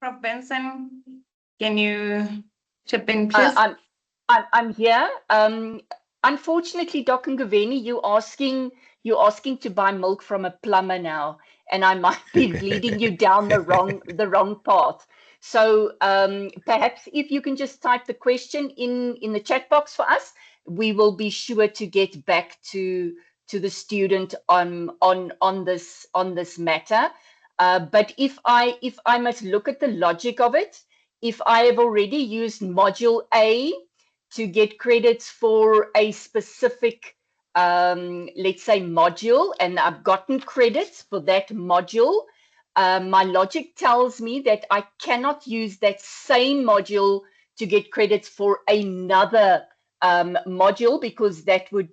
Prof. Benson, can you chip in, please? I'm here. Unfortunately, Dr. Ngoveni, you're asking to buy milk from a plumber now, and I might be leading you down the wrong path. So perhaps if you can just type the question in the chat box for us, we will be sure to get back to the student on this matter. But if I must look at the logic of it, if I have already used module A to get credits for a specific, let's say, module, and I've gotten credits for that module, my logic tells me that I cannot use that same module to get credits for another module, because that would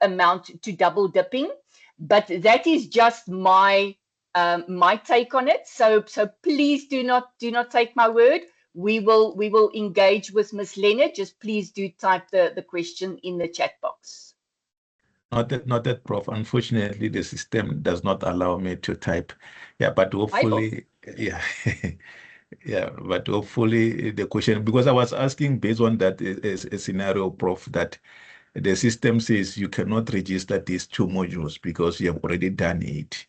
amount to double dipping. But that is just my take on it. So please do not take my word. We will engage with Ms. Leonard. Just please do type the question in the chat box. Not that, Prof. Unfortunately, the system does not allow me to type. Yeah, but hopefully, yeah, yeah, but hopefully the question, because I was asking based on that a scenario, Prof, that the system says you cannot register these two modules because you have already done it.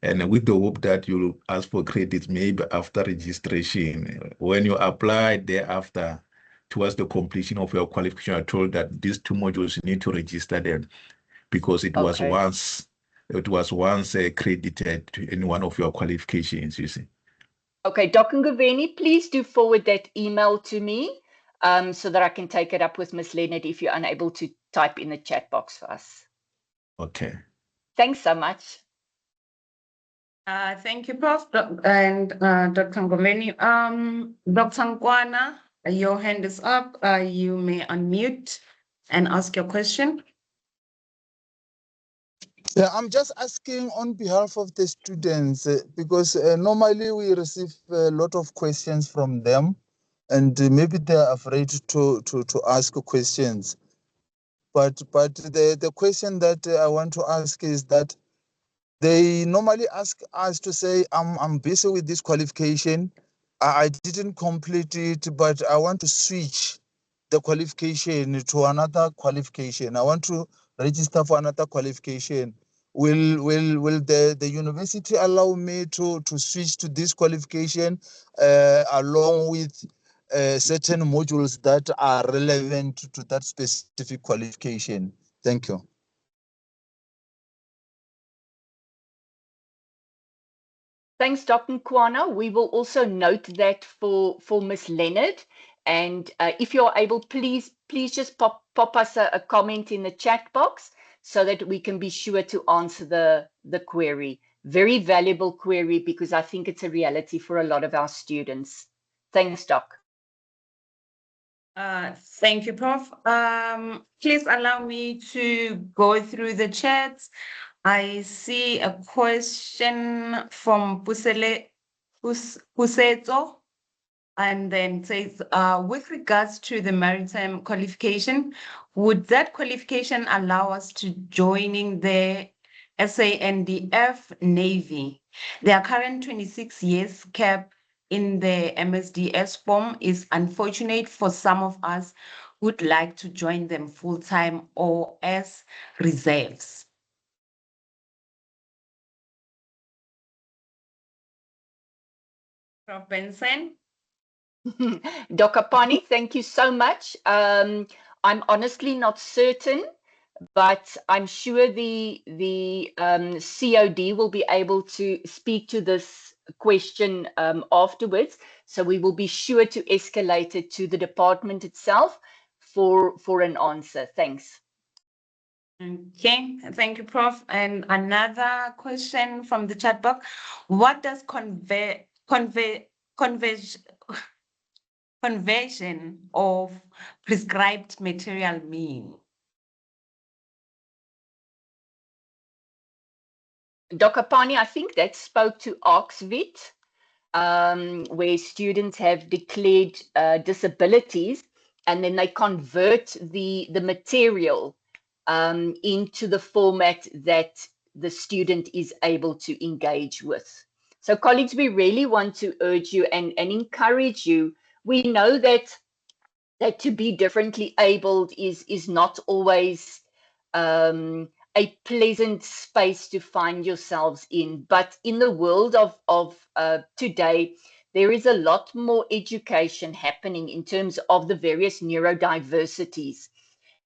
And with the hope that you'll ask for credits maybe after registration. When you apply thereafter, towards the completion of your qualification, you're told that these two modules you need to register them because it was once credited in one of your qualifications, you see. Okay, Dr. Ngoveni, please do forward that email to me so that I can take it up with Ms. Leonard if you're unable to type in the chat box for us. Okay. Thanks so much. Thank you, Prof. And Dr. Ngomeni. Dr. Nkwana, your hand is up. You may unmute and ask your question. Yeah, I'm just asking on behalf of the students because normally we receive a lot of questions from them, and maybe they're afraid to ask questions. But the question that I want to ask is that they normally ask us to say, I'm busy with this qualification. I didn't complete it, but I want to switch the qualification to another qualification. I want to register for another qualification. Will the university allow me to switch to this qualification along with certain modules that are relevant to that specific qualification? Thank you. Thanks, Dr. Nkwana. We will also note that for Ms. Leonard. And if you're able, please just pop us a comment in the chat box so that we can be sure to answer the query. Very valuable query because I think it's a reality for a lot of our students. Thanks, Doc. Thank you, Prof. Please allow me to go through the chats. I see a question from Puseto, and then says, with regards to the maritime qualification, would that qualification allow us to joining the SANDF Navy? Their current 26 years cap in the MSDS form is unfortunate for some of us who'd like to join them full-time or as reserves. Prof. Benson? Dr. Pani, thank you so much. I'm honestly not certain, but I'm sure the COD will be able to speak to this question afterwards. So we will be sure to escalate it to the department itself for an answer. Thanks. Okay, thank you, Prof. And another question from the chat box. What does conversion of prescribed material mean? Dr. Pani, I think that spoke to Oxvid, where students have declared disabilities and then they convert the material into the format that the student is able to engage with. So colleagues, we really want to urge you and encourage you. We know that to be differently abled is not always a pleasant space to find yourselves in, but in the world of today, there is a lot more education happening in terms of the various neurodiversities.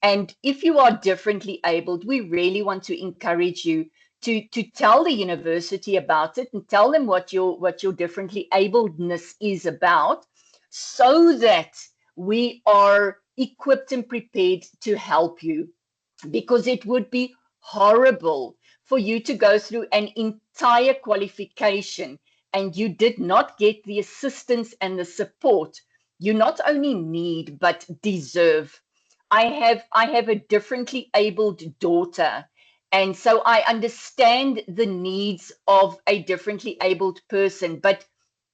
And if you are differently abled, we really want to encourage you to tell the university about it and tell them what your differently abledness is about, so that we are equipped and prepared to help you. Because it would be horrible for you to go through an entire qualification and you did not get the assistance and the support you not only need but deserve. I have a differently abled daughter, and so I understand the needs of a differently abled person, but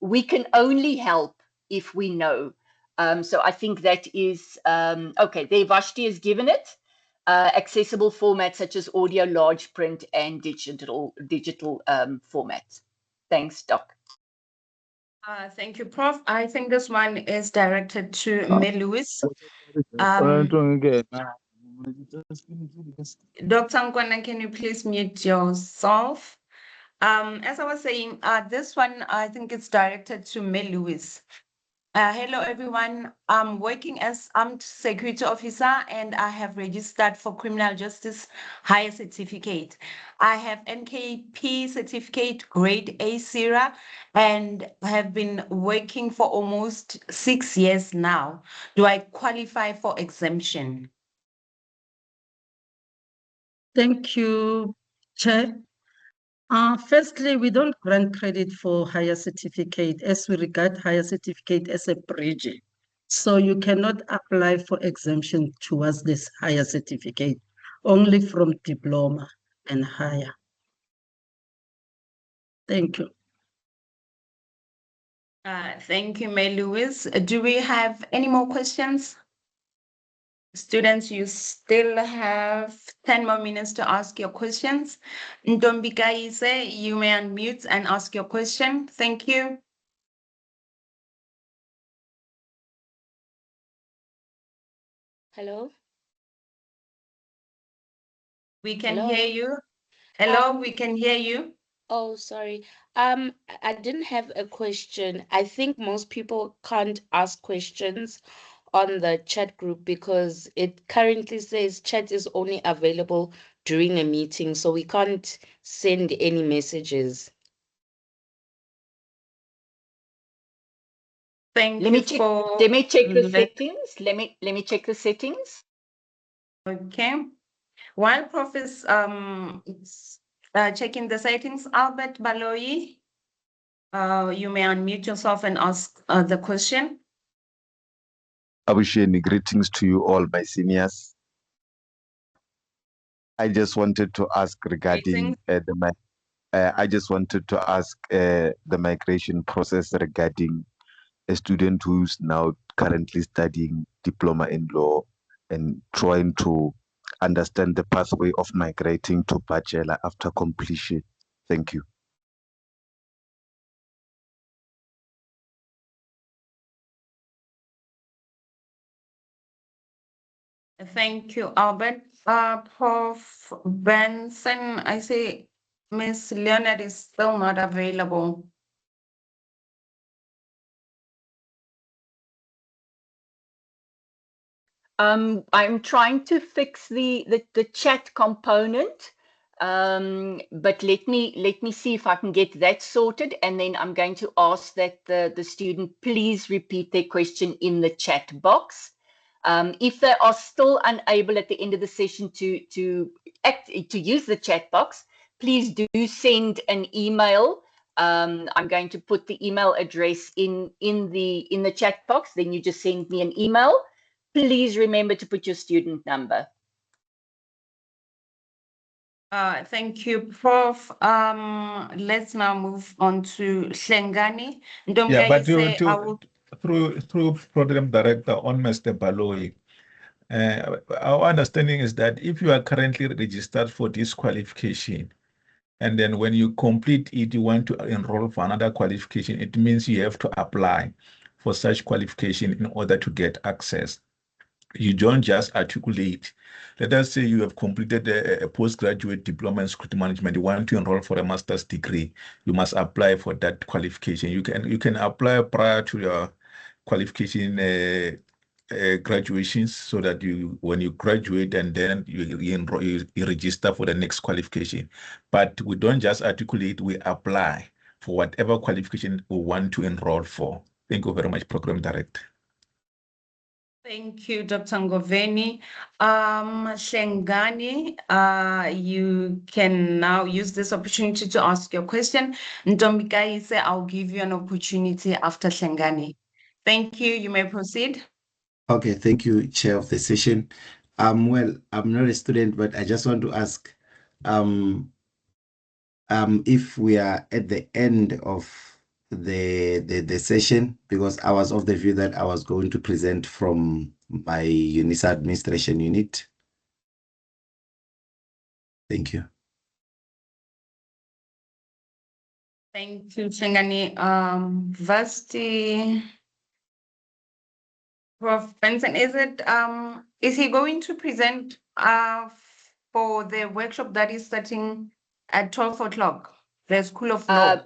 we can only help if we know. So I think that is okay. There, Vashti has given it. Accessible formats such as audio, large print, and digital formats. Thanks, Doc. Thank you, Prof. I think this one is directed to Mel Lewis. Dr. Nkwana, can you please mute yourself? As I was saying, this one, I think it's directed to Mel Lewis. Hello, everyone. I'm working as armed security officer and I have registered for criminal justice higher certificate. I have NKP certificate grade A SIRA and have been working for almost 6 years now. Do I qualify for exemption? Thank you, Chair. Firstly, we don't grant credit for higher certificate as we regard higher certificate as a bridge. So you cannot apply for exemption towards this higher certificate, only from diploma and higher. Thank you. Thank you, May Lewis. Do we have any more questions? Students, you still have 10 more minutes to ask your questions. Ntombikaise, you may unmute and ask your question. Thank you. Hello? We can Hello? hear you. Hello, Um, we can hear you. Oh, sorry. I didn't have a question. I think most people can't ask questions on the chat group because it currently says chat is only available during a meeting, so we can't send any messages. Thank Let you me check. for Let me check the let- settings. Let me check the settings. Okay. While Prof is checking the settings, Albert Baloyi, you may unmute yourself and ask the question. Abusheni, greetings to you all, my seniors. I just wanted to ask regarding I just wanted to ask the migration process regarding a student who's now currently studying diploma in law and trying to understand the pathway of migrating to bachelor after completion. Thank you. Thank you, Albert. Prof. Benson, I see Miss Leonard is still not available. I'm trying to fix the chat component, but let me see if I can get that sorted, and then I'm going to ask that the student please repeat their question in the chat box. If they are still unable at the end of the session to use the chat box, please do send an email. I'm going to put the email address in the chat box. Then you just send me an email. Please remember to put your student number. Thank you, Prof. Let's now move on to Shlengani. Yeah, but I would... through program director on Mr. Baloyi, our understanding is that if you are currently registered for this qualification, and then when you complete it, you want to enroll for another qualification, it means you have to apply for such qualification in order to get access. You don't just articulate. Let us say you have completed a postgraduate diploma in security management. You want to enroll for a master's degree. You must apply for that qualification. You can apply prior to your qualification graduations, so that when you graduate and then you register for the next qualification. But we don't just articulate, we apply for whatever qualification we want to enroll for. Thank you very much, Program Director. Thank you, Dr. Ngoveni. Shlengani, you can now use this opportunity to ask your question. Ntombikaise, I'll give you an opportunity after Shlengani. Thank you. You may proceed. Okay, thank you, Chair of the session. Well, I'm not a student, but I just want to ask if we are at the end of the session, because I was of the view that I was going to present from my UNISA administration unit. Thank you. Thank you, Shlengani. Vasti, Prof. Benson, is he going to present for the workshop that is starting at 12 o'clock, the School of Law?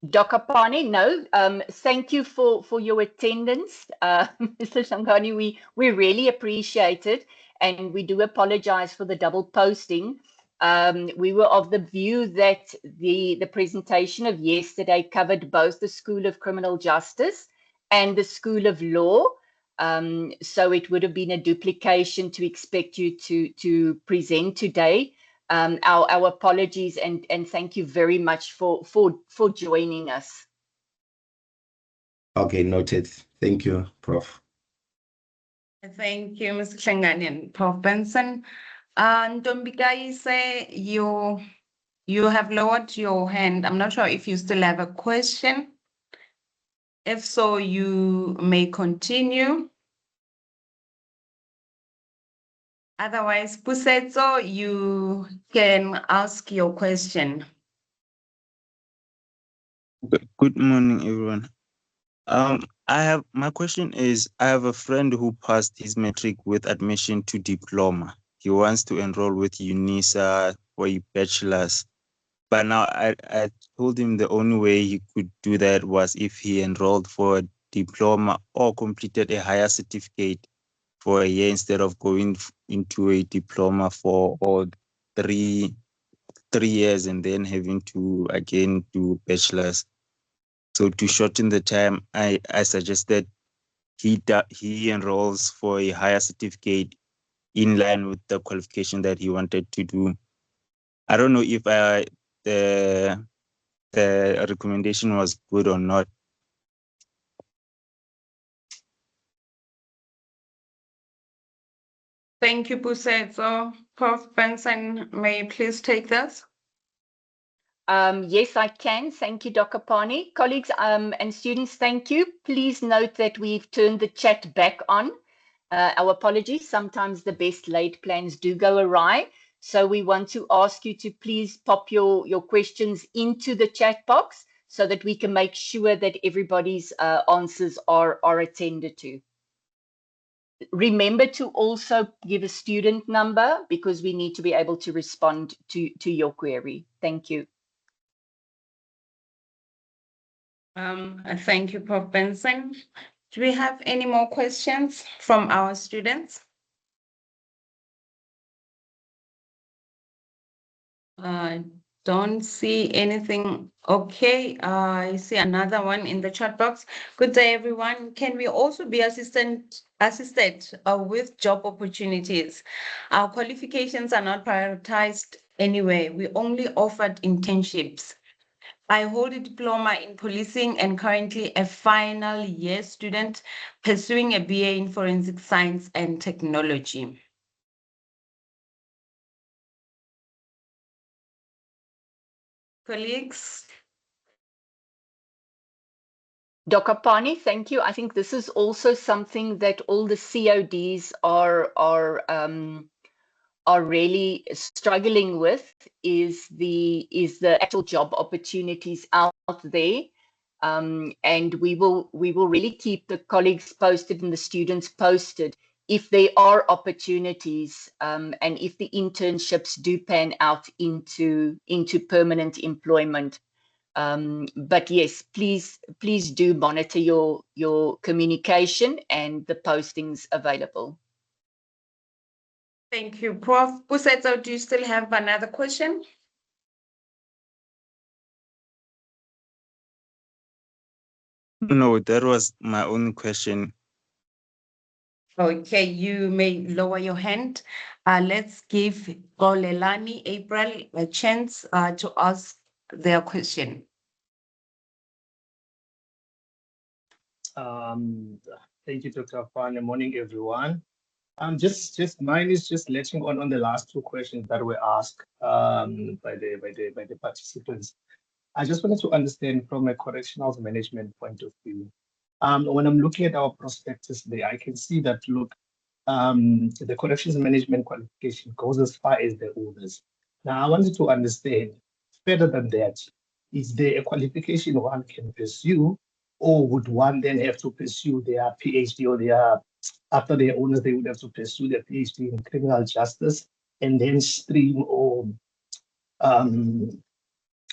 Dr. Pani, no. Thank you for your attendance, Mr. Shangani. We really appreciate it, and we do apologize for the double posting. We were of the view that the presentation of yesterday covered both the School of Criminal Justice and the School of Law. So it would have been a duplication to expect you to present today. our apologies and thank you very much for joining us. Okay, noted. Thank you, Prof. Thank you, Mr. Hlengani and Prof. Benson. Ntombikaise, you have lowered your hand. I'm not sure if you still have a question. If so, you may continue. Otherwise, Pusetso, you can ask your question. Good morning, everyone. My question is, I have a friend who passed his matric with admission to diploma. He wants to enroll with UNISA for a bachelor's. But now I told him the only way he could do that was if he enrolled for a diploma or completed a higher certificate for a year instead of going into a diploma for all three years and then having to again do bachelor's. So to shorten the time, I suggested he enrolls for a higher certificate in line with the qualification that he wanted to do. I don't know if the recommendation was good or not. Thank you, Pusetso. Prof. Benson, may you please take this? Yes, I can. Thank you, Dr. Pani. Colleagues and students, thank you. Please note that we've turned the chat back on. Our apologies. Sometimes the best laid plans do go awry. So we want to ask you to please pop your questions into the chat box so that we can make sure that everybody's answers are attended to. Remember to also give a student number because we need to be able to respond to your query. Thank you. Thank you, Prof. Benson. Do we have any more questions from our students? Don't see anything. Okay, I see another one in the chat box. Good day, everyone. Can we also be assisted with job opportunities? Our qualifications are not prioritized anyway. We only offered internships. I hold a diploma in policing and currently a final year student pursuing a BA in forensic science and technology. Colleagues? Dr. Pani, thank you. I think this is also something that all the CODs are really struggling with is the actual job opportunities out there. And we will really keep the colleagues posted and the students posted if there are opportunities and if the internships do pan out into permanent employment. But yes, please do monitor your communication and the postings available. Thank you, Prof. Pusetso, do you still have another question? No, that was my only question. Okay, you may lower your hand. Let's give Golelani April a chance to ask their question. Thank you, Dr. Fan. Good morning, everyone. Just mine is just letting on the last two questions that were asked by the participants. I just wanted to understand from a correctional management point of view. When I'm looking at our prospectus there, I can see that look, the corrections management qualification goes as far as the owners. Now I wanted to understand further than that, is there a qualification one can pursue, or would one then have to pursue their PhD or after their owners, they would have to pursue their PhD in criminal justice and then stream or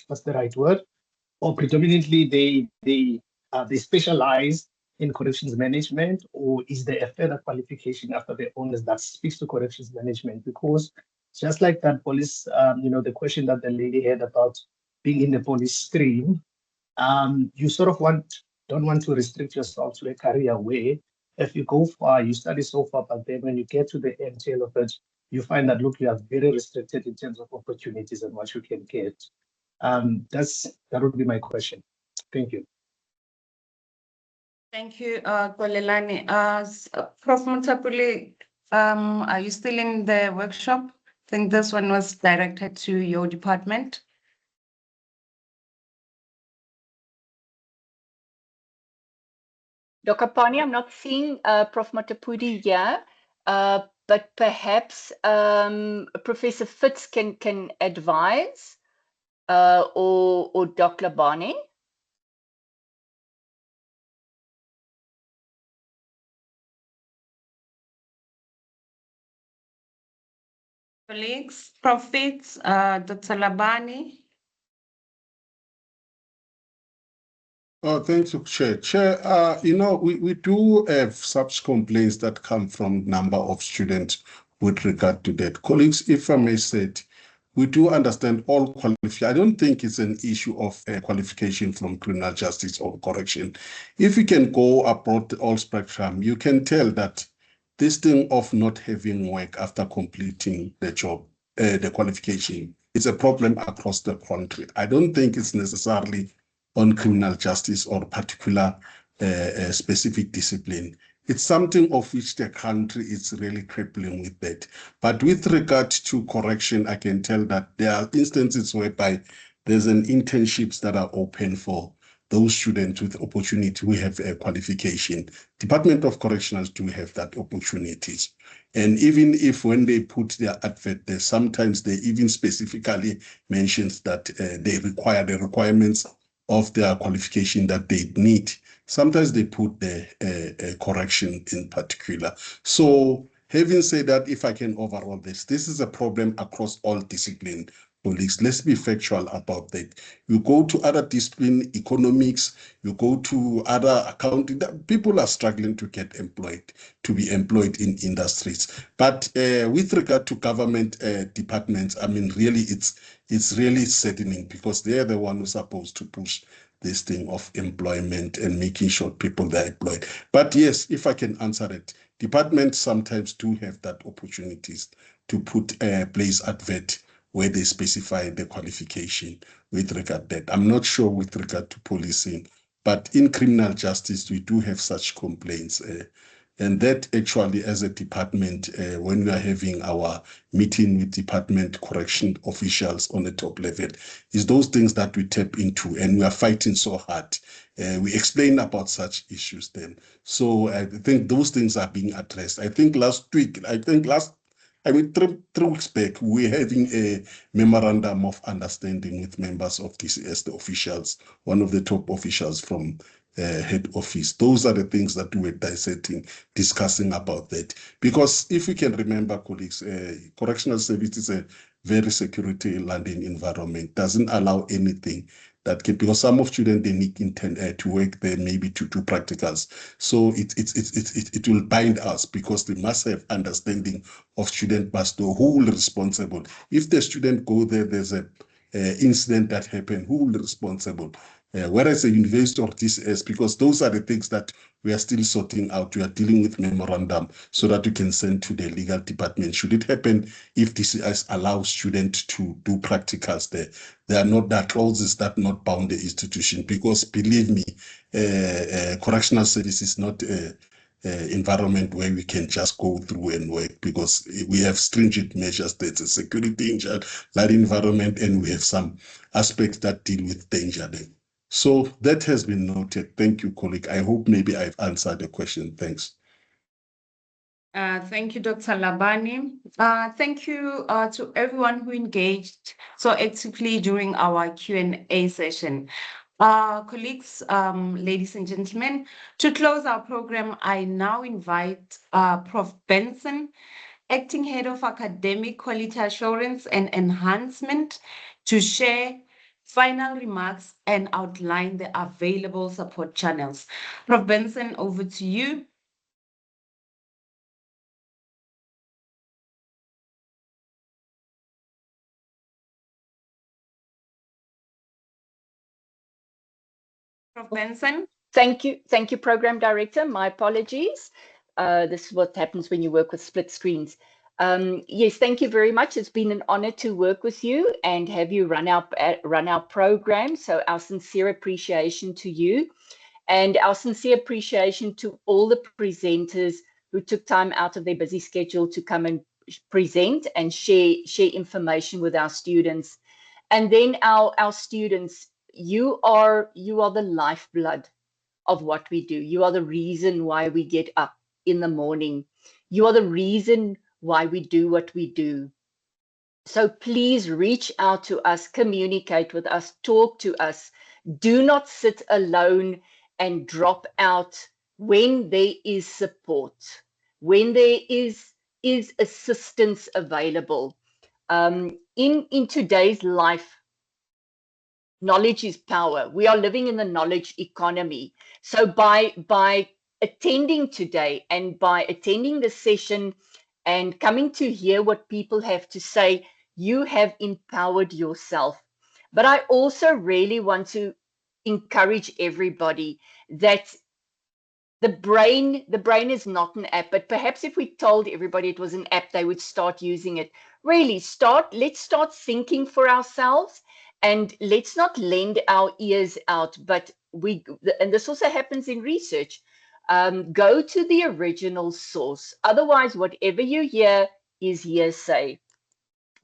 what's the right word? Or predominantly they specialize in corrections management, or is there a further qualification after the owners that speaks to corrections management? Because just like that police, the question that the lady had about being in the police stream, you sort of don't want to restrict yourself to a career where if you go far, you study so far, but then when you get to the end tail of it, you find that, look, you are very restricted in terms of opportunities and what you can get. That would be my question. Thank you. Thank you, Kolelani. Prof. Mutapuli, are you still in the workshop? I think this one was directed to your department. Dr. Pani, I'm not seeing Prof. Matapudi here, but perhaps Professor Fitz can advise, or Dr. Labane. Colleagues, Prof. Fitz, Dr. Labani. Oh, thank you, Chair. Chair, we do have such complaints that come from number of students with regard to that. Colleagues, if I may say it, we do understand all qualifications. I don't think it's an issue of qualification from criminal justice or correction. If you can go abroad all spectrum, you can tell that this thing of not having work after completing the job, the qualification, is a problem across the country. I don't think it's necessarily on criminal justice or particular specific discipline. It's something of which the country is really grappling with that. But with regard to correction, I can tell that there are instances whereby there's an internships that are open for those students with opportunity who have a qualification. Department of Corrections do have that opportunities. And even if when they put their advert there, sometimes they even specifically mentions that they require the requirements of their qualification that they need. Sometimes they put the correction in particular. So having said that, if I can overall this is a problem across all disciplines. Colleagues, let's be factual about that. You go to other discipline, economics, you go to other accounting, people are struggling to get employed, to be employed in industries. But with regard to government departments, I mean, really, it's really saddening because they're the one who's supposed to push this thing of employment and making sure people are employed. But yes, if I can answer it, departments sometimes do have that opportunities to put a place advert where they specify the qualification with regard to that. I'm not sure with regard to policing, but in criminal justice, we do have such complaints. And that actually, as a department, when we are having our meeting with department correction officials on the top level, is those things that we tap into, and we are fighting so hard. We explain about such issues then. So I think those things are being addressed. I think three weeks back, we're having a memorandum of understanding with members of DCS, the officials, one of the top officials from head office. Those are the things that we were dissecting, discussing about that. Because if we can remember, colleagues, correctional service is a very security landing environment, doesn't allow anything that can, because some of students, they need to work there, maybe to do practicals. So it will bind us because they must have understanding of student must know who will be responsible. If the student go there, there's a incident that happened, who will be responsible? Whereas the university or DCS, because those are the things that we are still sorting out. We are dealing with memorandum so that we can send to the legal department. Should it happen if DCS allows students to do practicals there? There are not that clauses that not bound the institution, because believe me, correctional service is not environment where we can just go through and work, because we have stringent measures. There's a security in that environment, and we have some aspects that deal with danger there. So that has been noted. Thank you, colleague. I hope maybe I've answered the question. Thanks. Thank you, Dr. Labani. Thank you to everyone who engaged so actively during our Q&A session. Colleagues, ladies and gentlemen, to close our program, I now invite Prof. Benson, Acting Head of Academic Quality Assurance and Enhancement, to share final remarks and outline the available support channels. Prof. Benson, over to you. Prof. Benson. Thank you, Program Director. My apologies. This is what happens when you work with split screens. Yes, thank you very much. It's been an honor to work with you and have you run our program. So our sincere appreciation to you and our sincere appreciation to all the presenters who took time out of their busy schedule to come and present and share information with our students. And then our students, you are the lifeblood of what we do. You are the reason why we get up in the morning. You are the reason why we do what we do. So please reach out to us, communicate with us, talk to us. Do not sit alone and drop out when there is support, when there is assistance available. In today's life, knowledge is power. We are living in the knowledge economy. So by attending today and by attending the session and coming to hear what people have to say, you have empowered yourself. But I also really want to encourage everybody that the brain is not an app, but perhaps if we told everybody it was an app, they would start using it. Really let's start thinking for ourselves, and let's not lend our ears out, but and this also happens in research, go to the original source. Otherwise, whatever you hear is hearsay.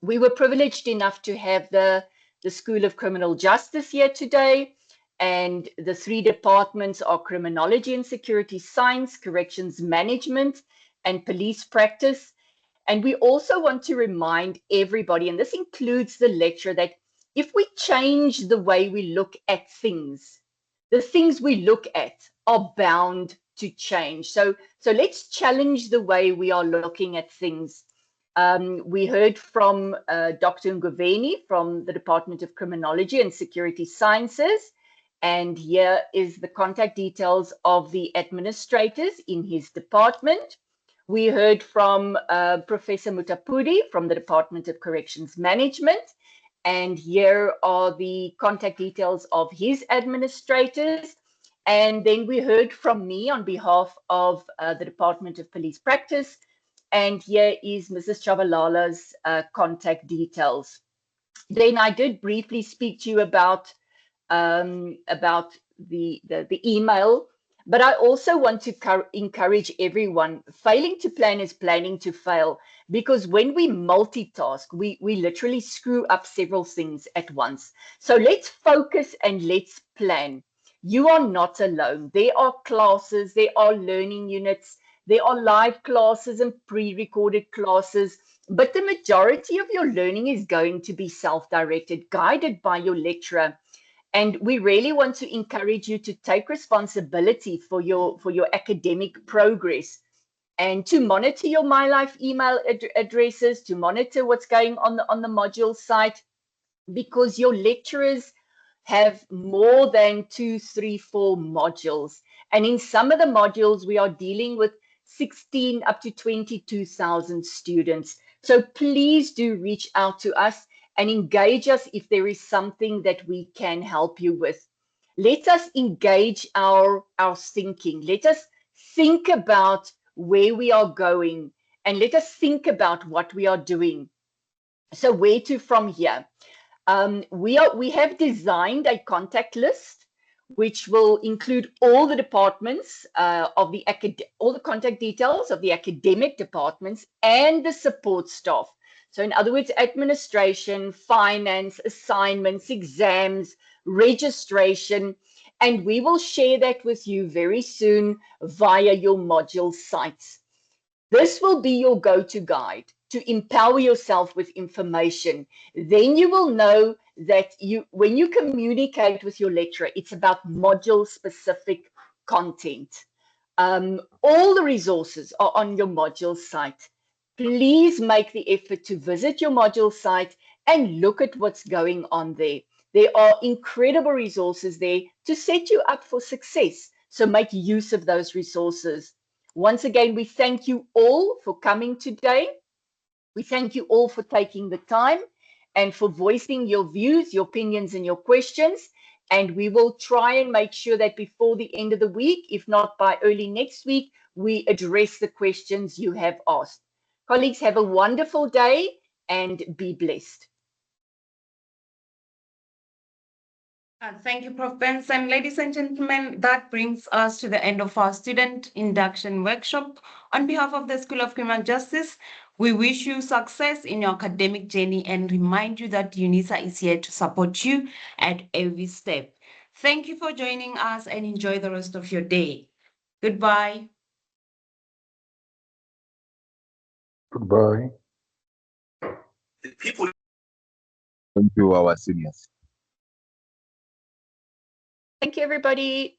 We were privileged enough to have the School of Criminal Justice here today, and the three departments are Criminology and Security Science, Corrections Management, and Police Practice. And we also want to remind everybody, and this includes the lecturer, that if we change the way we look at things, the things we look at are bound to change. So let's challenge the way we are looking at things. We heard from Dr. Nguveni from the Department of Criminology and Security Sciences, and here is the contact details of the administrators in his department. We heard from Professor Mutapudi from the Department of Corrections Management, and here are the contact details of his administrators. And then we heard from me on behalf of the Department of Police Practice, and here is Mrs. Chavalala's contact details. Then I did briefly speak to you about the email, but I also want to encourage everyone. Failing to plan is planning to fail, because when we multitask, we literally screw up several things at once. So let's focus and let's plan. You are not alone. There are classes, there are learning units, there are live classes and pre-recorded classes, but the majority of your learning is going to be self-directed, guided by your lecturer. And we really want to encourage you to take responsibility for your academic progress and to monitor your MyLife email addresses, to monitor what's going on the module site, because your lecturers have more than 2, 3, 4 modules. And in some of the modules, we are dealing with 16 up to 22,000 students. So please do reach out to us and engage us if there is something that we can help you with. Let us engage our thinking. Let us think about where we are going, and let us think about what we are doing. So where to from here? We have designed a contact list which will include all the departments all the contact details of the academic departments and the support staff. So in other words, administration, finance, assignments, exams, registration, and we will share that with you very soon via your module sites. This will be your go-to guide to empower yourself with information. Then you will know that when you communicate with your lecturer, it's about module-specific content. All the resources are on your module site. Please make the effort to visit your module site and look at what's going on there. There are incredible resources there to set you up for success. So make use of those resources. Once again, we thank you all for coming today. We thank you all for taking the time and for voicing your views, your opinions, and your questions. And we will try and make sure that before the end of the week, if not by early next week, we address the questions you have asked. Colleagues, have a wonderful day and be blessed. Thank you, Prof. Benson. Ladies and gentlemen, that brings us to the end of our student induction workshop. On behalf of the School of Criminal Justice, we wish you success in your academic journey and remind you that UNISA is here to support you at every step. Thank you for joining us and enjoy the rest of your day. Goodbye. Goodbye. Thank you, our seniors. Thank you, everybody.